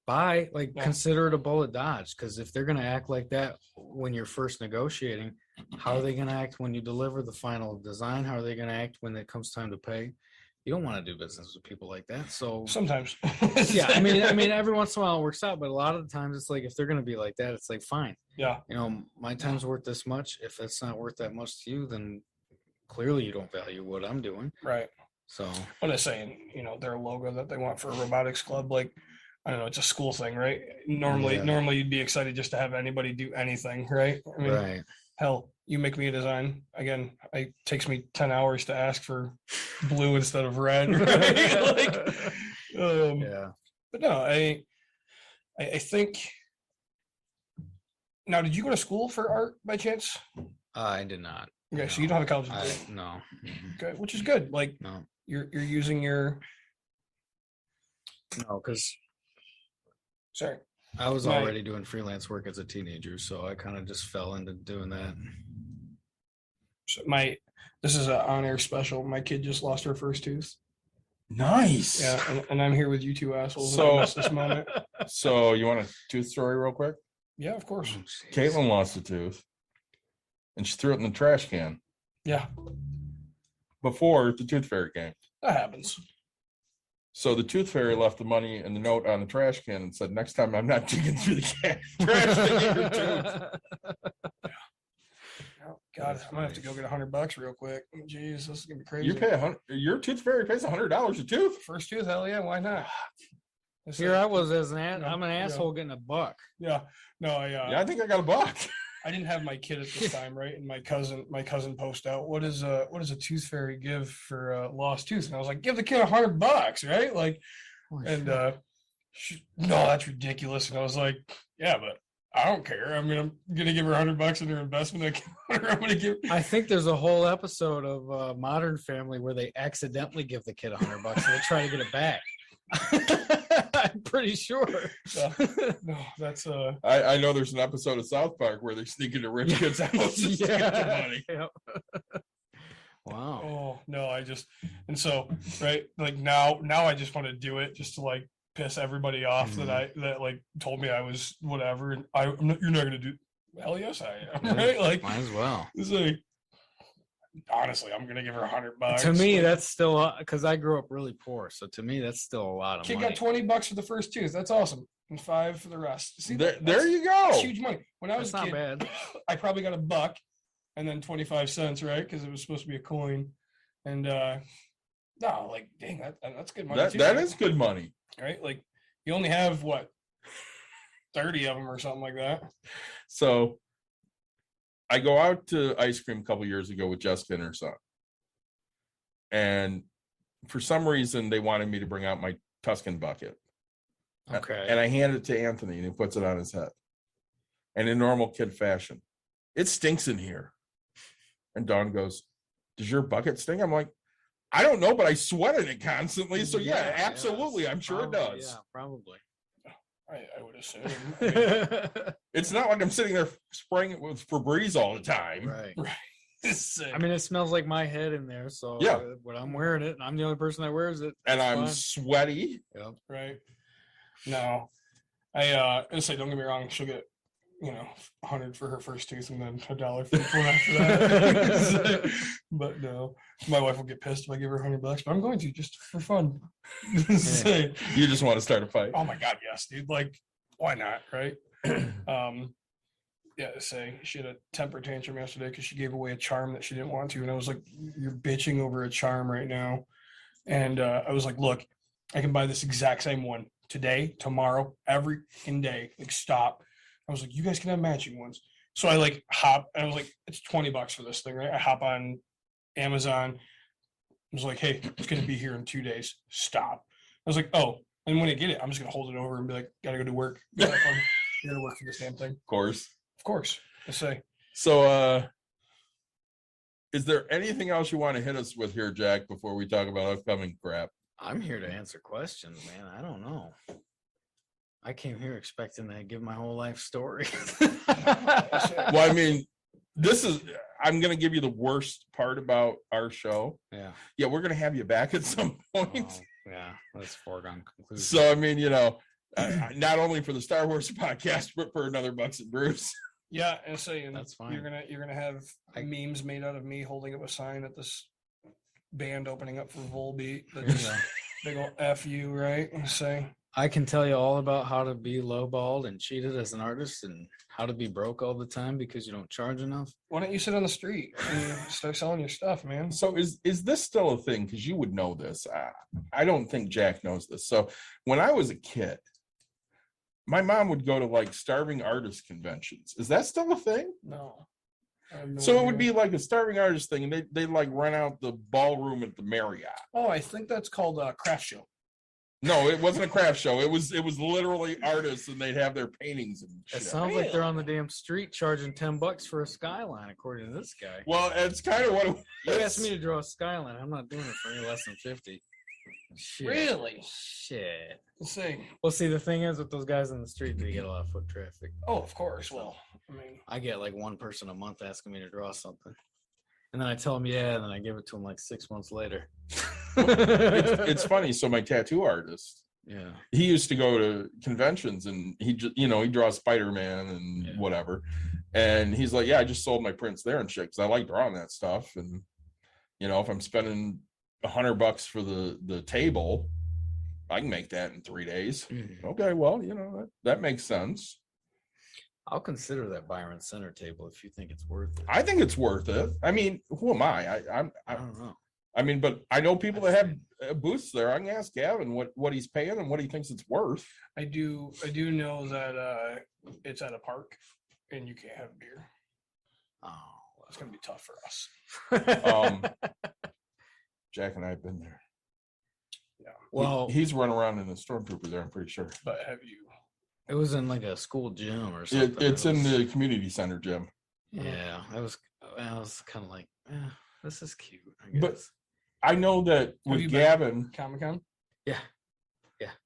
Speaker 6: buy, like consider it a bullet dodge. Because if they're gonna act like that when you're first negotiating, how are they gonna act when you deliver the final design? How are they gonna act when it comes time to pay? You don't want to do business with people like that. So
Speaker 4: Sometimes.
Speaker 6: yeah, I mean, every once in a while it works out, but a lot of the times it's like if they're gonna be like that, it's like fine.
Speaker 4: Yeah.
Speaker 6: My time's worth this much. If it's not worth that much to you, then clearly you don't value what I'm doing.
Speaker 4: Right.
Speaker 6: So
Speaker 4: I'm just saying, their logo that they want for a robotics club, like, I don't know, it's a school thing, right? Normally
Speaker 6: Yeah.
Speaker 4: you'd be excited just to have anybody do anything, right? I mean,
Speaker 6: right.
Speaker 4: hell, you make me a design. Again, it takes me 10 hours to ask for blue instead of red. Right? Like,
Speaker 6: Yeah.
Speaker 4: but no, I think. Now, did you go to school for art by chance?
Speaker 6: I did not.
Speaker 4: Okay, so you don't have a college degree.
Speaker 6: No.
Speaker 4: Okay, which is good. Like,
Speaker 6: No.
Speaker 4: you're using your.
Speaker 6: No, because
Speaker 4: Sorry.
Speaker 6: I was
Speaker 4: My-
Speaker 6: already doing freelance work as a teenager, so I kind of just fell into doing that.
Speaker 4: So this is an on-air special. My kid just lost her first tooth.
Speaker 5: Nice.
Speaker 4: Yeah, and I'm here with you two assholes.
Speaker 5: So-
Speaker 4: So this moment.
Speaker 5: So you want a tooth story real quick?
Speaker 4: Yeah, of course.
Speaker 6: Oh, jeez.
Speaker 5: Caitlin lost a tooth and she threw it in the trash can
Speaker 4: Yeah,
Speaker 5: before the tooth fairy came.
Speaker 4: that happens.
Speaker 5: So the tooth fairy left the money and the note on the trash can and said, next time I'm not digging through the trash to get your tooth.
Speaker 4: Oh, God, I'm gonna have to go get $100 real quick. Jeez, this is gonna be crazy.
Speaker 5: You pay your tooth fairy pays $100 a tooth.
Speaker 4: First tooth, hell yeah, why not? It's
Speaker 6: Here
Speaker 4: like-
Speaker 6: I was as an
Speaker 4: Yeah,
Speaker 6: I'm an
Speaker 4: yeah.
Speaker 6: asshole getting a buck.
Speaker 4: Yeah, no,
Speaker 5: Yeah, I think I got a buck.
Speaker 4: I didn't have my kid at this time, right? And my cousin posted out, what does a tooth fairy give for a lost tooth? And I was like, give the kid $100, right? Like, and no, that's ridiculous. And I was like, yeah, but I don't care. I mean, I'm gonna give her $100 in her investment account. Or I'm gonna give.
Speaker 6: I think there's a whole episode of Modern Family where they accidentally give the kid $100 and they try to get it back. I'm pretty sure.
Speaker 4: No, that's
Speaker 5: I know there's an episode of South Park where they sneak into rich kids' houses to get the money.
Speaker 6: Yep. Wow.
Speaker 4: Oh no, and so right, like now I just want to do it just to like piss everybody off that like told me I was whatever, and you're not gonna do. Hell yes, I am. Right, like
Speaker 6: Might as well.
Speaker 4: it's like honestly, I'm gonna give her $100.
Speaker 6: To me,
Speaker 4: Like,
Speaker 6: that's still because I grew up really poor. So to me, that's still a lot of
Speaker 4: kid
Speaker 6: money.
Speaker 4: got $20 for the first tooth. That's awesome, and $5 for the rest. See,
Speaker 5: There
Speaker 4: that's
Speaker 5: you go.
Speaker 4: huge money. When I was
Speaker 6: That's
Speaker 4: a
Speaker 6: not
Speaker 4: kid,
Speaker 6: bad.
Speaker 4: I probably got $1 and then 25 cents, right? Because it was supposed to be a coin. And no, like dang, that's good money. too,
Speaker 5: That
Speaker 4: right?
Speaker 5: is good money.
Speaker 4: Right. Like you only have what 30 of them or something like that.
Speaker 5: So I go out to ice cream a couple years ago with Jessica and her son. And for some reason, they wanted me to bring out my Tuscan bucket.
Speaker 6: Okay.
Speaker 5: And I hand it to Anthony and he puts it on his head. And in normal kid fashion, it stinks in here. And Dawn goes, does your bucket stink? I'm like, I don't know, but I sweat in it constantly. So yeah, absolutely. I'm sure it
Speaker 6: Probably,
Speaker 5: does.
Speaker 6: Yeah, probably.
Speaker 4: I would assume. I mean,
Speaker 5: It's not like I'm sitting there spraying it with Febreze all the time.
Speaker 6: Right.
Speaker 4: it's sick.
Speaker 6: I mean, it smells like my head in there. So
Speaker 5: Yeah.
Speaker 6: when I'm wearing it, and I'm the only person that wears it.
Speaker 5: And
Speaker 6: it's
Speaker 5: I'm
Speaker 6: fine.
Speaker 5: sweaty.
Speaker 6: Yep.
Speaker 4: right. No, I say don't get me wrong. She'll get 100 for her first tooth and then $1 for the one after that. But no, my wife will get pissed if I give her $100, but I'm going to just for fun. Say,
Speaker 5: You just want to start a fight.
Speaker 4: oh my god, yes, dude. Like, why not, right? Yeah, say she had a temper tantrum yesterday because she gave away a charm that she didn't want to, and I was like, "You're bitching over a charm right now," and I was like, "Look, I can buy this exact same one today, tomorrow, every fucking day. Like, stop." I was like, "You guys can have matching ones." So I like hop, and I was like, "It's $20 for this thing, right?" I hop on Amazon. I was like, "Hey, it's gonna be here in 2 days. Stop." I was like, "Oh." And when I get it, I'm just gonna hold it over and be like, "Gotta go to work. Gotta work for this damn thing."
Speaker 5: Of course.
Speaker 4: Of course, I say.
Speaker 5: So is there anything else you want to hit us with here, Jack, before we talk about upcoming crap?
Speaker 6: I'm here to answer questions, man. I don't know. I came here expecting to give my whole life story.
Speaker 5: Well, I mean, I'm going to give you the worst part about our show.
Speaker 6: Yeah.
Speaker 5: Yeah, we're going to have you back at some point.
Speaker 6: Oh, yeah. That's a foregone conclusion.
Speaker 5: So, I mean, not only for the Star Wars podcast, but for another Bucks and Brews.
Speaker 4: Yeah, and so
Speaker 6: That's fine.
Speaker 4: You're gonna have memes made out of me holding up a sign at this band opening up for Volbeat.
Speaker 6: There you
Speaker 4: That's
Speaker 6: go.
Speaker 4: big ol' F you, right? And say,
Speaker 6: I can tell you all about how to be lowballed and cheated as an artist and how to be broke all the time because you don't charge enough.
Speaker 4: why don't you sit on the street and start selling your stuff, man?
Speaker 5: So is this still a thing? Because you would know this. I don't think Jack knows this. So when I was a kid, my mom would go to like starving artist conventions. Is that still a thing?
Speaker 4: No. I have no
Speaker 5: So it would
Speaker 4: idea.
Speaker 5: be like a starving artist thing, and they like rent out the ballroom at the Marriott.
Speaker 4: Oh, I think that's called a craft show.
Speaker 5: No, it wasn't a craft show. It was literally artists, and they'd have their paintings and
Speaker 6: It
Speaker 5: shit.
Speaker 6: sounds like they're on the damn street charging $10 for a skyline, according to this guy.
Speaker 5: Well, it's kind of what it
Speaker 6: You
Speaker 5: was.
Speaker 6: asked me to draw a skyline. I'm not doing it for any less than 50. Shit.
Speaker 4: Really?
Speaker 6: Shit.
Speaker 4: Let's see.
Speaker 6: Well, see, the thing is with those guys in the street, they get a lot of foot traffic.
Speaker 4: Oh, of course. Well, I mean,
Speaker 6: I get like one person a month asking me to draw something. And then I tell them, yeah, and then I give it to them like 6 months later.
Speaker 5: It's funny. So my tattoo artist,
Speaker 6: Yeah.
Speaker 5: he used to go to conventions, and he just, he draws Spider-Man and
Speaker 6: Yeah.
Speaker 5: whatever. And he's like, yeah, I just sold my prints there and shit, because I like drawing that stuff. And if I'm spending $100 for the table, I can make that in 3 days. Okay, well, that makes sense.
Speaker 6: I'll consider that Byron Center table if you think it's worth it.
Speaker 5: I think it's worth it. I mean, who am I?
Speaker 6: I don't know.
Speaker 5: I mean, but I know people that have booths there. I can ask Gavin what he's paying and what he thinks it's worth.
Speaker 4: I do know that it's at a park and you can't have beer.
Speaker 6: Oh,
Speaker 4: It's gonna be tough for us.
Speaker 5: Um, Jack and I have been there.
Speaker 6: well,
Speaker 5: He's run around in the stormtrooper there, I'm pretty sure.
Speaker 4: But have you?
Speaker 6: it was in like a school gym or something.
Speaker 5: It's
Speaker 6: It
Speaker 5: in
Speaker 6: was-
Speaker 5: the community center gym.
Speaker 6: Yeah, I was kind of like, this is cute. I guess.
Speaker 5: But I know that with
Speaker 4: you been?
Speaker 5: Gavin,
Speaker 4: Comic-Con?
Speaker 6: yeah,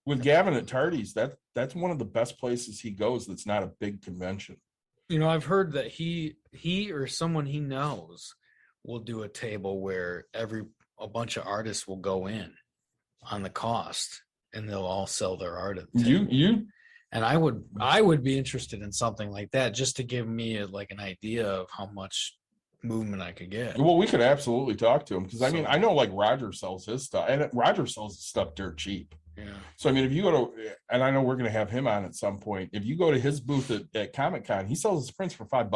Speaker 5: with Gavin at Tardy's, that's one of the best places he goes. That's not a big convention.
Speaker 6: I've heard that he or someone he knows will do a table where a bunch of artists will go in on the cost, and they'll all sell their art at the table.
Speaker 5: You
Speaker 6: And I would be interested in something like that, just to give me an idea of how much movement I could get.
Speaker 5: well, we could absolutely talk to him, because I mean,
Speaker 6: So-
Speaker 5: I know like Roger sells his stuff, and Roger sells his stuff dirt cheap.
Speaker 6: Yeah.
Speaker 5: So I mean, if you go to, and I know we're going to have him on at some point. If you go to his booth at Comic-Con, he sells his prints for $5.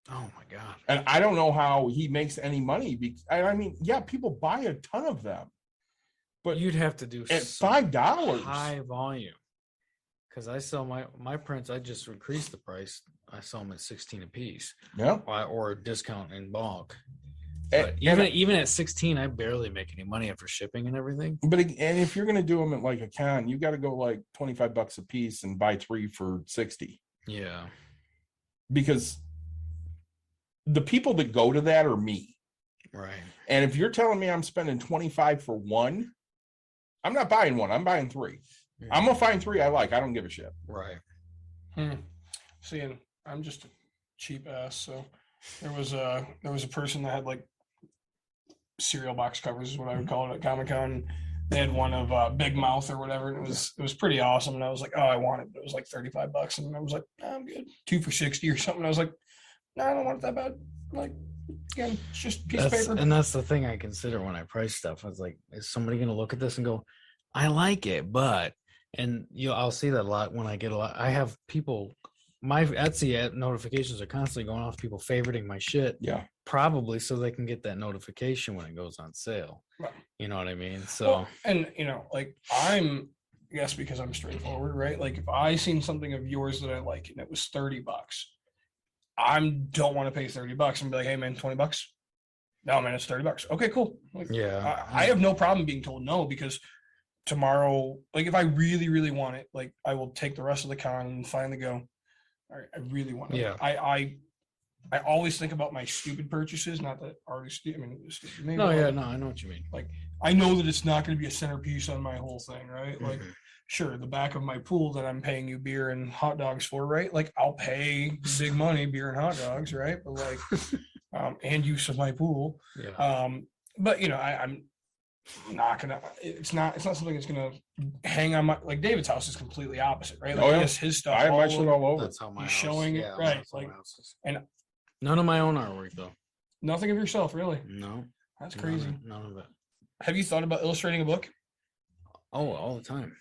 Speaker 6: Oh my God.
Speaker 5: And I don't know how he makes any money. I mean, yeah, people buy a ton of them, but
Speaker 6: You'd have to do
Speaker 5: at
Speaker 6: some
Speaker 5: $5,
Speaker 6: high volume. Because I sell my prints, I just increased the price. I sell them at 16 a piece,
Speaker 5: yeah.
Speaker 6: or discount in bulk.
Speaker 5: And,
Speaker 6: But even at 16, I barely make any money after shipping and everything.
Speaker 5: and if you're going to do them at like a con, you got to go like $25 a piece and buy 3 for 60,
Speaker 6: Yeah.
Speaker 5: because the people that go to that are me.
Speaker 6: Right.
Speaker 5: And if you're telling me I'm spending 25 for one, I'm not buying one. I'm buying 3. I'm gonna find 3 I like. I don't give a shit.
Speaker 6: Right.
Speaker 4: See, and I'm just a cheap ass. So there was a person that had like cereal box covers, is what I would call it, at Comic-Con. They had one of Big Mouth or whatever, and it was pretty awesome. And I was like, oh, I want it, but it was like $35, and I was like, no, I'm good. 2 for $60 or something. I was like, no, I don't want it that bad. Like, again, it's just a piece of paper.
Speaker 6: And that's the thing I consider when I price stuff. I was like, is somebody going to look at this and go, I like it, but, and I'll see that a lot when I get I have people, my Etsy notifications are constantly going off, people favoriting my shit,
Speaker 5: Yeah.
Speaker 6: probably so they can get that notification when it goes on sale.
Speaker 4: Right.
Speaker 6: You know what I mean? So,
Speaker 4: Well, and like I guess because I'm straightforward, right? Like if I seen something of yours that I like and it was $30, I don't want to pay $30 and be like, hey man, $20. No man, it's $30. Okay, cool. Like,
Speaker 6: yeah.
Speaker 4: I have no problem being told no, because tomorrow, like if I really, really want it, like I will take the rest of the con and finally go, all right, I really want it.
Speaker 6: Yeah.
Speaker 4: I always think about my stupid purchases, not that artists do. I mean, it's stupid, maybe,
Speaker 6: No,
Speaker 4: but,
Speaker 6: yeah,
Speaker 4: like,
Speaker 6: no, I know what you mean.
Speaker 4: I know that it's not going to be a centerpiece on my whole thing, right? Like,
Speaker 6: Mhm.
Speaker 4: sure, the back of my pool that I'm paying you beer and hot dogs for, right? Like, I'll pay big money, beer and hot dogs, right? But like, and use of my pool.
Speaker 6: Yeah.
Speaker 4: But I'm not gonna. It's not something that's gonna hang on my, like David's house is completely opposite, right? Like
Speaker 5: Oh, yeah.
Speaker 4: he has his stuff.
Speaker 5: I have my
Speaker 4: all
Speaker 5: shit
Speaker 4: over.
Speaker 5: all over.
Speaker 6: That's how my
Speaker 4: He's
Speaker 6: house,
Speaker 4: showing it,
Speaker 6: yeah,
Speaker 4: right,
Speaker 6: that's how
Speaker 4: like-
Speaker 6: my house is.
Speaker 4: and-
Speaker 6: none of my own artwork though.
Speaker 4: Nothing of yourself, really.
Speaker 6: No,
Speaker 4: That's crazy.
Speaker 6: None of it.
Speaker 4: Have you thought about illustrating a book?
Speaker 6: Oh, all the time.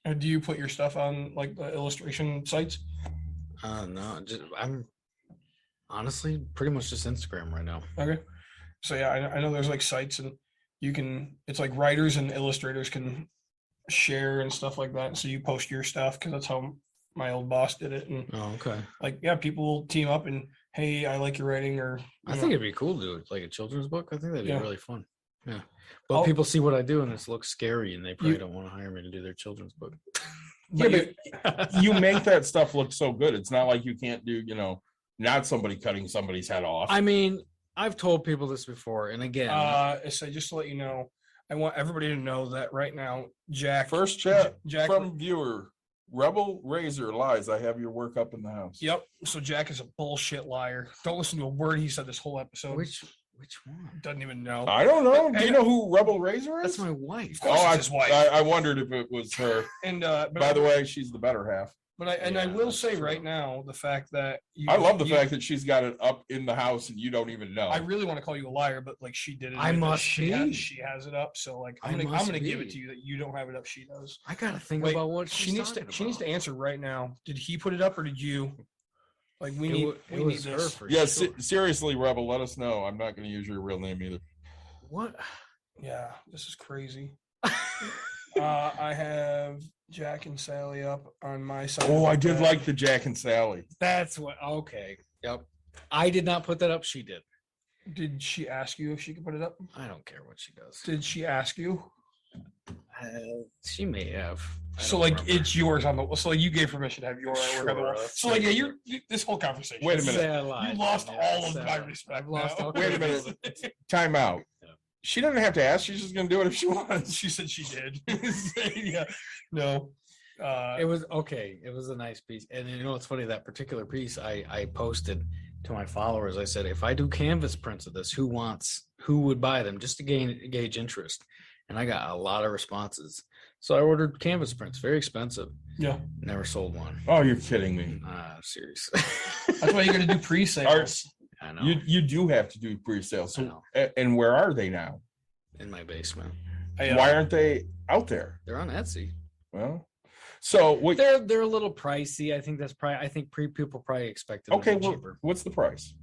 Speaker 4: Or do you put your stuff on like the illustration sites?
Speaker 6: No, I'm honestly pretty much just Instagram right now.
Speaker 4: Okay. So yeah, I know there's like sites and it's like writers and illustrators can share and stuff like that. So you post your stuff because that's how my old boss did it, and
Speaker 6: Oh, okay.
Speaker 4: like yeah, people will team up and hey, I like your writing, or
Speaker 6: I think it'd be cool to do it like a children's book. I think that'd be
Speaker 4: Yeah.
Speaker 6: really fun. Yeah. But
Speaker 4: I'll-
Speaker 6: people see what I do and it looks scary and they probably don't want to hire me to do their children's book.
Speaker 4: but
Speaker 5: Yeah,
Speaker 4: you-
Speaker 5: but you make that stuff look so good. It's not like you can't do, not somebody cutting somebody's head off.
Speaker 6: I mean, I've told people this before, and again,
Speaker 4: so just to let you know, I want everybody to know that right now, Jack.
Speaker 5: First chat
Speaker 4: Jack.
Speaker 5: from viewer, Rebel Razor lies. I have your work up in the house.
Speaker 4: Yep. So Jack is a bullshit liar. Don't listen to a word he said this whole episode.
Speaker 6: which one?
Speaker 4: Doesn't even know.
Speaker 5: I don't know. Do you know who Rebel Razor is?
Speaker 6: That's my wife.
Speaker 4: Of course, it's his wife.
Speaker 5: I wondered if it was her.
Speaker 4: And
Speaker 5: By the way, she's the better half.
Speaker 4: but I
Speaker 6: Yeah,
Speaker 4: will
Speaker 6: that's
Speaker 4: say
Speaker 6: true.
Speaker 4: right now the fact that you,
Speaker 5: I love the fact that she's got it up in the house and you don't even know.
Speaker 4: I really want to call you a liar, but like she did it.
Speaker 6: I must
Speaker 4: she
Speaker 6: be.
Speaker 4: she has it up. So like
Speaker 6: I
Speaker 4: I'm gonna
Speaker 6: must
Speaker 4: give it
Speaker 6: be.
Speaker 4: to you that you don't have it up. She does.
Speaker 6: I gotta think
Speaker 4: Wait,
Speaker 6: about what
Speaker 4: she needs to answer right now. Did he put it up or did you? Like we need
Speaker 6: It
Speaker 4: we
Speaker 6: was
Speaker 4: need
Speaker 6: her
Speaker 4: this.
Speaker 6: for
Speaker 5: Yes,
Speaker 6: sure.
Speaker 5: seriously, Rebel, let us know. I'm not going to use your real name either.
Speaker 6: What?
Speaker 4: Yeah, this is crazy. I have Jack and Sally up on my side.
Speaker 5: Oh,
Speaker 4: of
Speaker 5: I
Speaker 4: the
Speaker 5: did
Speaker 4: bed.
Speaker 5: like the Jack and Sally.
Speaker 6: That's what. Okay. Yep. I did not put that up. She did.
Speaker 4: Did she ask you if she could put it up?
Speaker 6: I don't care what she does.
Speaker 4: Did she ask you?
Speaker 6: She may have. I
Speaker 4: So
Speaker 6: don't
Speaker 4: like
Speaker 6: remember.
Speaker 4: it's yours on the. So like you gave permission to have your artwork on the wall.
Speaker 6: Sure,
Speaker 4: So like yeah, this whole conversation.
Speaker 5: Wait a minute.
Speaker 6: Say I lied.
Speaker 4: You lost
Speaker 6: Yeah,
Speaker 4: all of
Speaker 6: say I
Speaker 4: my
Speaker 6: lied.
Speaker 4: respect.
Speaker 6: I've lost
Speaker 4: now.
Speaker 6: all
Speaker 5: Wait a
Speaker 6: credibility.
Speaker 5: minute. Time out.
Speaker 6: Yeah.
Speaker 5: She doesn't have to ask. She's just going to do it if she wants.
Speaker 4: She said she did. Yeah. No.
Speaker 6: It was okay. It was a nice piece. And you know what's funny? That particular piece I posted to my followers. I said, if I do canvas prints of this, who would buy them just to gauge interest? And I got a lot of responses. So I ordered canvas prints, very expensive.
Speaker 4: Yeah.
Speaker 6: Never sold one.
Speaker 5: Oh, you're kidding me.
Speaker 6: Serious.
Speaker 4: That's why you got to do pre-sales.
Speaker 6: I know.
Speaker 5: You do have to do pre-sale.
Speaker 6: I
Speaker 5: So,
Speaker 6: know.
Speaker 5: and where are they now?
Speaker 6: In my basement.
Speaker 5: Why aren't they out there?
Speaker 6: They're on Etsy.
Speaker 5: Well, so what?
Speaker 6: They're a little pricey. I think people probably expect them
Speaker 5: Okay,
Speaker 6: to be
Speaker 5: well,
Speaker 6: cheaper.
Speaker 5: what's the price?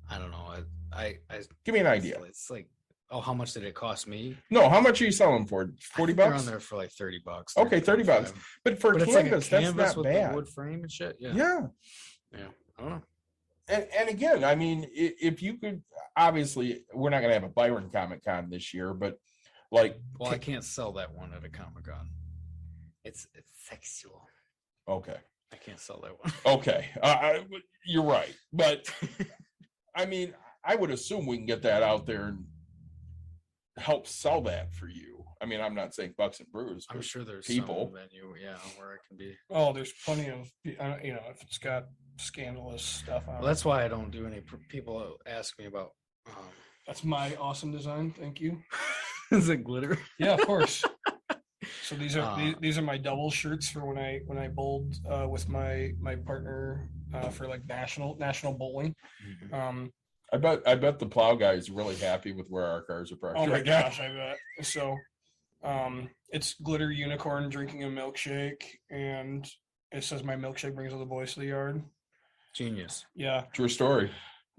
Speaker 6: I don't know. I
Speaker 5: Give me an idea.
Speaker 6: It's like, oh, how much did it cost me?
Speaker 5: No, how much are you selling for?
Speaker 6: I
Speaker 5: 40
Speaker 6: think they're
Speaker 5: bucks?
Speaker 6: on there for like $30.
Speaker 5: Okay, 30 bucks.
Speaker 6: 25.
Speaker 5: But for
Speaker 6: But it's like a
Speaker 5: canvas,
Speaker 6: canvas
Speaker 5: that's not
Speaker 6: with
Speaker 5: bad.
Speaker 6: the wood frame and shit. Yeah.
Speaker 5: Yeah.
Speaker 6: I don't know.
Speaker 5: And again, I mean, if you could, obviously, we're not going to have a Byron Comic Con this year, but like,
Speaker 6: Well, I can't sell that one at a Comic-Con. It's sexual.
Speaker 5: okay.
Speaker 6: I can't sell that one.
Speaker 5: Okay. You're right. But I mean, I would assume we can get that out there and help sell that for you. I mean, I'm not saying Bucks and Brews.
Speaker 6: I'm
Speaker 5: but
Speaker 6: sure there's
Speaker 5: people.
Speaker 6: some venue, where it can be.
Speaker 4: Oh, there's plenty of if it's got scandalous stuff on
Speaker 6: Well,
Speaker 4: it.
Speaker 6: that's why I don't do any. People ask me about.
Speaker 4: That's my awesome design. Thank you.
Speaker 6: Is it glitter?
Speaker 4: Yeah, of course. So these are
Speaker 6: Uh,
Speaker 4: these are my double shirts for when I bowled with my partner for like national bowling.
Speaker 5: I bet the plow guy is really happy with where our cars are parked.
Speaker 4: Oh my
Speaker 5: right now.
Speaker 4: gosh, I bet. So it's glitter unicorn drinking a milkshake, and it says my milkshake brings all the boys to the yard.
Speaker 6: Genius.
Speaker 4: Yeah.
Speaker 5: True story.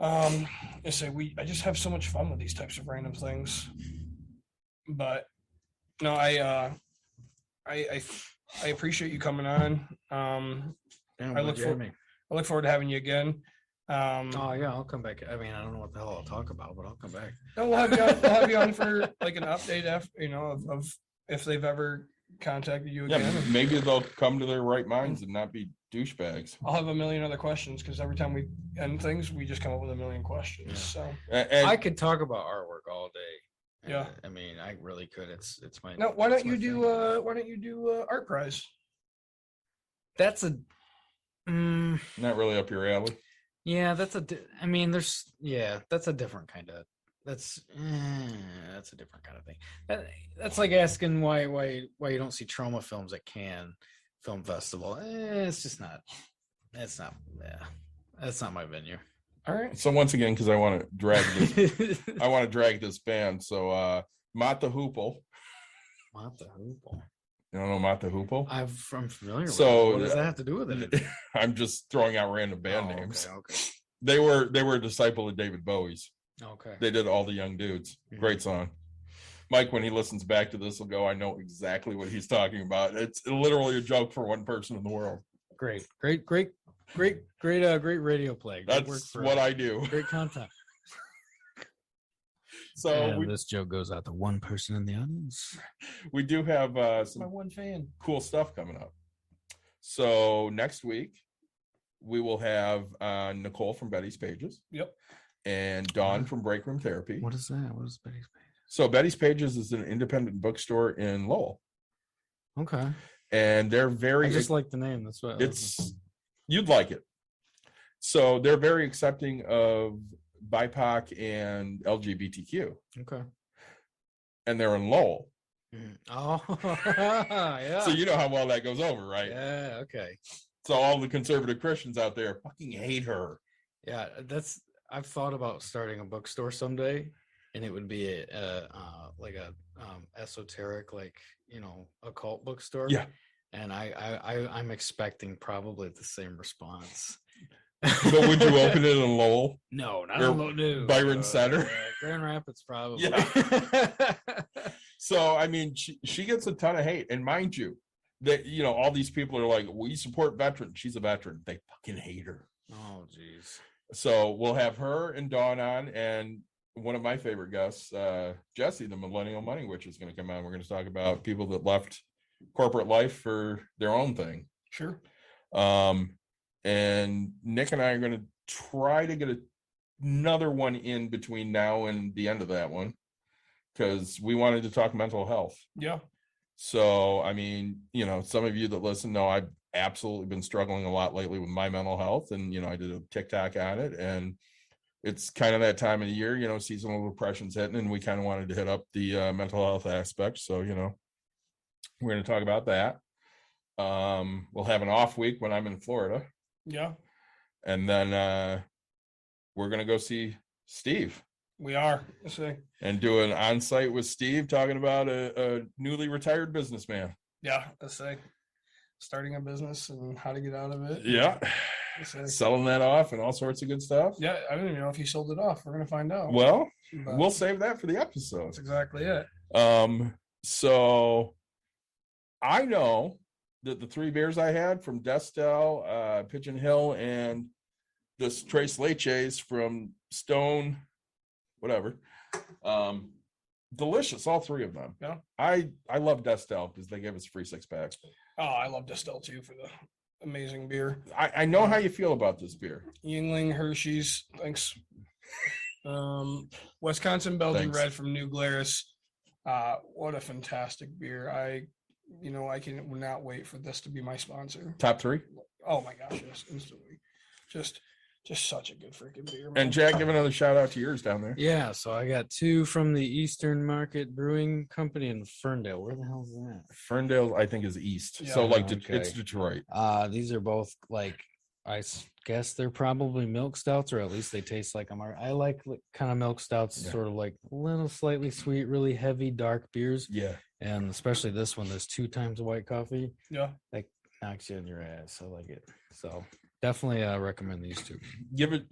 Speaker 4: I say I just have so much fun with these types of random things. But no, I appreciate you coming on.
Speaker 6: Damn,
Speaker 4: I
Speaker 6: would
Speaker 4: look
Speaker 6: you
Speaker 4: for-
Speaker 6: have me?
Speaker 4: I look forward to having you again.
Speaker 6: Oh yeah, I'll come back. I mean, I don't know what the hell I'll talk about, but I'll come back.
Speaker 4: no, we'll have you on for like an update after, of if they've ever contacted you
Speaker 5: Yeah,
Speaker 4: again.
Speaker 5: maybe they'll come to their right minds and not be douchebags.
Speaker 4: I'll have a million other questions because every time we end things, we just come up with a million questions.
Speaker 6: Yeah.
Speaker 4: So
Speaker 5: And
Speaker 6: I could talk about artwork all day.
Speaker 4: Yeah.
Speaker 6: I mean, I really could. It's my.
Speaker 4: now, why
Speaker 6: it's
Speaker 4: don't you
Speaker 6: my
Speaker 4: do
Speaker 6: thing.
Speaker 4: art prize?
Speaker 6: That's a.
Speaker 5: not really up your alley.
Speaker 6: Yeah, that's I mean, that's a different kind of. That's a different kind of thing. That's like asking why you don't see trauma films at Cannes Film Festival. It's just not. It's not. Yeah, that's not my venue.
Speaker 4: All right.
Speaker 5: So once again, because I want to drag this band. So Mata Hoople.
Speaker 6: What the hoople?
Speaker 5: You don't know Mata Hoople?
Speaker 6: I'm familiar with
Speaker 5: So,
Speaker 6: it. What does that have to do with it?
Speaker 5: I'm just throwing out random band
Speaker 6: Oh,
Speaker 5: names.
Speaker 6: Okay.
Speaker 5: They were a disciple of David Bowie's.
Speaker 6: Okay.
Speaker 5: They did All the Young Dudes.
Speaker 6: Mhm.
Speaker 5: Great song. Mike, when he listens back to this, will go, I know exactly what he's talking about. It's literally a joke for one person in the world.
Speaker 6: great radio play. Great work
Speaker 5: That's
Speaker 6: for
Speaker 5: what
Speaker 6: us.
Speaker 5: I do.
Speaker 6: Great content.
Speaker 5: So
Speaker 6: And this joke goes out to one person in the audience.
Speaker 5: we do have
Speaker 4: My
Speaker 5: some
Speaker 4: one fan.
Speaker 5: cool stuff coming up. So next week we will have Nicole from Betty's Pages
Speaker 4: Yep.
Speaker 5: and Dawn from Break Room Therapy.
Speaker 6: What is that? What is Betty's Page?
Speaker 5: So Betty's Pages is an independent bookstore in Lowell,
Speaker 6: Okay.
Speaker 5: and they're very
Speaker 6: I just like the name. That's what
Speaker 5: it's you'd like it. So they're very accepting of BIPOC and LGBTQ,
Speaker 6: okay.
Speaker 5: and they're in Lowell.
Speaker 6: Oh, yeah.
Speaker 5: So you know how well that goes over, right?
Speaker 6: Yeah. Okay.
Speaker 5: So all the conservative Christians out there fucking hate her.
Speaker 6: Yeah. I've thought about starting a bookstore someday, and it would be like a esoteric, like, occult bookstore.
Speaker 5: Yeah.
Speaker 6: And I'm expecting probably the same response.
Speaker 5: But would you open it in Lowell?
Speaker 6: No, not
Speaker 5: Or
Speaker 6: in no.
Speaker 5: Byron Center?
Speaker 6: Grand Rapids, probably.
Speaker 5: Yeah. So I mean, she gets a ton of hate, and mind you, that all these people are like, we support veterans. She's a veteran. They fucking hate her.
Speaker 6: Oh, geez.
Speaker 5: So we'll have her and Dawn on, and one of my favorite guests, Jesse, the Millennial Money Witch, is going to come on. We're going to talk about people that left corporate life for their own thing.
Speaker 4: Sure.
Speaker 5: And Nick and I are going to try to get another one in between now and the end of that one, because we wanted to talk mental health.
Speaker 4: Yeah.
Speaker 5: So, I mean, some of you that listen know I've absolutely been struggling a lot lately with my mental health. And, I did a TikTok on it, and it's kind of that time of the year, seasonal depression's hitting, and we kind of wanted to hit up the mental health aspect. So, we're going to talk about that. We'll have an off week when I'm in Florida.
Speaker 4: Yeah.
Speaker 5: And then we're going to go see Steve.
Speaker 4: We are. Let's see.
Speaker 5: And do an on-site with Steve talking about a newly retired businessman.
Speaker 4: Yeah. Let's say starting a business and how to get out of it.
Speaker 5: Yeah.
Speaker 4: Let's say.
Speaker 5: Selling that off and all sorts of good stuff.
Speaker 4: Yeah. I don't even know if he sold it off. We're going to find out.
Speaker 5: Well,
Speaker 4: But
Speaker 5: we'll save that for the episode.
Speaker 4: that's exactly it.
Speaker 5: So I know that the 3 beers I had from Destel, Pigeon Hill, and this Tres Leches from Stone, whatever, delicious, all 3 of them.
Speaker 4: Yeah.
Speaker 5: I love Destel because they gave us free 6-packs.
Speaker 4: Oh, I love Destel too for the amazing beer.
Speaker 5: I know how you feel about this beer.
Speaker 4: Yingling, Hershey's, thanks. Wisconsin Belgian
Speaker 5: Thanks.
Speaker 4: Red from New Glarus. What a fantastic beer. I cannot wait for this to be my sponsor.
Speaker 5: Top 3.
Speaker 4: Oh my gosh, yes, instantly. Just such a good freaking beer, man.
Speaker 5: And Jack, give another shout out to yours down there.
Speaker 6: Yeah, so I got 2 from the Eastern Market Brewing Company in Ferndale. Where the hell is that?
Speaker 5: Ferndale, I think, is east.
Speaker 4: Yeah.
Speaker 5: So like
Speaker 6: Okay.
Speaker 5: it's Detroit.
Speaker 6: These are both guess they're probably milk stouts, or at least they taste like them. I like kind of milk stouts,
Speaker 5: Yeah.
Speaker 6: sort of like a little slightly sweet, really heavy, dark beers.
Speaker 5: Yeah.
Speaker 6: And especially this one, there's 2 times white coffee.
Speaker 4: Yeah.
Speaker 6: Knocks you in your ass. I like it. So definitely recommend these 2.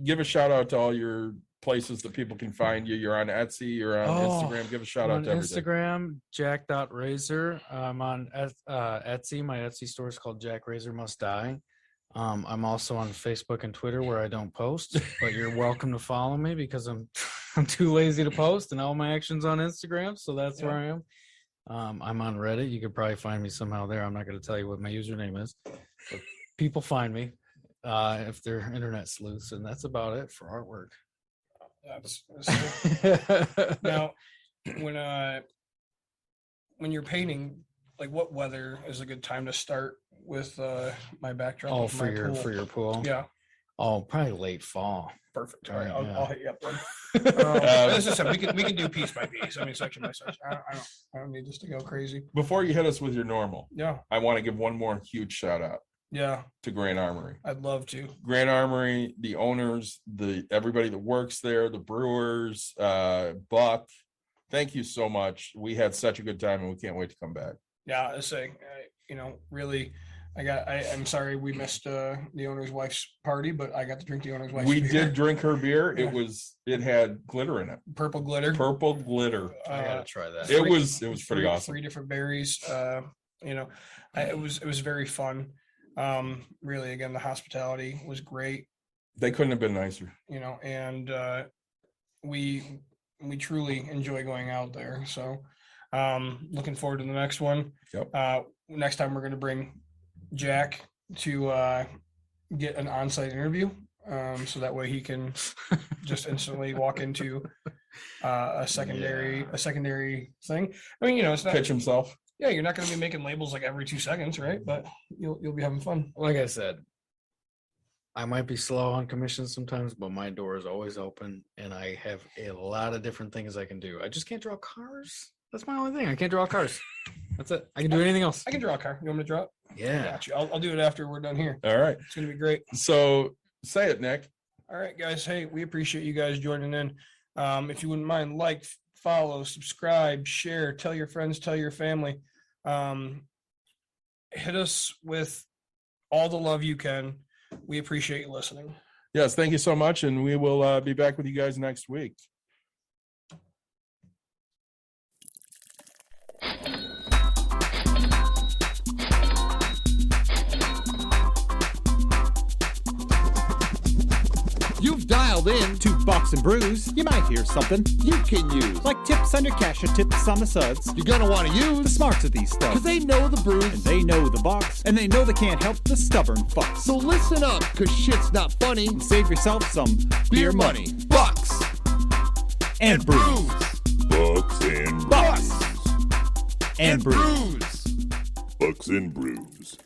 Speaker 5: Give a shout out to all your places that people can find you. You're on Etsy, you're on Instagram. Give a shout out
Speaker 6: on
Speaker 5: to everything.
Speaker 6: Instagram, jack.razor. I'm on Etsy. My Etsy store is called Jack Razor Must Die. I'm also on Facebook and Twitter where I don't post, but you're welcome to follow me because I'm too lazy to post, and all my actions on Instagram. So that's where I am. I'm on Reddit. You could probably find me somehow there. I'm not going to tell you what my username is, but people find me if their internet sleuths, and that's about it for artwork.
Speaker 4: That's now when you're painting, like what weather is a good time to start with my backdrop?
Speaker 6: Oh,
Speaker 4: of
Speaker 6: for
Speaker 4: my
Speaker 6: your
Speaker 4: pool?
Speaker 6: for your pool.
Speaker 4: Yeah,
Speaker 6: Oh, probably late fall.
Speaker 4: perfect. All right, I'll,
Speaker 6: Yeah.
Speaker 4: I'll hit you up then. As I said, we can do piece by piece. I mean, section by section. I don't need this to go crazy.
Speaker 5: Before you hit us with your normal,
Speaker 4: Yeah,
Speaker 5: I want to give one more huge shout out
Speaker 4: yeah,
Speaker 5: to Grand Armory.
Speaker 4: I'd love to.
Speaker 5: Grand Armory, the owners, everybody that works there, the brewers, Buck. Thank you so much. We had such a good time, and we can't wait to come back.
Speaker 4: Yeah, I say, really, I'm sorry we missed the owner's wife's party, but I got to drink the owner's wife's
Speaker 5: We
Speaker 4: beer.
Speaker 5: did drink her beer.
Speaker 4: Yeah.
Speaker 5: It had glitter in it,
Speaker 4: Purple glitter.
Speaker 5: purple glitter.
Speaker 6: I gotta try that.
Speaker 5: It was pretty awesome.
Speaker 4: 3 different berries. It was very fun. Really, again, the hospitality was great,
Speaker 5: They couldn't have been nicer.
Speaker 4: you know, and we truly enjoy going out there. So looking forward to the next one.
Speaker 5: Yep.
Speaker 4: Next time we're going to bring Jack to get an on-site interview, so that way he can just instantly walk into a secondary thing. I mean, you know, it's not.
Speaker 5: Pitch himself.
Speaker 4: Yeah, you're not going to be making labels like every 2 seconds, right? But you'll be having fun.
Speaker 6: Like I said, I might be slow on commissions sometimes, but my door is always open, and I have a lot of different things I can do. I just can't draw cars. That's my only thing. I can't draw cars. That's it. I can do anything else.
Speaker 4: I can draw a car. You want me to draw it?
Speaker 6: Yeah.
Speaker 4: Got you. I'll do it after we're done here.
Speaker 5: All right.
Speaker 4: It's going to be great.
Speaker 5: So say it, Nick.
Speaker 4: All right, guys. Hey, we appreciate you guys joining in. If you wouldn't mind, like, follow, subscribe, share, tell your friends, tell your family. Hit us with all the love you can. We appreciate you listening.
Speaker 5: Yes, thank you so much. And we will be back with you guys next week.
Speaker 1: You've dialed in
Speaker 2: To Bucks and Brews, you might hear something
Speaker 1: you can use.
Speaker 2: like tips on your cash or tips on the suds.
Speaker 1: You're gonna want to
Speaker 2: The
Speaker 1: use
Speaker 2: smarts of these
Speaker 1: because
Speaker 2: stuff.
Speaker 1: they know the brews.
Speaker 2: And they know the Bucks, and they know they can't help the stubborn fucks.
Speaker 1: So listen up, cause shit's not funny.
Speaker 2: And save yourself some beer money.
Speaker 1: Bucks
Speaker 2: And brews.
Speaker 3: Bucks and
Speaker 2: Bucks
Speaker 3: brews.
Speaker 2: and brews.
Speaker 1: brews.
Speaker 3: Bucks and brews.